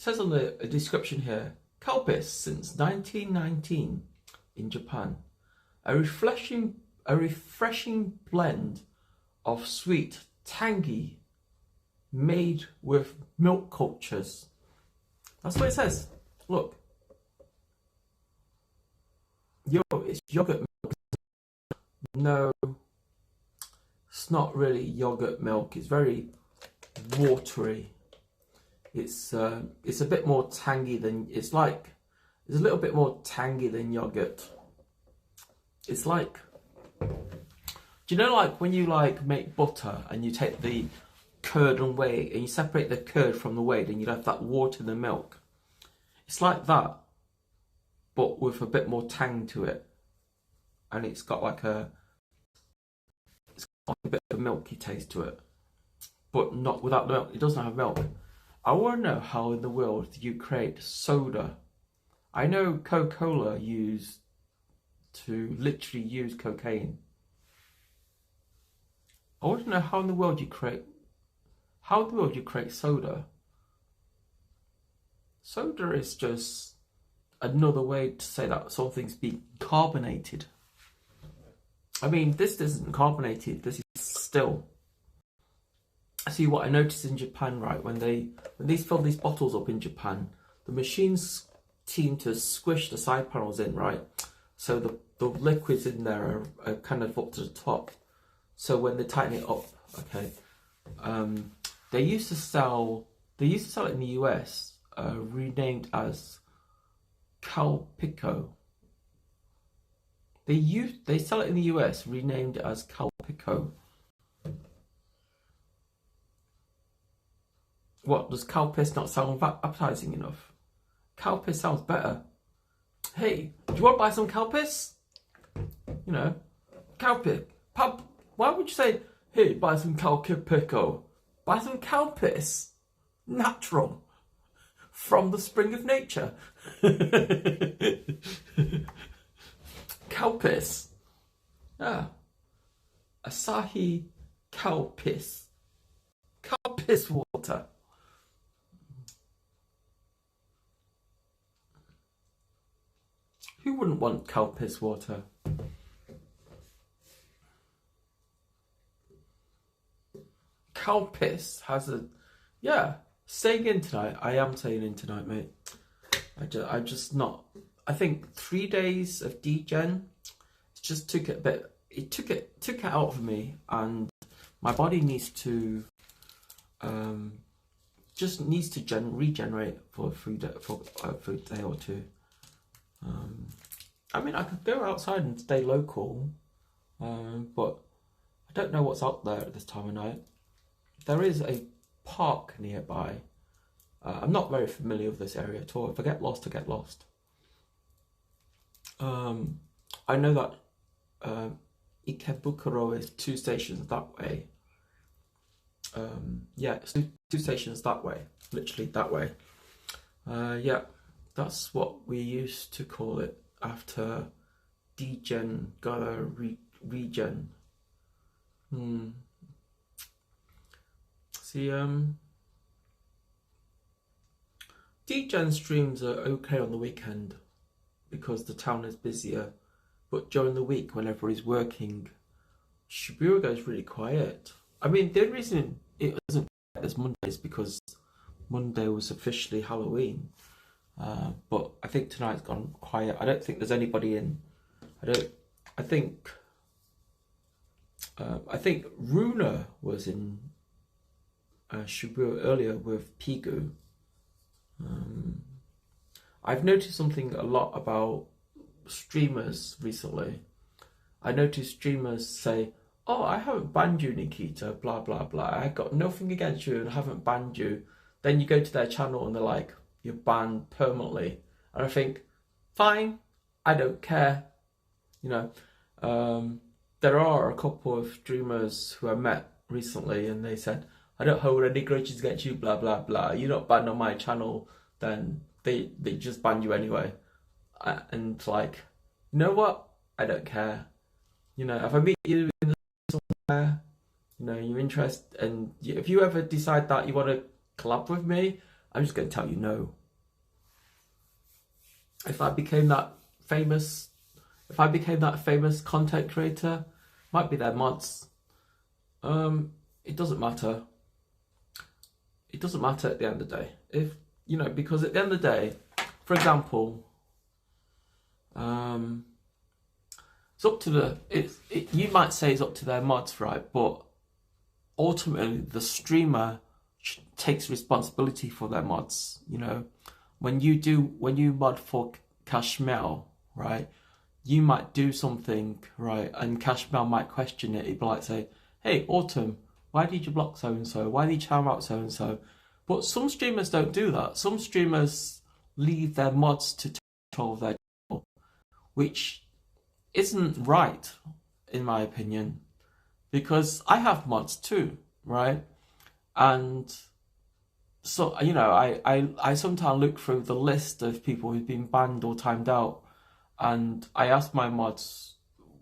S1: on the description here, Kelpis since 1919 in Japan. A refreshing blend of sweet, tangy, made with milk cultures. That's what it says. Look. Yo, it's yogurt milk. No. It's not really yogurt milk. It's very watery. It's a bit more tangy than it's a little bit more tangy than yogurt. It's like, do you know, like when you make butter and you take the curd and whey and you separate the curd from the whey, then you have that water in the milk. It's like that, but with a bit more tang to it, and it's got a bit of a milky taste to it, but not without the milk. It doesn't have milk. I want to know how in the world you create soda. I know Coca-Cola used to literally use cocaine. I want to know how in the world you create soda. Soda is just another way to say that something's been carbonated. I mean, this isn't carbonated, this is still. See, what I noticed in Japan, right, when these fill these bottles up in Japan, the machines seem to squish the side panels in, right? So the liquids in there are kind of up to the top. So when they tighten it up, okay, they used to sell it in the US, renamed as Calpico. They sell it in the US, renamed as Calpico. What, does Calpis not sound appetizing enough? Calpis sounds better. Hey, do you want to buy some Calpis? You know, Calpic. Why would you say, hey, buy some Calpico? Buy some Calpis. Natural. From the spring of nature. Calpis. Ah. Asahi Calpis. Calpis water. Who wouldn't want Calpis water? Calpis has a... Yeah, staying in tonight. I am staying in tonight, mate. I'm just not... I think 3 days of degen, it's just took it a bit. It took it out of me, and my body needs to just needs to regenerate for a day or two. I mean, I could go outside and stay local, but I don't know what's out there at this time of night. There is a park nearby. I'm not very familiar with this area at all. If I get lost, I get lost. I know that Ikebukuro is 2 stations that way. Yeah, it's 2 stations that way, literally that way. Yeah, that's what we used to call it after degen Gala regen. See, degen streams are okay on the weekend because the town is busier, but during the week when everybody's working, Shibuya goes really quiet. I mean, the only reason it wasn't quiet this Monday is because Monday was officially Halloween. But I think tonight's gone quiet. I don't think there's anybody in. I think Runa was in Shibuya earlier with Pigu. I've noticed something a lot about streamers recently. I noticed streamers say, "Oh, I haven't banned you, Nikita, blah blah blah. I got nothing against you and I haven't banned you." Then you go to their channel and they're like, "You're banned permanently." And I think, fine, I don't care. You know, there are a couple of streamers who I met recently and they said, "I don't hold any grudges against you, blah blah blah. You're not banned on my channel," then they just ban you anyway. And like, you know what? I don't care. You know, if I meet you in somewhere, you know, you're interested, and if you ever decide that you want to collab with me, I'm just going to tell you no. If I became that famous content creator, might be their mods. It doesn't matter. It doesn't matter at the end of the day. If you know, because at the end of the day, for example, it's up to you might say it's up to their mods, right? But ultimately, the streamer takes responsibility for their mods. You know, when you mod for Cashmel, right? You might do something, right? And Cashmel might question it. He'd be like, say, "Hey, Autumn, why did you block so and so? Why did you charm out so and so?" But some streamers don't do that. Some streamers leave their mods to take control of their channel, which isn't right, in my opinion, because I have mods too, right? And so, you know, I sometimes look through the list of people who've been banned or timed out, and I ask my mods,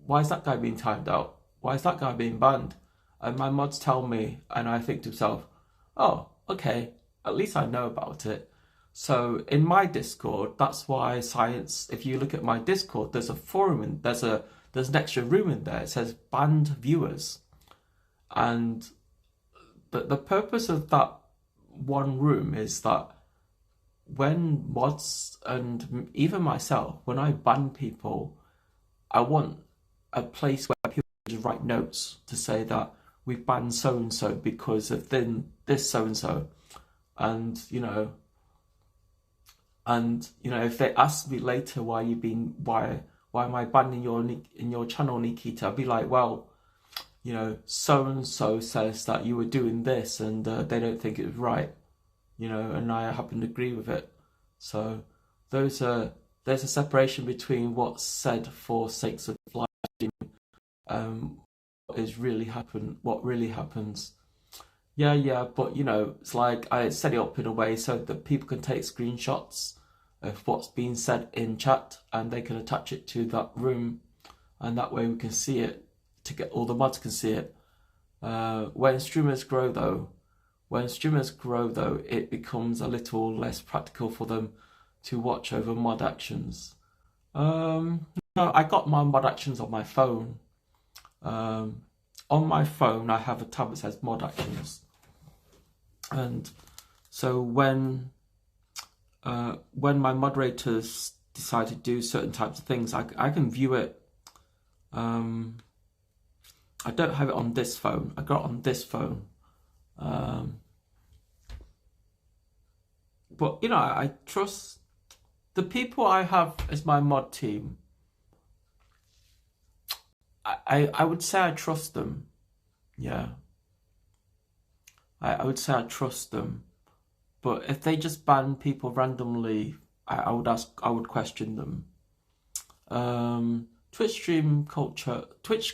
S1: "Why is that guy being timed out? Why is that guy being banned?" And my mods tell me, and I think to myself, "Oh, okay, at least I know about it." So in my Discord, that's why Science, if you look at my Discord, there's a forum and there's an extra room in there. It says banned viewers. And the purpose of that one room is that when mods and even myself, when I ban people, I want a place where people just write notes to say that we banned so and so because of this so and so, and you know, if they ask me later why am I banning in your channel, Nikita, I'll be like, well, you know, so and so says that you were doing this and they don't think it was right, you know, and I happen to agree with it. So there's a separation between what's said for sakes of live streaming, what really happens. Yeah, but you know, it's like I set it up in a way so that people can take screenshots of what's being said in chat and they can attach it to that room, and that way we can see it, all the mods can see it. When streamers grow though, it becomes a little less practical for them to watch over mod actions. No, I got my mod actions on my phone. On my phone, I have a tab that says mod actions, and so when my moderators decide to do certain types of things, I can view it I don't have it on this phone. I got it on this phone. But you know, I trust the people I have as my mod team. I would say I trust them. Yeah. I would say I trust them. But if they just ban people randomly, I would question them. Twitch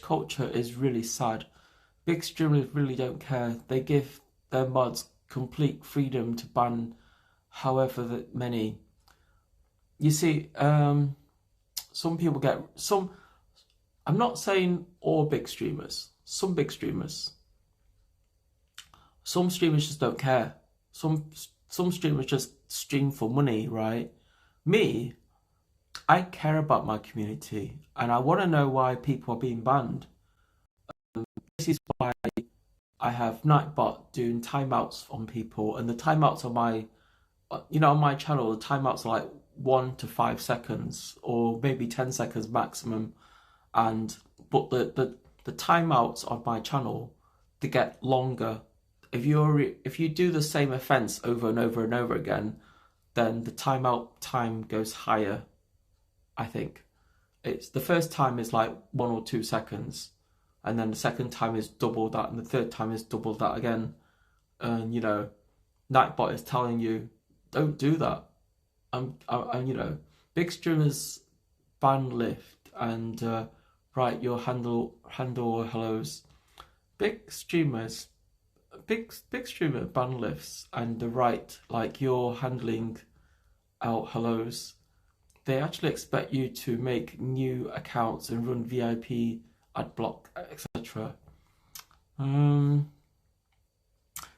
S1: culture is really sad. Big streamers really don't care. They give their mods complete freedom to ban however many. You see, some people get some. I'm not saying all big streamers. Some big streamers. Some streamers just don't care. Some streamers just stream for money, right? Me, I care about my community and I want to know why people are being banned. This is why I have Nightbot doing timeouts on people, and the timeouts on my, on my channel, the timeouts are like 1 to 5 seconds or maybe 10 seconds maximum. But the timeouts on my channel, they get longer. If you do the same offense over and over and over again, then the timeout time goes higher. I think it's the first time is like 1 or 2 seconds, and then the second time is double that, and the third time is double that again. And Nightbot is telling you, don't do that. And big streamers ban lift and write your handle or hellos. Big streamer ban lifts and the right, like you're handling out hellos. They actually expect you to make new accounts and run VIP, ad block, etc.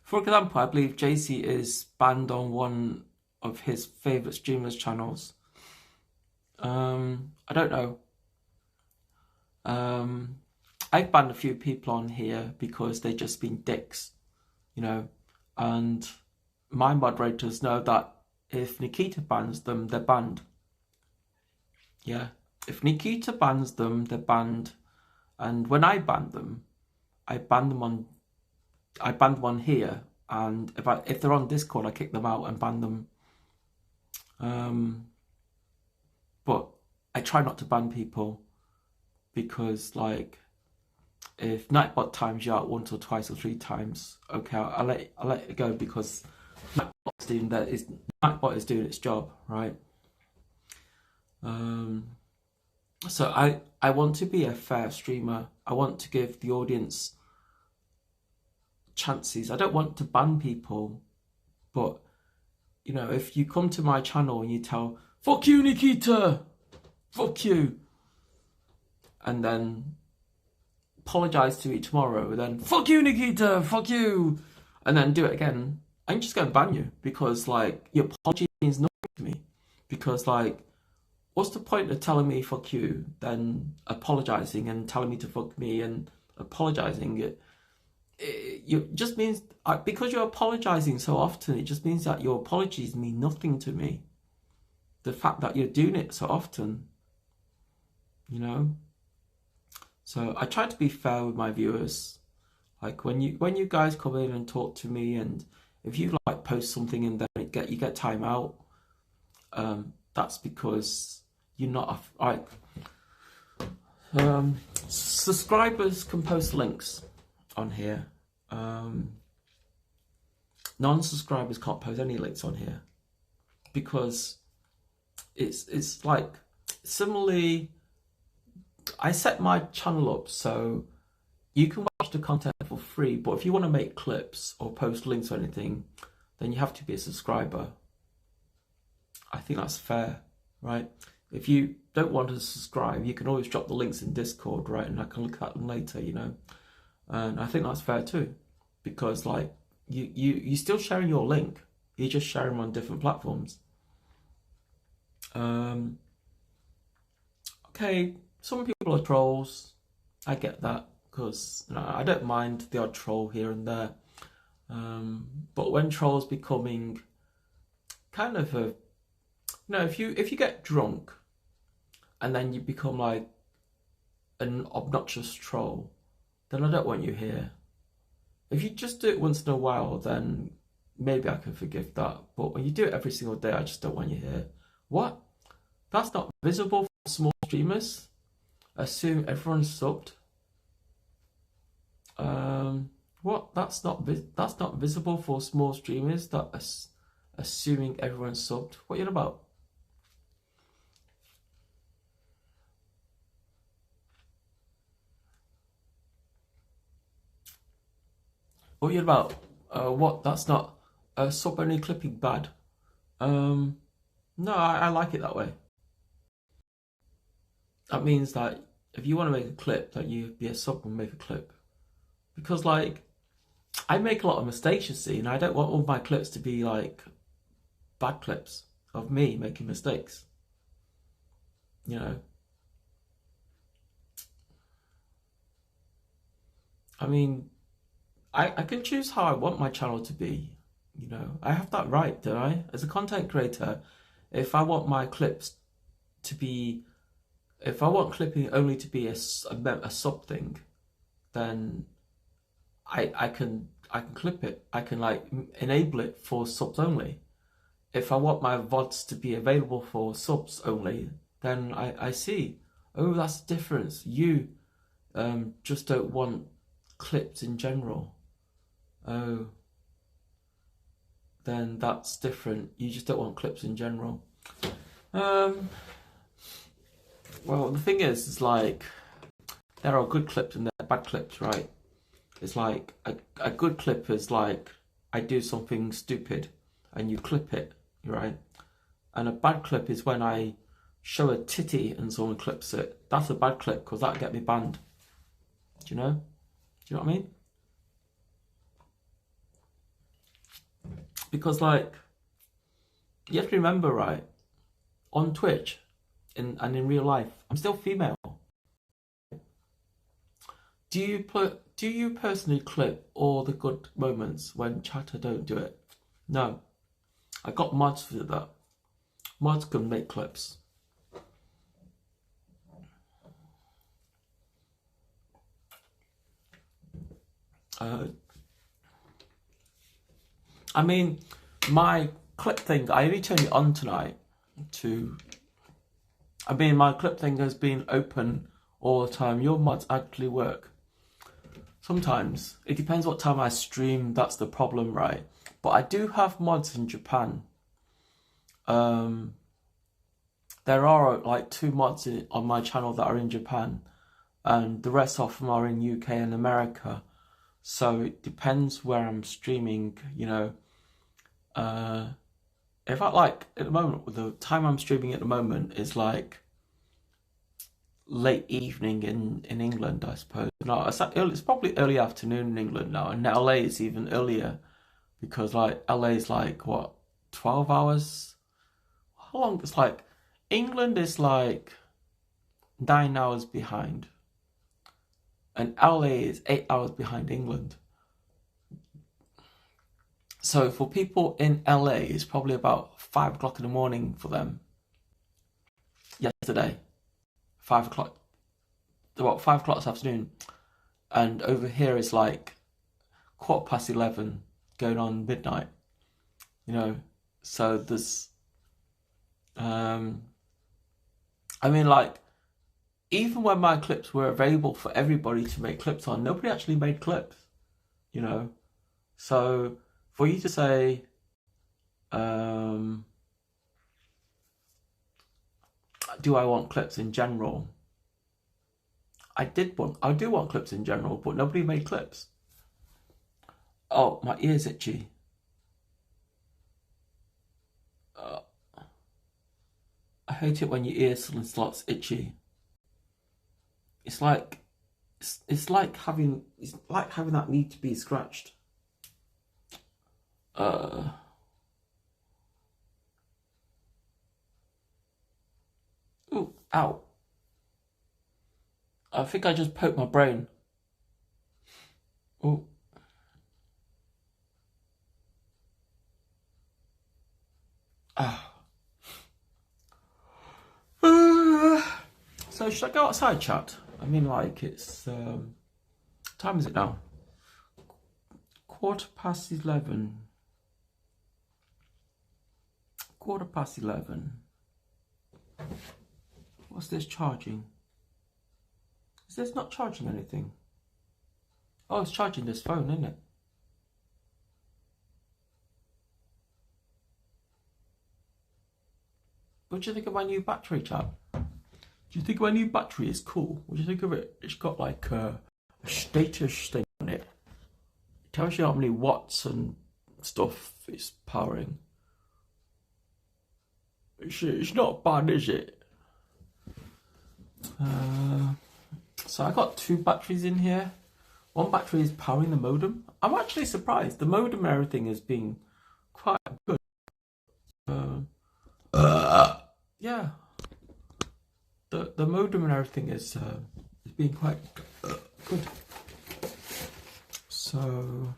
S1: For example, I believe JC is banned on one of his favorite streamers' channels. I don't know. I've banned a few people on here because they've just been dicks, and my moderators know that if Nikita bans them, they're banned. Yeah, if Nikita bans them, they're banned. And when I ban them, I banned one here, and if they're on Discord, I kick them out and ban them. But I try not to ban people because, like, if Nightbot times you out 1 or 2 or 3 times, okay, I'll let it go because Nightbot is doing its job, right? So I want to be a fair streamer. I want to give the audience chances. I don't want to ban people, but if you come to my channel and you tell, fuck you, Nikita, fuck you, and then apologize to me tomorrow, and then fuck you, Nikita, fuck you, and then do it again, I'm just going to ban you because, like, your apology means nothing to me. Because, like, what's the point of telling me fuck you, then apologizing and telling me to fuck me and apologizing? It just means, because you're apologizing so often, it just means that your apologies mean nothing to me. The fact that you're doing it so often, So I try to be fair with my viewers. Like when you guys come in and talk to me, and if you like post something and then you get time out, that's because you're not subscribers can post links on here. Non-subscribers can't post any links on here because it's like, similarly, I set my channel up so you can watch the content for free, but if you want to make clips or post links or anything, then you have to be a subscriber. I think that's fair, right? If you don't want to subscribe, you can always drop the links in Discord, right? And I can look at them later, And I think that's fair too, because, like, you're still sharing your link. You're just sharing them on different platforms. Okay, some people are trolls. I get that, because I don't mind the odd troll here and there. But when trolls becoming kind of a, if you get drunk and then you become like an obnoxious troll, then I don't want you here. If you just do it once in a while, then maybe I can forgive that. But when you do it every single day, I just don't want you here. What? That's not visible for small streamers? Assume everyone's subbed? What? That's not visible for small streamers, that assuming everyone's subbed? What are you about? What are you about? What? That's not sub only clipping bad. No, I like it that way. That means that if you want to make a clip, that you be a sub and make a clip. Because like, I make a lot of mistakes, you see, and I don't want all my clips to be like bad clips of me making mistakes. You know? I mean, I can choose how I want my channel to be. You know, I have that right, don't I? As a content creator, if I want my clips to be, if I want clipping only to be a sub thing, then I can clip it. I can like enable it for subs only. If I want my VODs to be available for subs only, then I see, oh, that's the difference. You just don't want clips in general. Oh, then that's different. You just don't want clips in general. Well, the thing is like, there are good clips and there are bad clips, right? It's like, a good clip is like, I do something stupid and you clip it, right? And a bad clip is when I show a titty and someone clips it. That's a bad clip because that'll get me banned. Do you know? Do you know what I mean? Because like, you have to remember, right? On Twitch and in real life, I'm still female. Do you personally clip all the good moments when chatter don't do it? No. I got mods for that. Mods can make clips. I mean, my clip thing, I only turned it on tonight to... I mean, my clip thing has been open all the time. Your mods actually work. Sometimes. It depends what time I stream, that's the problem, right? But I do have mods in Japan. There are like 2 mods on my channel that are in Japan. And the rest of them are in UK and America. So it depends where I'm streaming, you know. In fact, like at the moment, the time I'm streaming at the moment is like late evening in England, I suppose. No, it's probably early afternoon in England now, and LA is even earlier because like LA is like what, 12 hours? How long? It's like England is like 9 hours behind, and LA is 8 hours behind England. So for people in LA, it's probably about 5 o'clock in the morning for them. Yesterday, 5 o'clock, about 5 o'clock this afternoon. And over here it's like 11:15, going on midnight. You know, so there's, I mean, like, even when my clips were available for everybody to make clips on, nobody actually made clips, you know. So for you to say, do I want clips in general? I do want clips in general, but nobody made clips. Oh, my ear's itchy. I hate it when your ear suddenly starts itchy. It's like having that need to be scratched. Ooh, ow. I think I just poked my brain. Ooh. Ah. So should I go outside, chat? I mean, like, it's time is it now? 11:15. 11:15. What's this charging? Is this not charging anything? Oh, it's charging this phone, isn't it? What do you think of my new battery, chap? Do you think my new battery is cool? What do you think of it? It's got like a status thing on it. It tells you how many watts and stuff it's powering. It's not bad, is it? So I got two batteries in here. One battery is powering the modem. I'm actually surprised. The modem and everything has been quite good. Yeah. The modem and everything is been quite good. So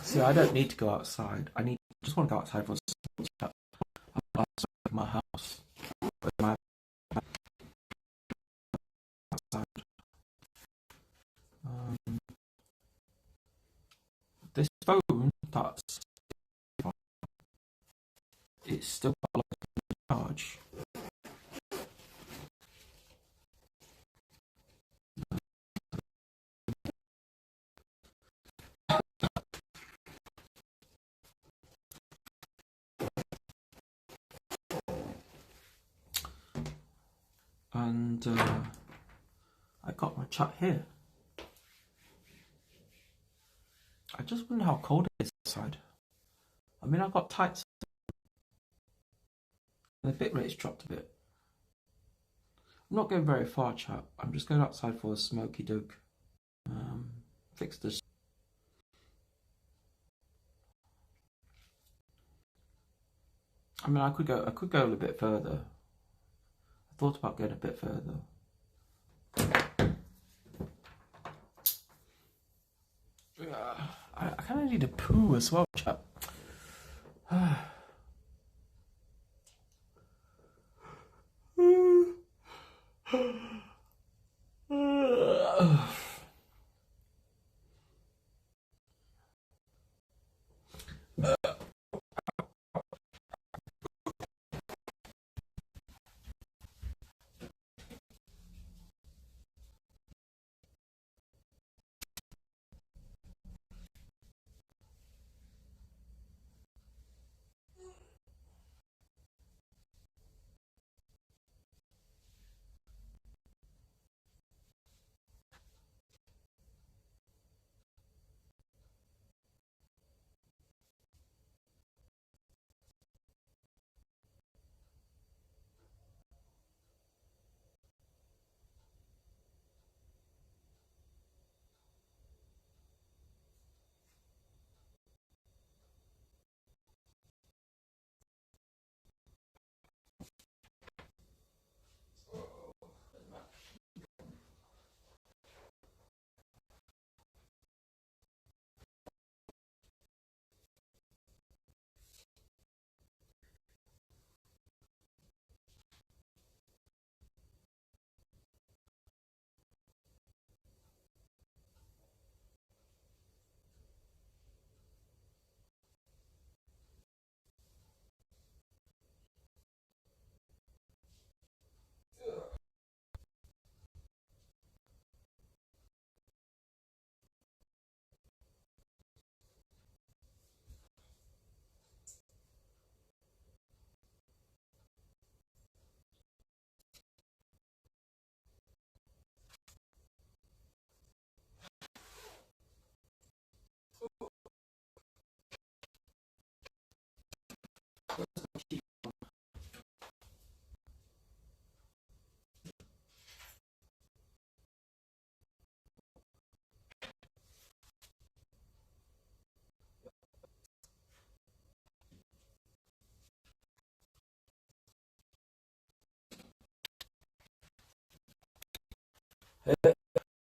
S1: see, I don't need to go outside. Just want to go outside for a chat. I'm outside my house. Outside. This phone, it's still got a charge. And I got my chat here. I just wonder how cold it is outside. I mean, I've got tights. The bit rate's dropped a bit. I'm not going very far, chat. I'm just going outside for a smoky doke. Fix this. I mean, I could go a little bit further. I thought about going a bit further. I kind of need a poo as well, chap.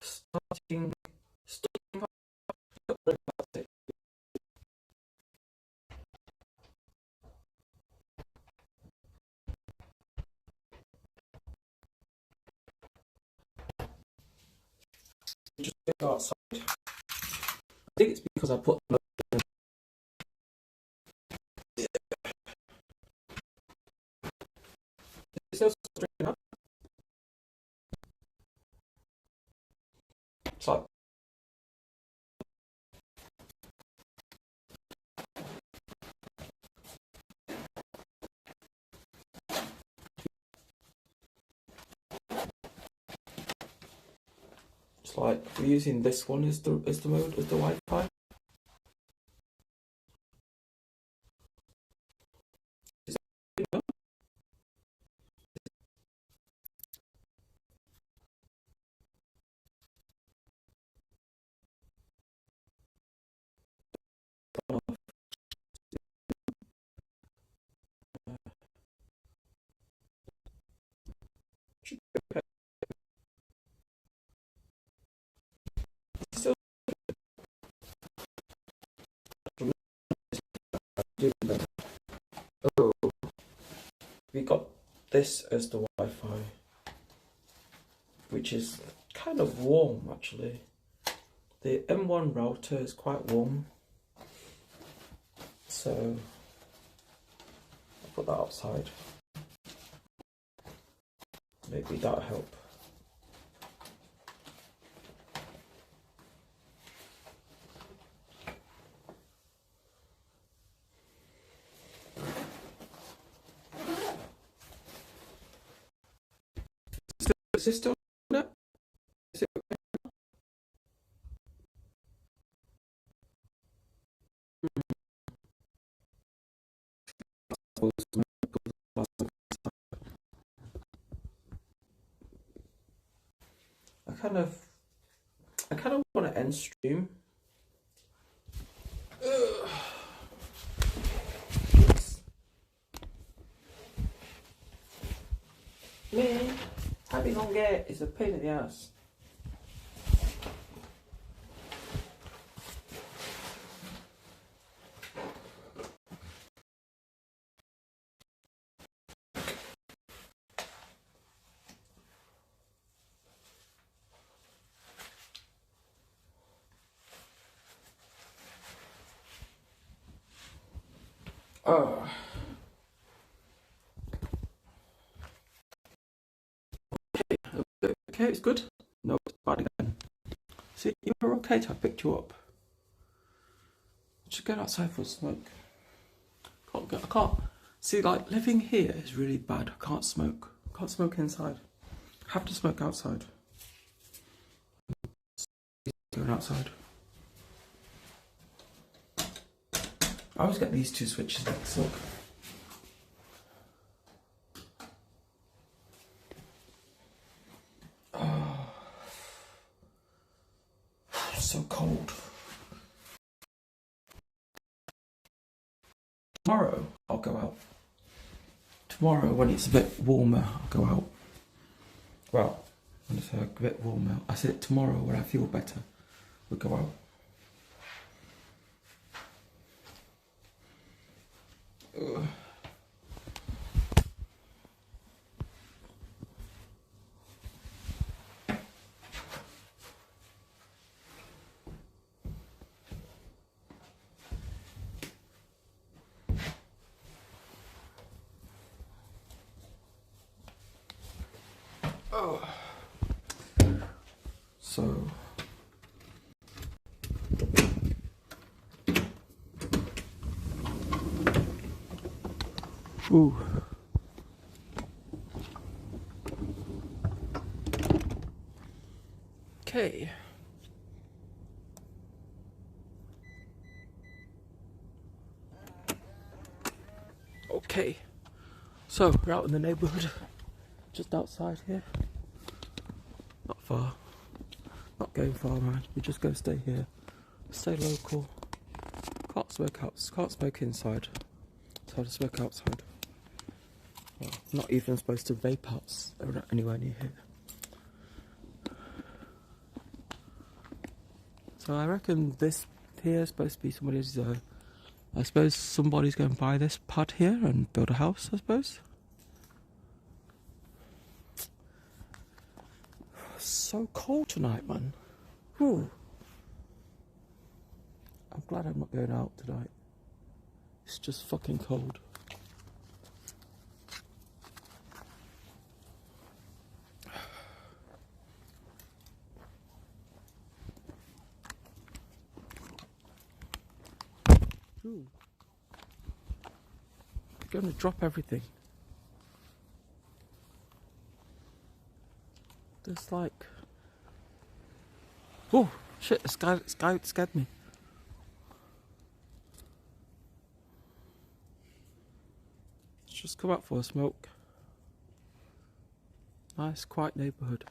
S1: Starting Just go outside. I think it's because I put them. It's still straight up. It's like we're using this one as the mode as the Wi-Fi. Oh, we got this as the Wi-Fi, which is kind of warm actually. The M1 router is quite warm, so I'll put that outside. Maybe that'll help. Is it still there? Is it okay? I kind of want to end stream. Man, having long hair is a pain in the ass. Oh. Okay, it's good. No, it's bad again. See, you were okay till I picked you up. Just get outside for a smoke. I can't. See, like, living here is really bad. I can't smoke. I can't smoke inside. I have to smoke outside. Going outside. I always get these two switches mixed up. Oh, it's so cold. Tomorrow I'll go out. Tomorrow when it's a bit warmer, I'll go out. Well, when it's a bit warmer, I said tomorrow when I feel better, we'll go out. Ugh. Oh. So ooh. Okay. Okay. So we're out in the neighbourhood, just outside here. Not far. Not going far, man. We're just gonna stay here. Stay local. Can't smoke inside. So I'll just smoke outside. Well, not even supposed to vape anywhere near here. So I reckon this here is supposed to be somebody's, I suppose somebody's going to buy this pad here and build a house, I suppose. So cold tonight, man. Whew. I'm glad I'm not going out tonight. It's just fucking cold. Ooh. They're going to drop everything. There's like... Oh, shit, the sky scared me. Let's just come out for a smoke. Nice, quiet neighbourhood.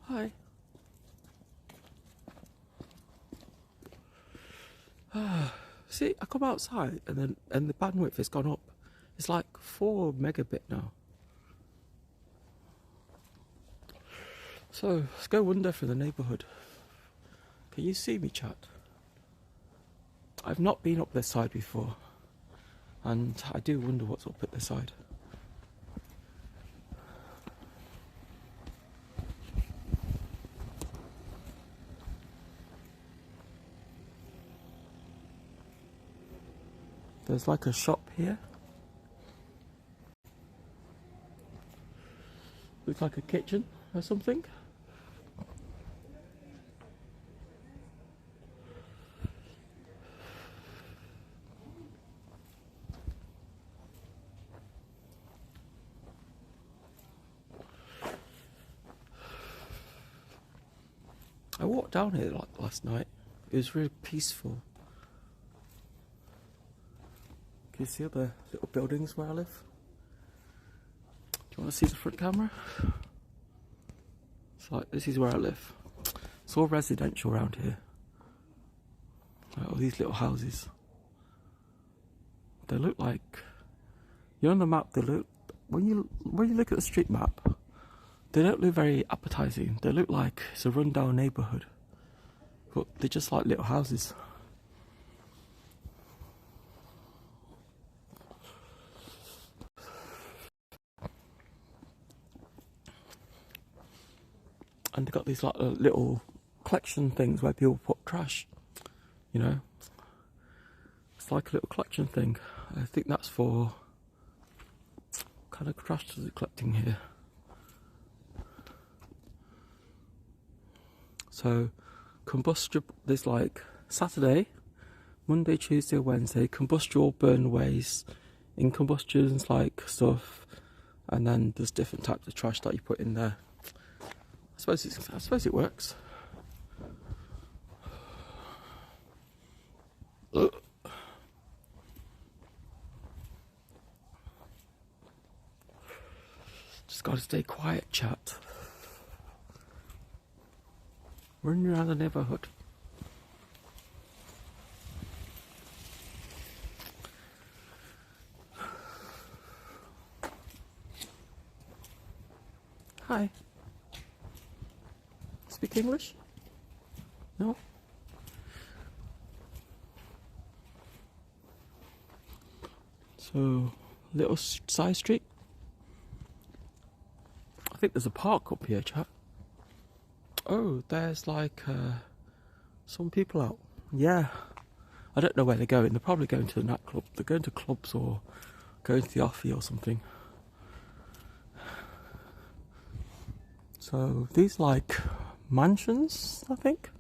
S1: Hi. See, I come outside and the bandwidth has gone up. It's like 4 megabit now. So let's go wander through the neighbourhood. Can you see me, chat? I've not been up this side before, and I do wonder what's up at this side. There's like a shop here. Looks like a kitchen or something. I walked down here like last night. It was really peaceful. Can you see all the little buildings where I live? Do you want to see the front camera? It's like, this is where I live. It's all residential around here. Like all these little houses. They look like, you know, on the map, they look, when you look at the street map, they don't look very appetizing. They look like it's a rundown neighbourhood. But they're just like little houses. And they've got these like little collection things where people put trash, you know. It's like a little collection thing. I think that's for, what kind of trash is it collecting here? So, combustible, there's like Saturday, Monday, Tuesday, Wednesday, combustible burn waste, in combustions like stuff, and then there's different types of trash that you put in there. I suppose it works. Ugh. Just gotta stay quiet, chat. Running around the neighbourhood. Hi. Speak English? No? So, little side street. I think there's a park up here, chat. Oh, there's like some people out. Yeah. I don't know where they're going. They're probably going to the nightclub. They're going to clubs or going to the offie or something. So, these like mansions, I think.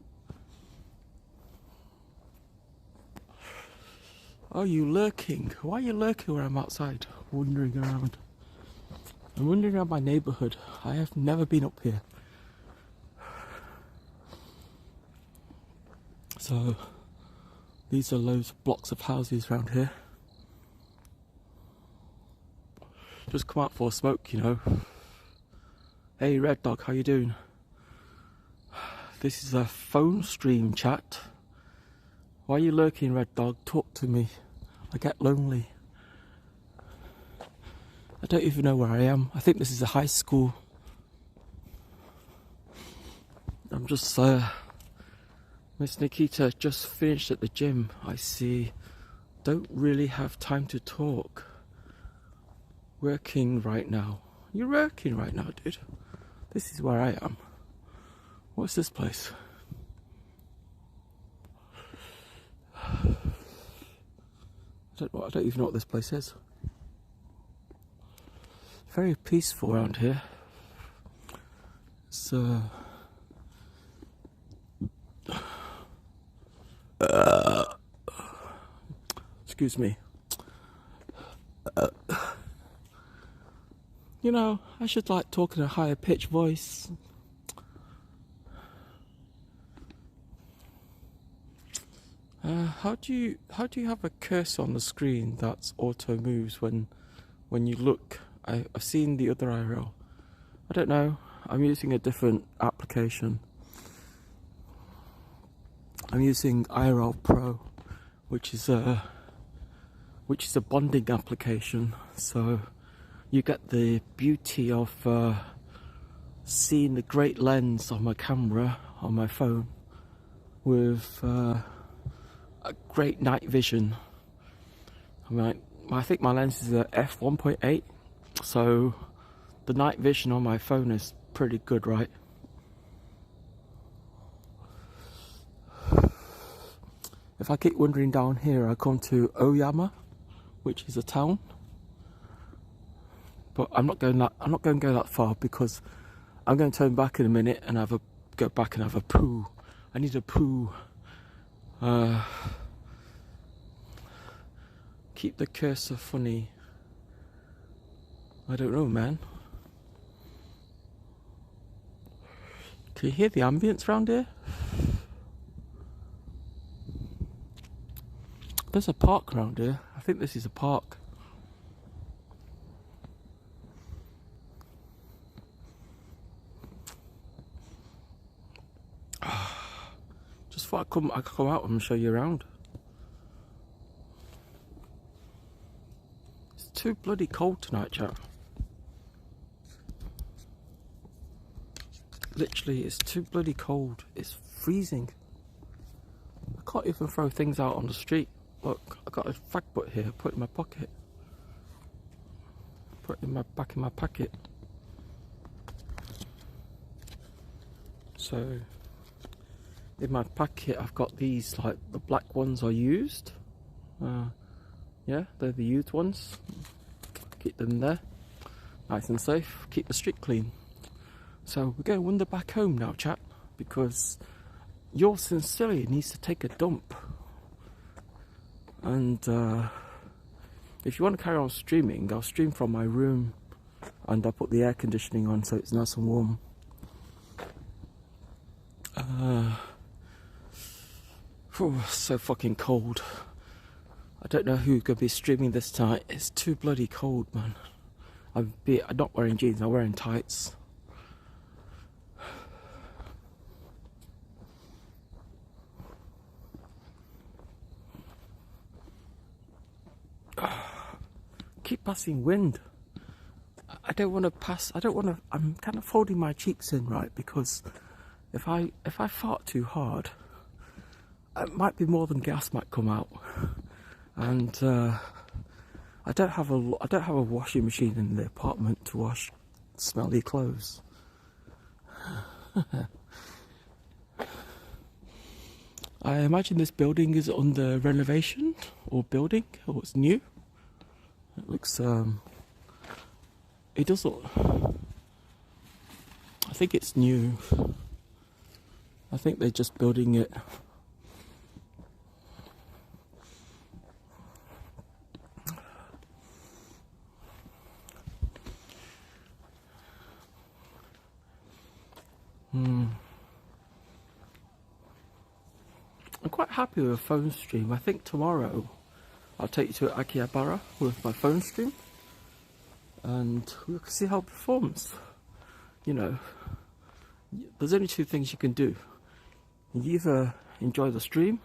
S1: Oh, you lurking? Why are you lurking where I'm outside, wandering around? I'm wandering around my neighbourhood. I have never been up here. So, these are loads of blocks of houses around here. Just come out for a smoke, you know. Hey, Red Dog, how you doing? This is a phone stream, chat. Why are you lurking, Red Dog? Talk to me. I get lonely. I don't even know where I am. I think this is a high school. I'm just MsNIKITA just finished at the gym. I see. Don't really have time to talk. Working right now. You're working right now, dude. This is where I am. What's this place? I don't even know what this place is. Very peaceful around here. So excuse me. You know, I should like talk in a higher pitched voice. How do you have a cursor on the screen that's auto moves when you look? I've seen the other IRL. I don't know. I'm using a different application. I'm using IRL Pro, which is a bonding application. So you get the beauty of seeing the great lens of my camera on my phone with a great night vision. I think my lens is a f1.8, so the night vision on my phone is pretty good, right? If I keep wandering down here, I come to Oyama, which is a town. But I'm not going to go that far because I'm going to turn back in a minute and go back and have a poo. I need a poo. Keep the cursor funny. I don't know, man. Can you hear the ambience around here? There's a park around here. I think this is a park. Just thought I could come out and show you around. It's too bloody cold tonight, chat. Literally, it's too bloody cold. It's freezing. I can't even throw things out on the street. Look, I got a fag butt here. Put it in my pocket. Put it back in my pocket. So, in my packet, I've got these, like the black ones I used. Yeah, they're the used ones. Keep them there, nice and safe. Keep the street clean. So we're going to wander back home now, chat, because yours sincerely needs to take a dump. And if you want to carry on streaming, I'll stream from my room, and I'll put the air conditioning on so it's nice and warm. So fucking cold. I don't know who's going to be streaming this tonight. It's too bloody cold, man. I'm not wearing jeans, I'm wearing tights. Keep passing wind. I don't want to pass. I'm kind of folding my cheeks in, right? Because if I fart too hard, it might be more than gas might come out. And I don't have a washing machine in the apartment to wash smelly clothes. I imagine this building is under renovation or building, or it's new. It looks it doesn't. I think it's new. I think they're just building it. I'm quite happy with a phone stream. I think tomorrow I'll take you to Akihabara with my phone stream and we'll see how it performs. You know, there's only two things you can do. You either enjoy the stream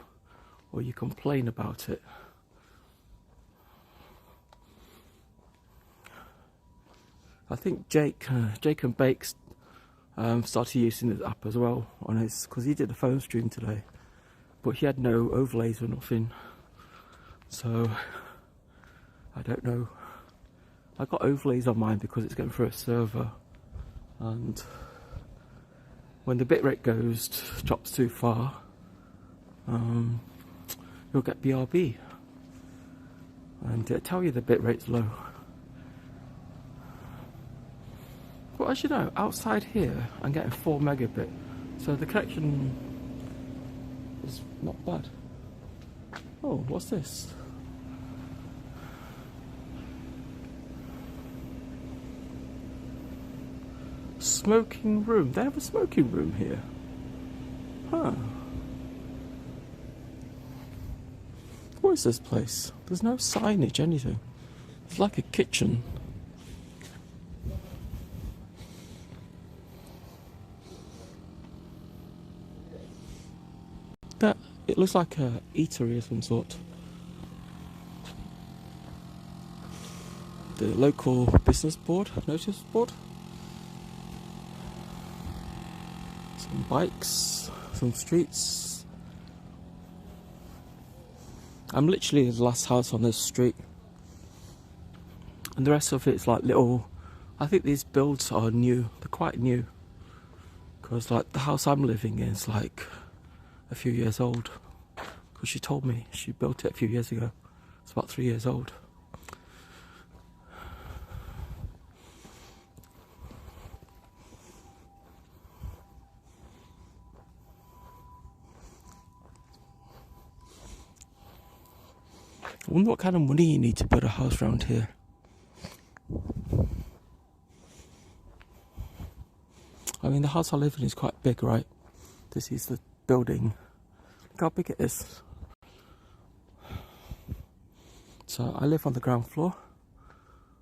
S1: or you complain about it. I think Jake and Bakes started using this app as well on his, because he did a phone stream today, but he had no overlays or nothing. So I don't know. I got overlays on mine because it's going through a server, and when the bitrate drops too far, you'll get BRB, and it'll tell you the bitrate's low. But as you know, outside here I'm getting 4 megabit, so the connection is not bad. Oh, what's this? Smoking room. They have a smoking room here. Huh. What is this place? There's no signage, anything. It's like a kitchen. That it looks like a eatery of some sort. The local business board, notice board. Some bikes, some streets. I'm literally the last house on this street, and the rest of it's like little. I think these builds are new. They're quite new, because like the house I'm living in is like a few years old, because she told me she built it a few years ago. It's about 3 years old. I wonder what kind of money you need to build a house around here. I mean, the house I live in is quite big, right? This is the building. Look how big it is. So I live on the ground floor.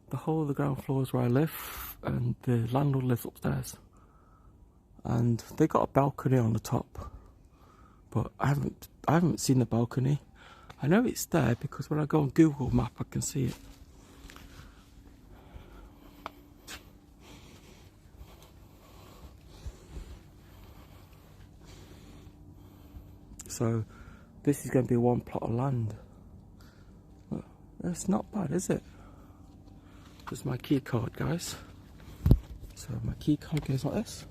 S1: The whole of the ground floor is where I live, and the landlord lives upstairs. And they got a balcony on the top, but I haven't seen the balcony. I know it's there because when I go on Google Map I can see it. So this is going to be one plot of land. But that's not bad, is it? There's my key card, guys. So my key card goes like this.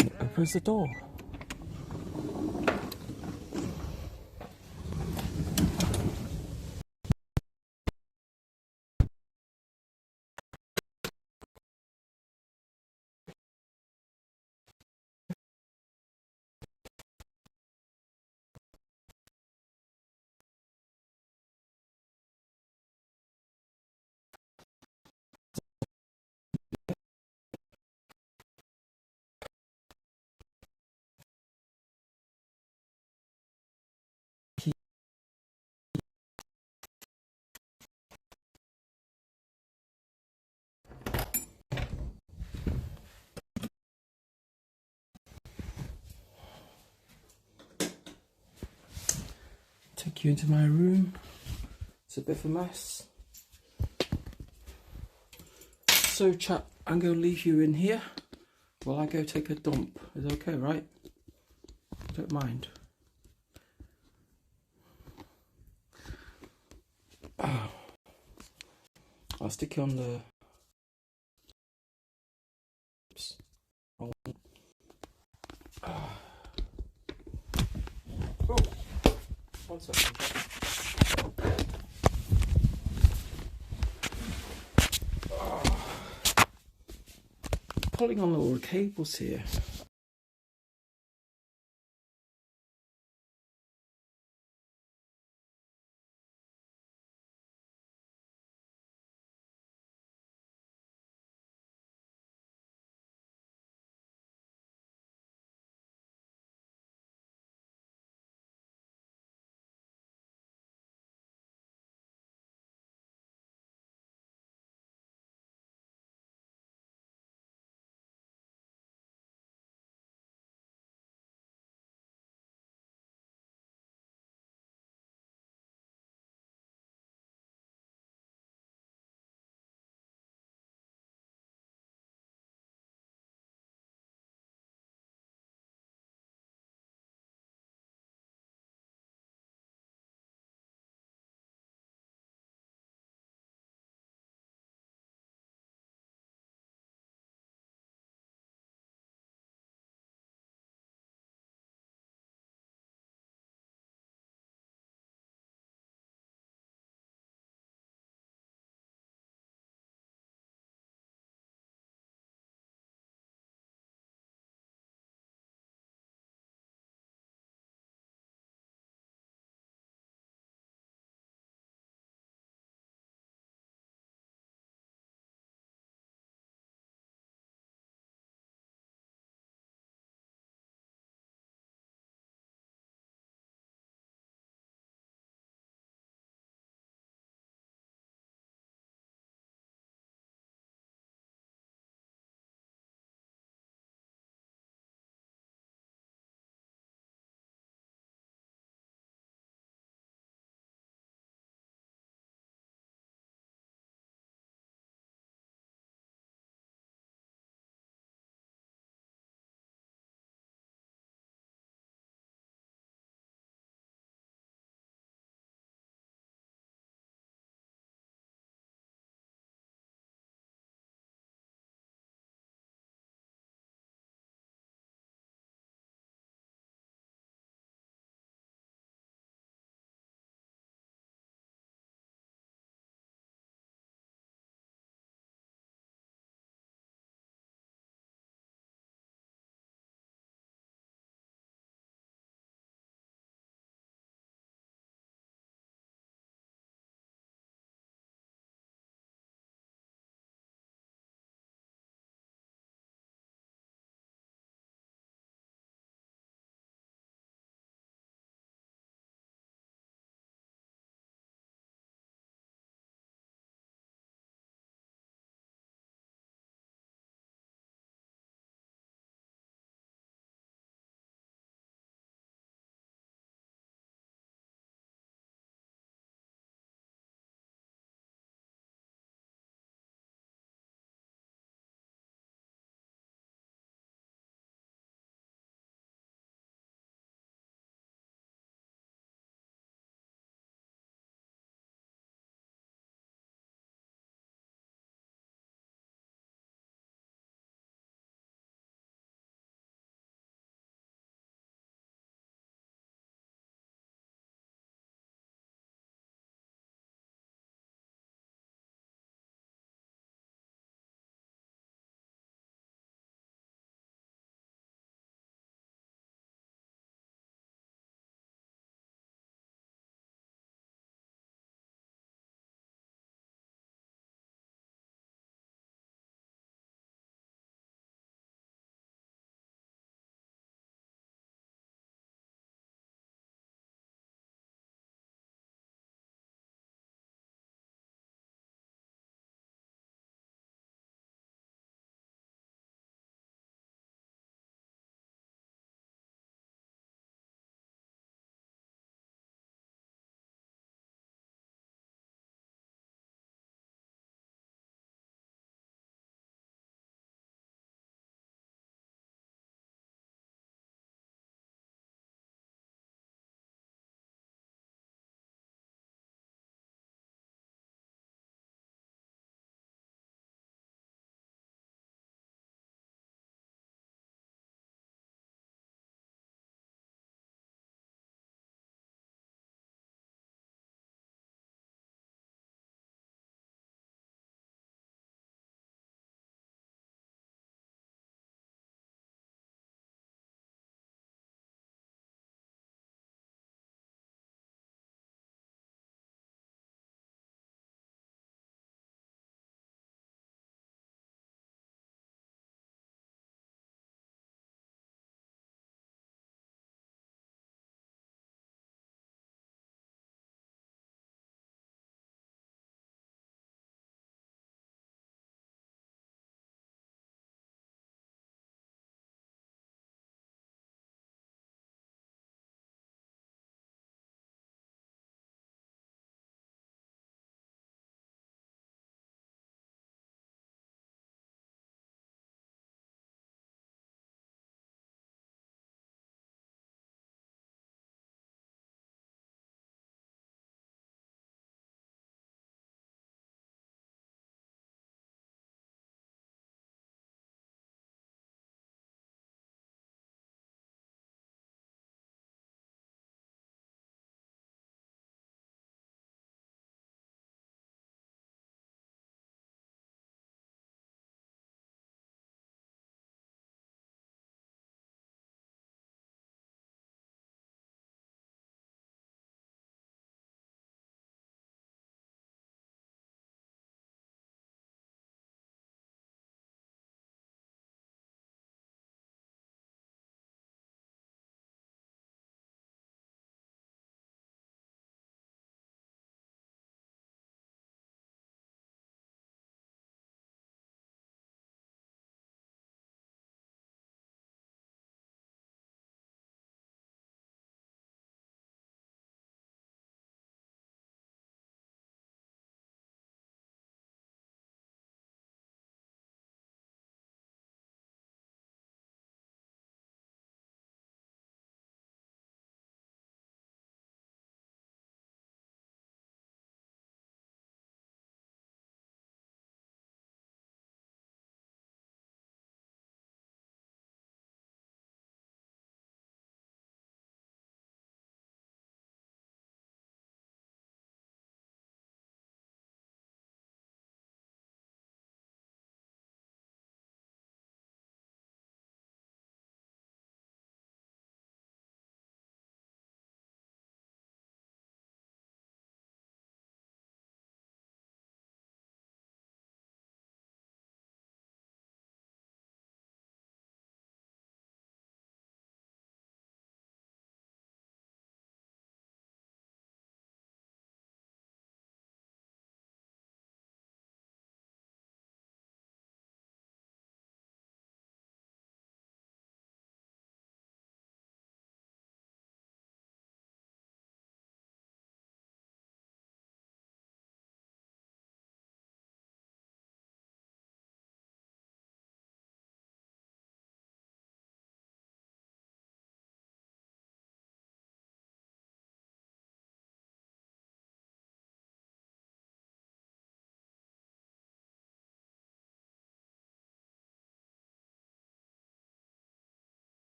S1: And it opens the door. Take you into my room. It's a bit of a mess. So chat, I'm going to leave you in here while I go take a dump. Is okay, right? Don't mind. Oh. I'll stick you on the... Oops. Oh. Oh. 1 second. Pulling on all the cables here.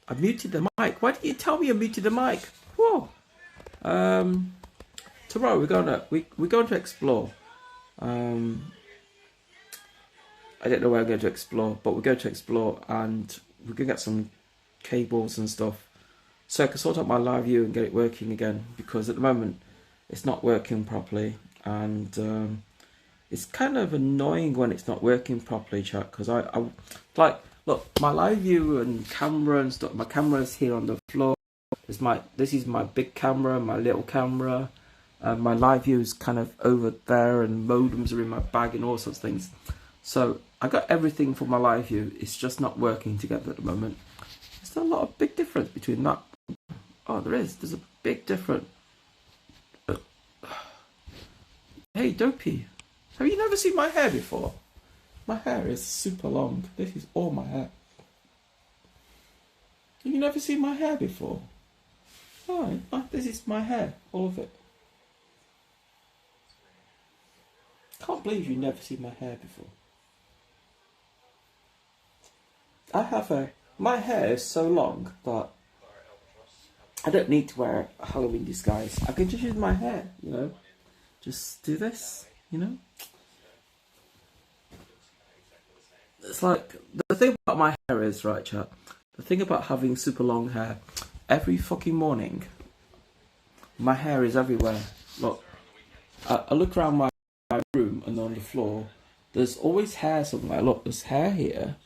S1: I muted the mic. Why didn't you tell me I muted the mic? Whoa. Tomorrow we're going to explore. I don't know where I'm going to explore, but we're going to explore, and we're going to get some cables and stuff, so I can sort out my LiveU and get it working again, because at the moment it's not working properly, and it's kind of annoying when it's not working properly, chat, because I like, look, my LiveU and camera and stuff. My camera's here on the floor. This is my big camera, my little camera. My LiveU is kind of over there, and modems are in my bag and all sorts of things. So I got everything for my LiveU. It's just not working together at the moment. There's a lot of big difference between that. Oh, there's a big difference. Hey, Dopey, have you never seen my hair before? My hair is super long. This is all my hair. Have you never seen my hair before? Oh, this is my hair, all of it. Can't believe you've never seen my hair before. My hair is so long that I don't need to wear a Halloween disguise. I can just use my hair, you know. Just do this, you know. It's like, the thing about my hair is, right, chat, the thing about having super long hair, every fucking morning, my hair is everywhere. Look, I look around my room and on the floor, there's always hair somewhere. Look, there's hair here.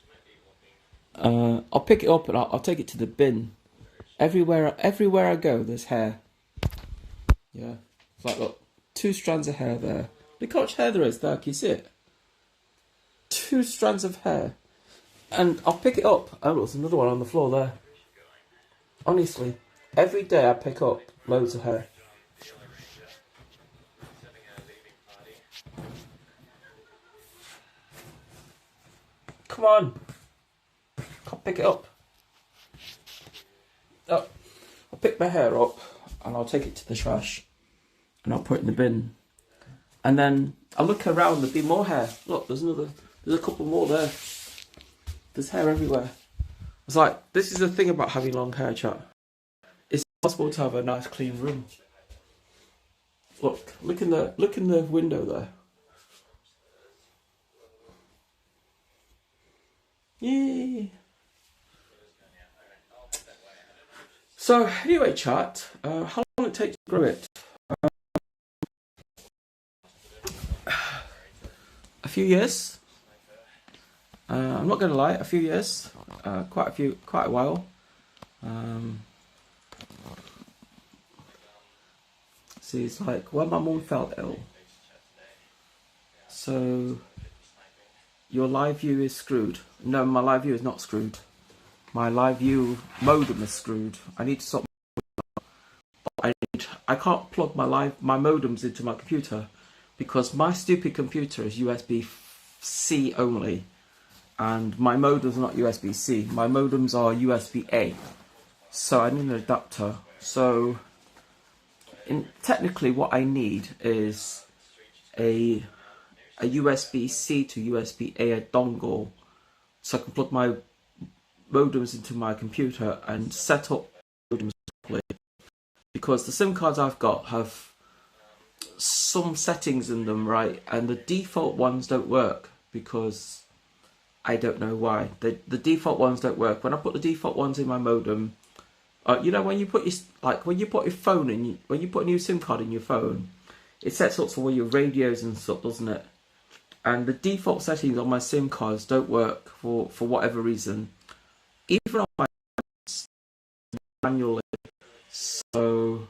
S1: I'll pick it up and I'll take it to the bin. Everywhere I go, there's hair. Yeah, it's like, look, 2 strands of hair there. Look how much hair there is there. Can you see it? 2 strands of hair, and I'll pick it up. Oh, there's another one on the floor there. Honestly, every day I pick up loads of hair. Come on, I'll pick it up. Oh, I'll pick my hair up and I'll take it to the trash and I'll put it in the bin. And then I look around, there'll be more hair. Look, there's a couple more there. There's hair everywhere. It's like, this is the thing about having long hair, chat. It's possible to have a nice clean room. Look in the window there. Yay! So anyway, chat, how long it takes to grow it? A few years. I'm not going to lie, a few years, quite a while. See, it's like when my mum fell ill. So your LiveU is screwed. No, my LiveU is not screwed. My LiveU modem is screwed. I need to sort. I can't plug my modems into my computer because my stupid computer is USB-C only, and my modems are not USB-C. My modems are USB-A, so I need an adapter. So, technically, what I need is a USB-C to USB-A dongle, so I can plug my modems into my computer and set up modems properly. Because the SIM cards I've got have some settings in them, right, and the default ones don't work because I don't know why. The default ones don't work. When I put the default ones in my modem, you know, when you put your phone in, when you put a new SIM card in your phone, it sets up for all your radios and stuff, doesn't it? And the default settings on my SIM cards don't work for whatever reason, even on my manually. So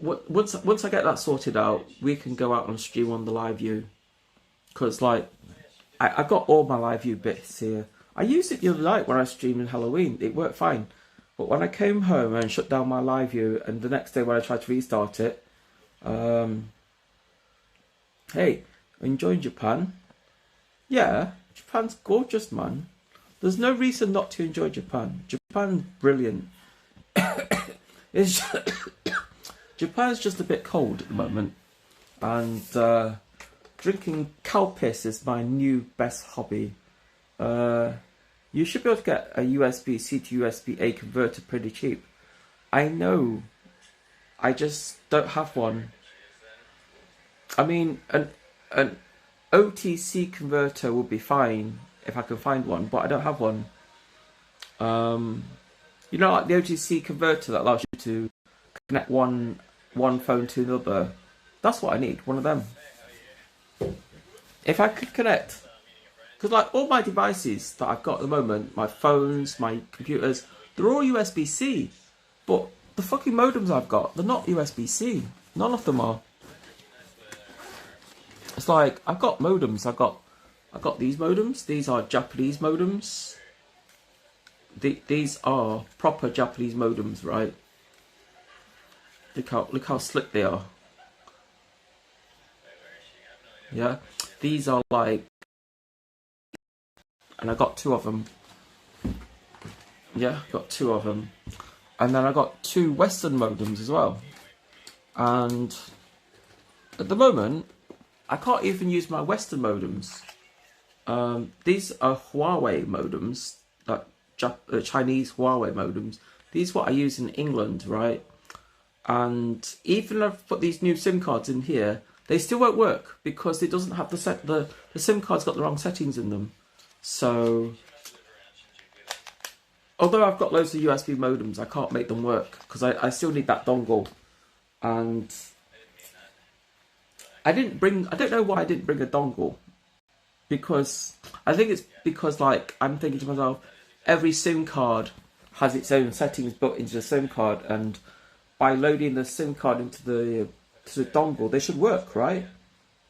S1: once I get that sorted out, we can go out and stream on the LiveU. Because like I got all my LiveU bits here. I used it the other night when I streamed in Halloween. It worked fine. But when I came home and shut down my LiveU, and the next day when I tried to restart it, hey, enjoying Japan? Yeah, Japan's gorgeous, man. There's no reason not to enjoy Japan. Japan's brilliant. Japan's just a bit cold at the moment, and drinking cow piss is my new best hobby. You should be able to get a USB-C to USB-A converter pretty cheap. I know. I just don't have one. I mean, an OTC converter would be fine if I can find one, but I don't have one. You know, like the OTC converter that allows you to connect one phone to another. That's what I need, one of them. If I could connect, because like all my devices that I've got at the moment, my phones, my computers, they're all USB-C, but the fucking modems I've got, they're not USB-C. None of them are. It's like I've got modems. I've got these modems. These are Japanese modems. These are proper Japanese modems, right? Look how slick they are. Yeah, these are like, and I got 2 of them. Yeah, got 2 of them, and then I got 2 Western modems as well. And at the moment, I can't even use my Western modems. These are Huawei modems, like Chinese Huawei modems. These are what I use in England, right? And even if I've put these new SIM cards in here, they still won't work because it doesn't have the SIM card's got the wrong settings in them. So, although I've got loads of USB modems, I can't make them work because I still need that dongle. And I don't know why I didn't bring a dongle, because I think it's because like I'm thinking to myself, every SIM card has its own settings built into the SIM card, and by loading the SIM card into the dongle, they should work, right?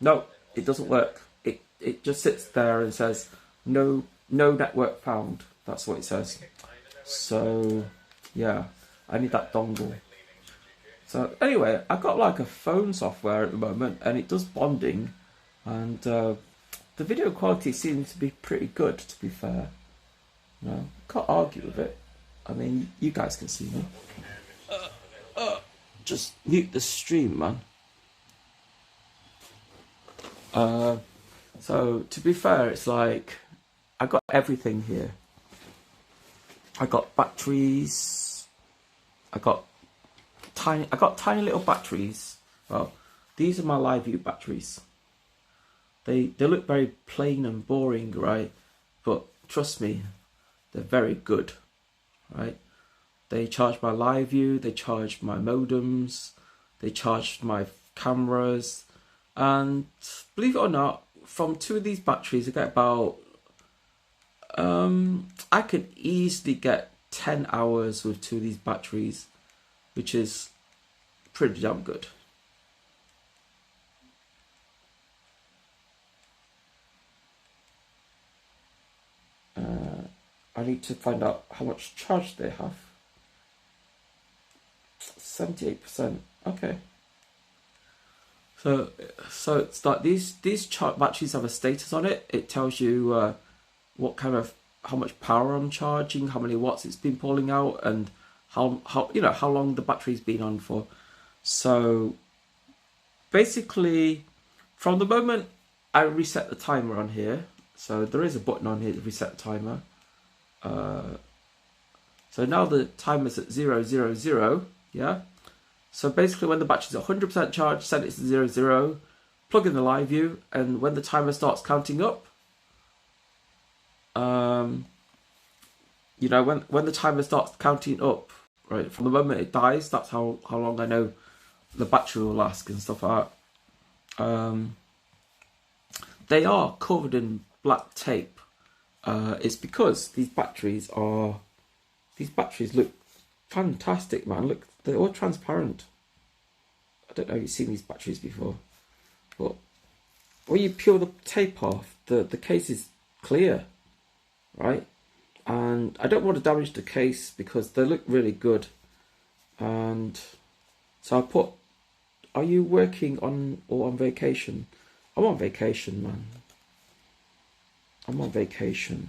S1: No, it doesn't work. It just sits there and says no network found. That's what it says. So yeah, I need that dongle. So anyway, I've got like a phone software at the moment, and it does bonding, and the video quality seems to be pretty good, to be fair. No, can't argue with it. I mean, you guys can see me. Just mute the stream, man. So to be fair, it's like I got everything here. I got batteries. I got tiny little batteries. Well, these are my LiveU batteries. They look very plain and boring, right? But trust me, they're very good, right? They charge my LiveU, they charge my modems, they charge my cameras, and believe it or not, from 2 of these batteries I get about I could easily get 10 hours with 2 of these batteries, which is pretty damn good. I need to find out how much charge they have. 78%. Okay. So it's like these batteries have a status on it. It tells you what kind of, how much power I'm charging, how many watts it's been pulling out, and how how long the battery's been on for. So basically, from the moment I reset the timer on here, so there is a button on here to reset the timer. So now the timer's at 000, yeah? So basically when the battery's at 100% charged, set it to 00, plug in the LiveU, and when the timer starts counting up, you know, when the timer starts counting up, right, from the moment it dies, that's how long I know the battery will last and stuff like that. They are covered in black tape. It's because these batteries look fantastic, man. Look, they're all transparent. I don't know if you've seen these batteries before, but when you peel the tape off, the case is clear, right? And I don't want to damage the case because they look really good. And so I put, are you working on or on vacation? I'm on vacation, man. I'm on vacation.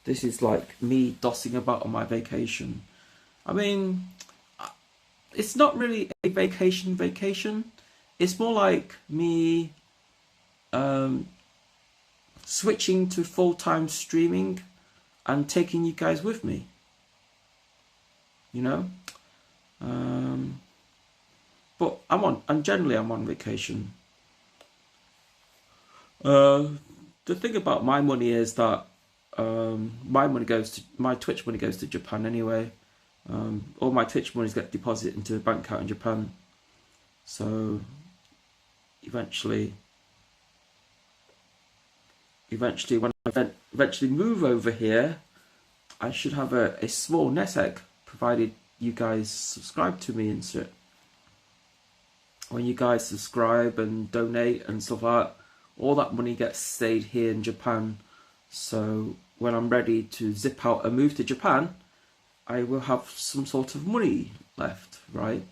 S1: This is like me dossing about on my vacation. I mean, it's not really a vacation. It's more like me switching to full-time streaming and taking you guys with me. You know, but generally I'm on vacation. The thing about my money is that my Twitch money goes to Japan anyway. All my Twitch monies get deposited into a bank account in Japan. So eventually when I eventually move over here, I should have a small nest egg, provided you guys subscribe to me and shit. When you guys subscribe and donate and stuff like that, all that money gets stayed here in Japan. So when I'm ready to zip out and move to Japan, I will have some sort of money left, right?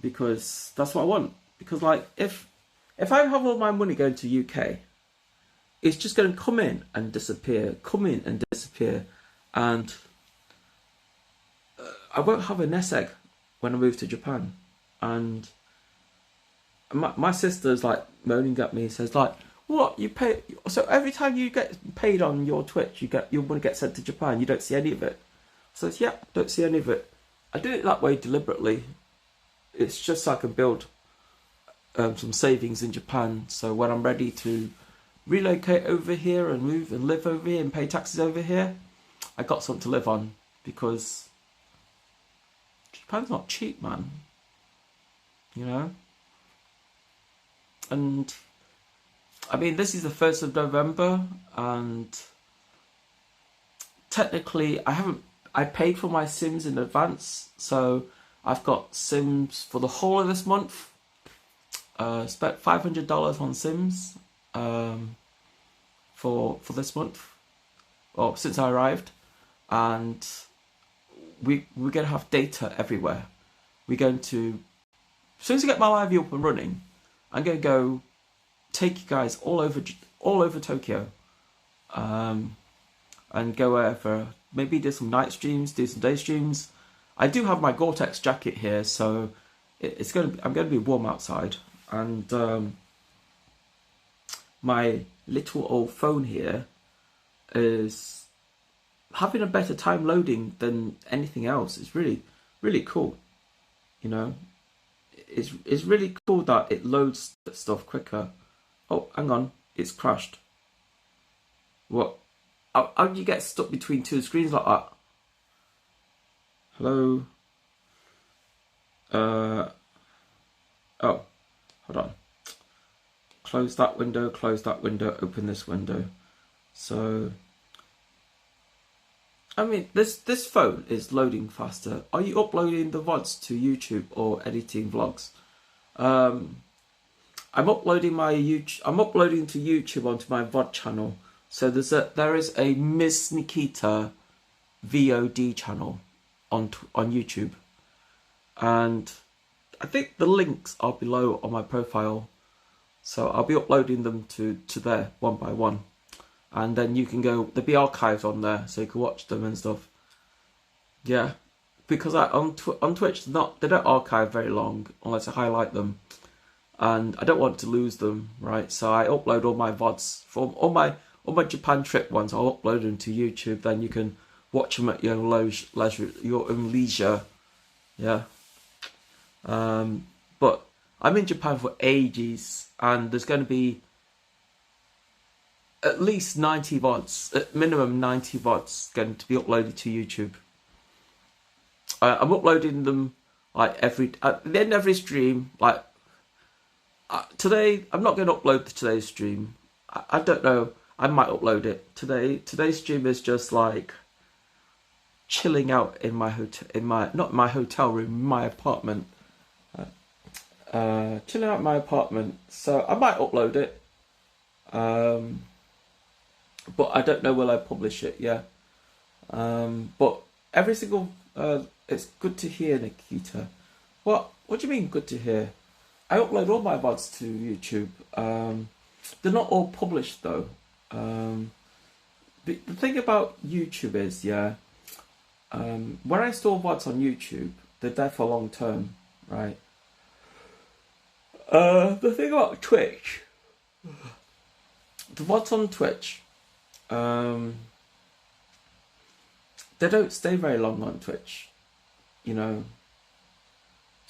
S1: Because that's what I want. Because like if I have all my money going to UK, it's just going to come in and disappear, and I won't have a nest egg when I move to Japan. And my sister's like moaning at me, says like, what, you pay, so every time you get paid on your Twitch, your money gets sent to Japan, you don't see any of it? So yeah, don't see any of it. I do it that way deliberately. It's just so I can build some savings in Japan, so when I'm ready to relocate over here and move and live over here and pay taxes over here, I got something to live on, because Japan's not cheap, man. You know? And I mean, this is the 1st of November, and technically I paid for my Sims in advance, so I've got Sims for the whole of this month. Spent $500 on Sims for this month, or since I arrived, and we're going to have data everywhere. We're going to, as soon as I get my LiveU up and running, I'm going to go take you guys all over Tokyo, and go wherever. Maybe do some night streams, do some day streams. I do have my Gore-Tex jacket here, so I'm going to be warm outside, and my little old phone here is having a better time loading than anything else. It's really, really cool. You know, it's really cool that it loads stuff quicker. Oh, hang on, it's crashed. What? How do you get stuck between two screens like that? Hello? Oh, hold on. Close that window, open this window. So, I mean, this phone is loading faster. Are you uploading the VODs to YouTube or editing vlogs? I'm uploading to YouTube onto my VOD channel. So there is a MsNIKITA VOD channel on YouTube, and I think the links are below on my profile. So I'll be uploading them to there one by one, and then you can go. There'll be archives on there, so you can watch them and stuff. Yeah, because on Twitch they don't archive very long unless I highlight them, and I don't want to lose them, right? So I upload all my VODs from all my Japan trip ones. I'll upload them to YouTube. Then you can watch them at your own leisure. Yeah. But I'm in Japan for ages, and there's going to be at least 90 VODs, at minimum 90 VODs going to be uploaded to YouTube. I'm uploading them like at the end of every stream. Like today, I'm not going to upload today's stream. I don't know. I might upload it today. Today's stream is just like chilling out in my not my hotel room, my apartment. Chilling out in my apartment. So I might upload it. But I don't know will I publish it. Yeah. But every single it's good to hear, Nikita. What do you mean good to hear? I upload all my VODs to YouTube. They're not all published though. The thing about YouTube is, yeah, when I store VODs on YouTube, they're there for long term, right? The thing about Twitch, the VODs on Twitch, they don't stay very long on Twitch. You know,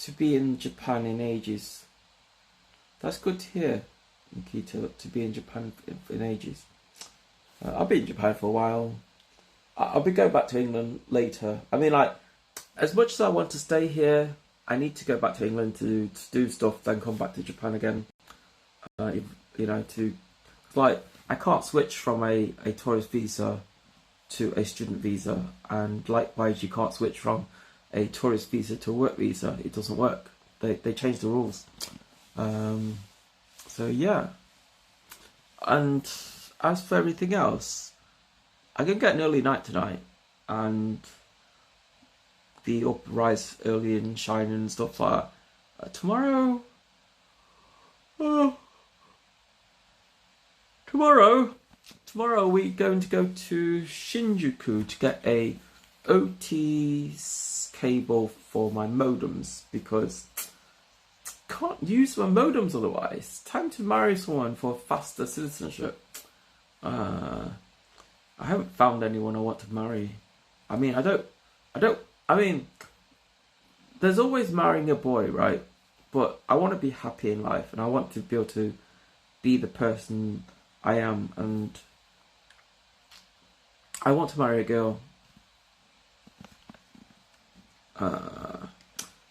S1: to be in Japan in ages. That's good to hear, Nikita, to be in Japan in ages. I'll be in Japan for a while. I'll be going back to England later. I mean, like, as much as I want to stay here, I need to go back to England to do stuff, then come back to Japan again. You know, like, I can't switch from a tourist visa to a student visa, and likewise, you can't switch from a tourist visa to a work visa. It doesn't work. They changed the rules. So yeah. And as for everything else, I can get an early night tonight and be up, rise early and shine and stuff like that. Tomorrow, we're going to go to Shinjuku to get a OT cable for my modems, because can't use my modems otherwise. Time to marry someone for faster citizenship. I haven't found anyone I want to marry. I mean, I mean, there's always marrying a boy, right? But I want to be happy in life, and I want to be able to be the person I am, and I want to marry a girl.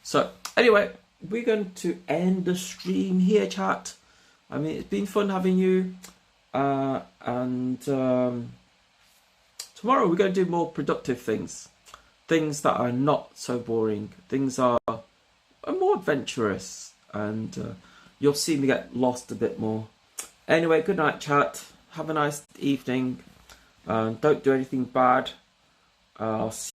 S1: So anyway, we're going to end the stream here, chat. I mean, it's been fun having you, and tomorrow we're going to do more productive things that are not so boring, things are more adventurous, and you'll see me get lost a bit more. Anyway, good night, chat. Have a nice evening. Don't do anything bad. I'll see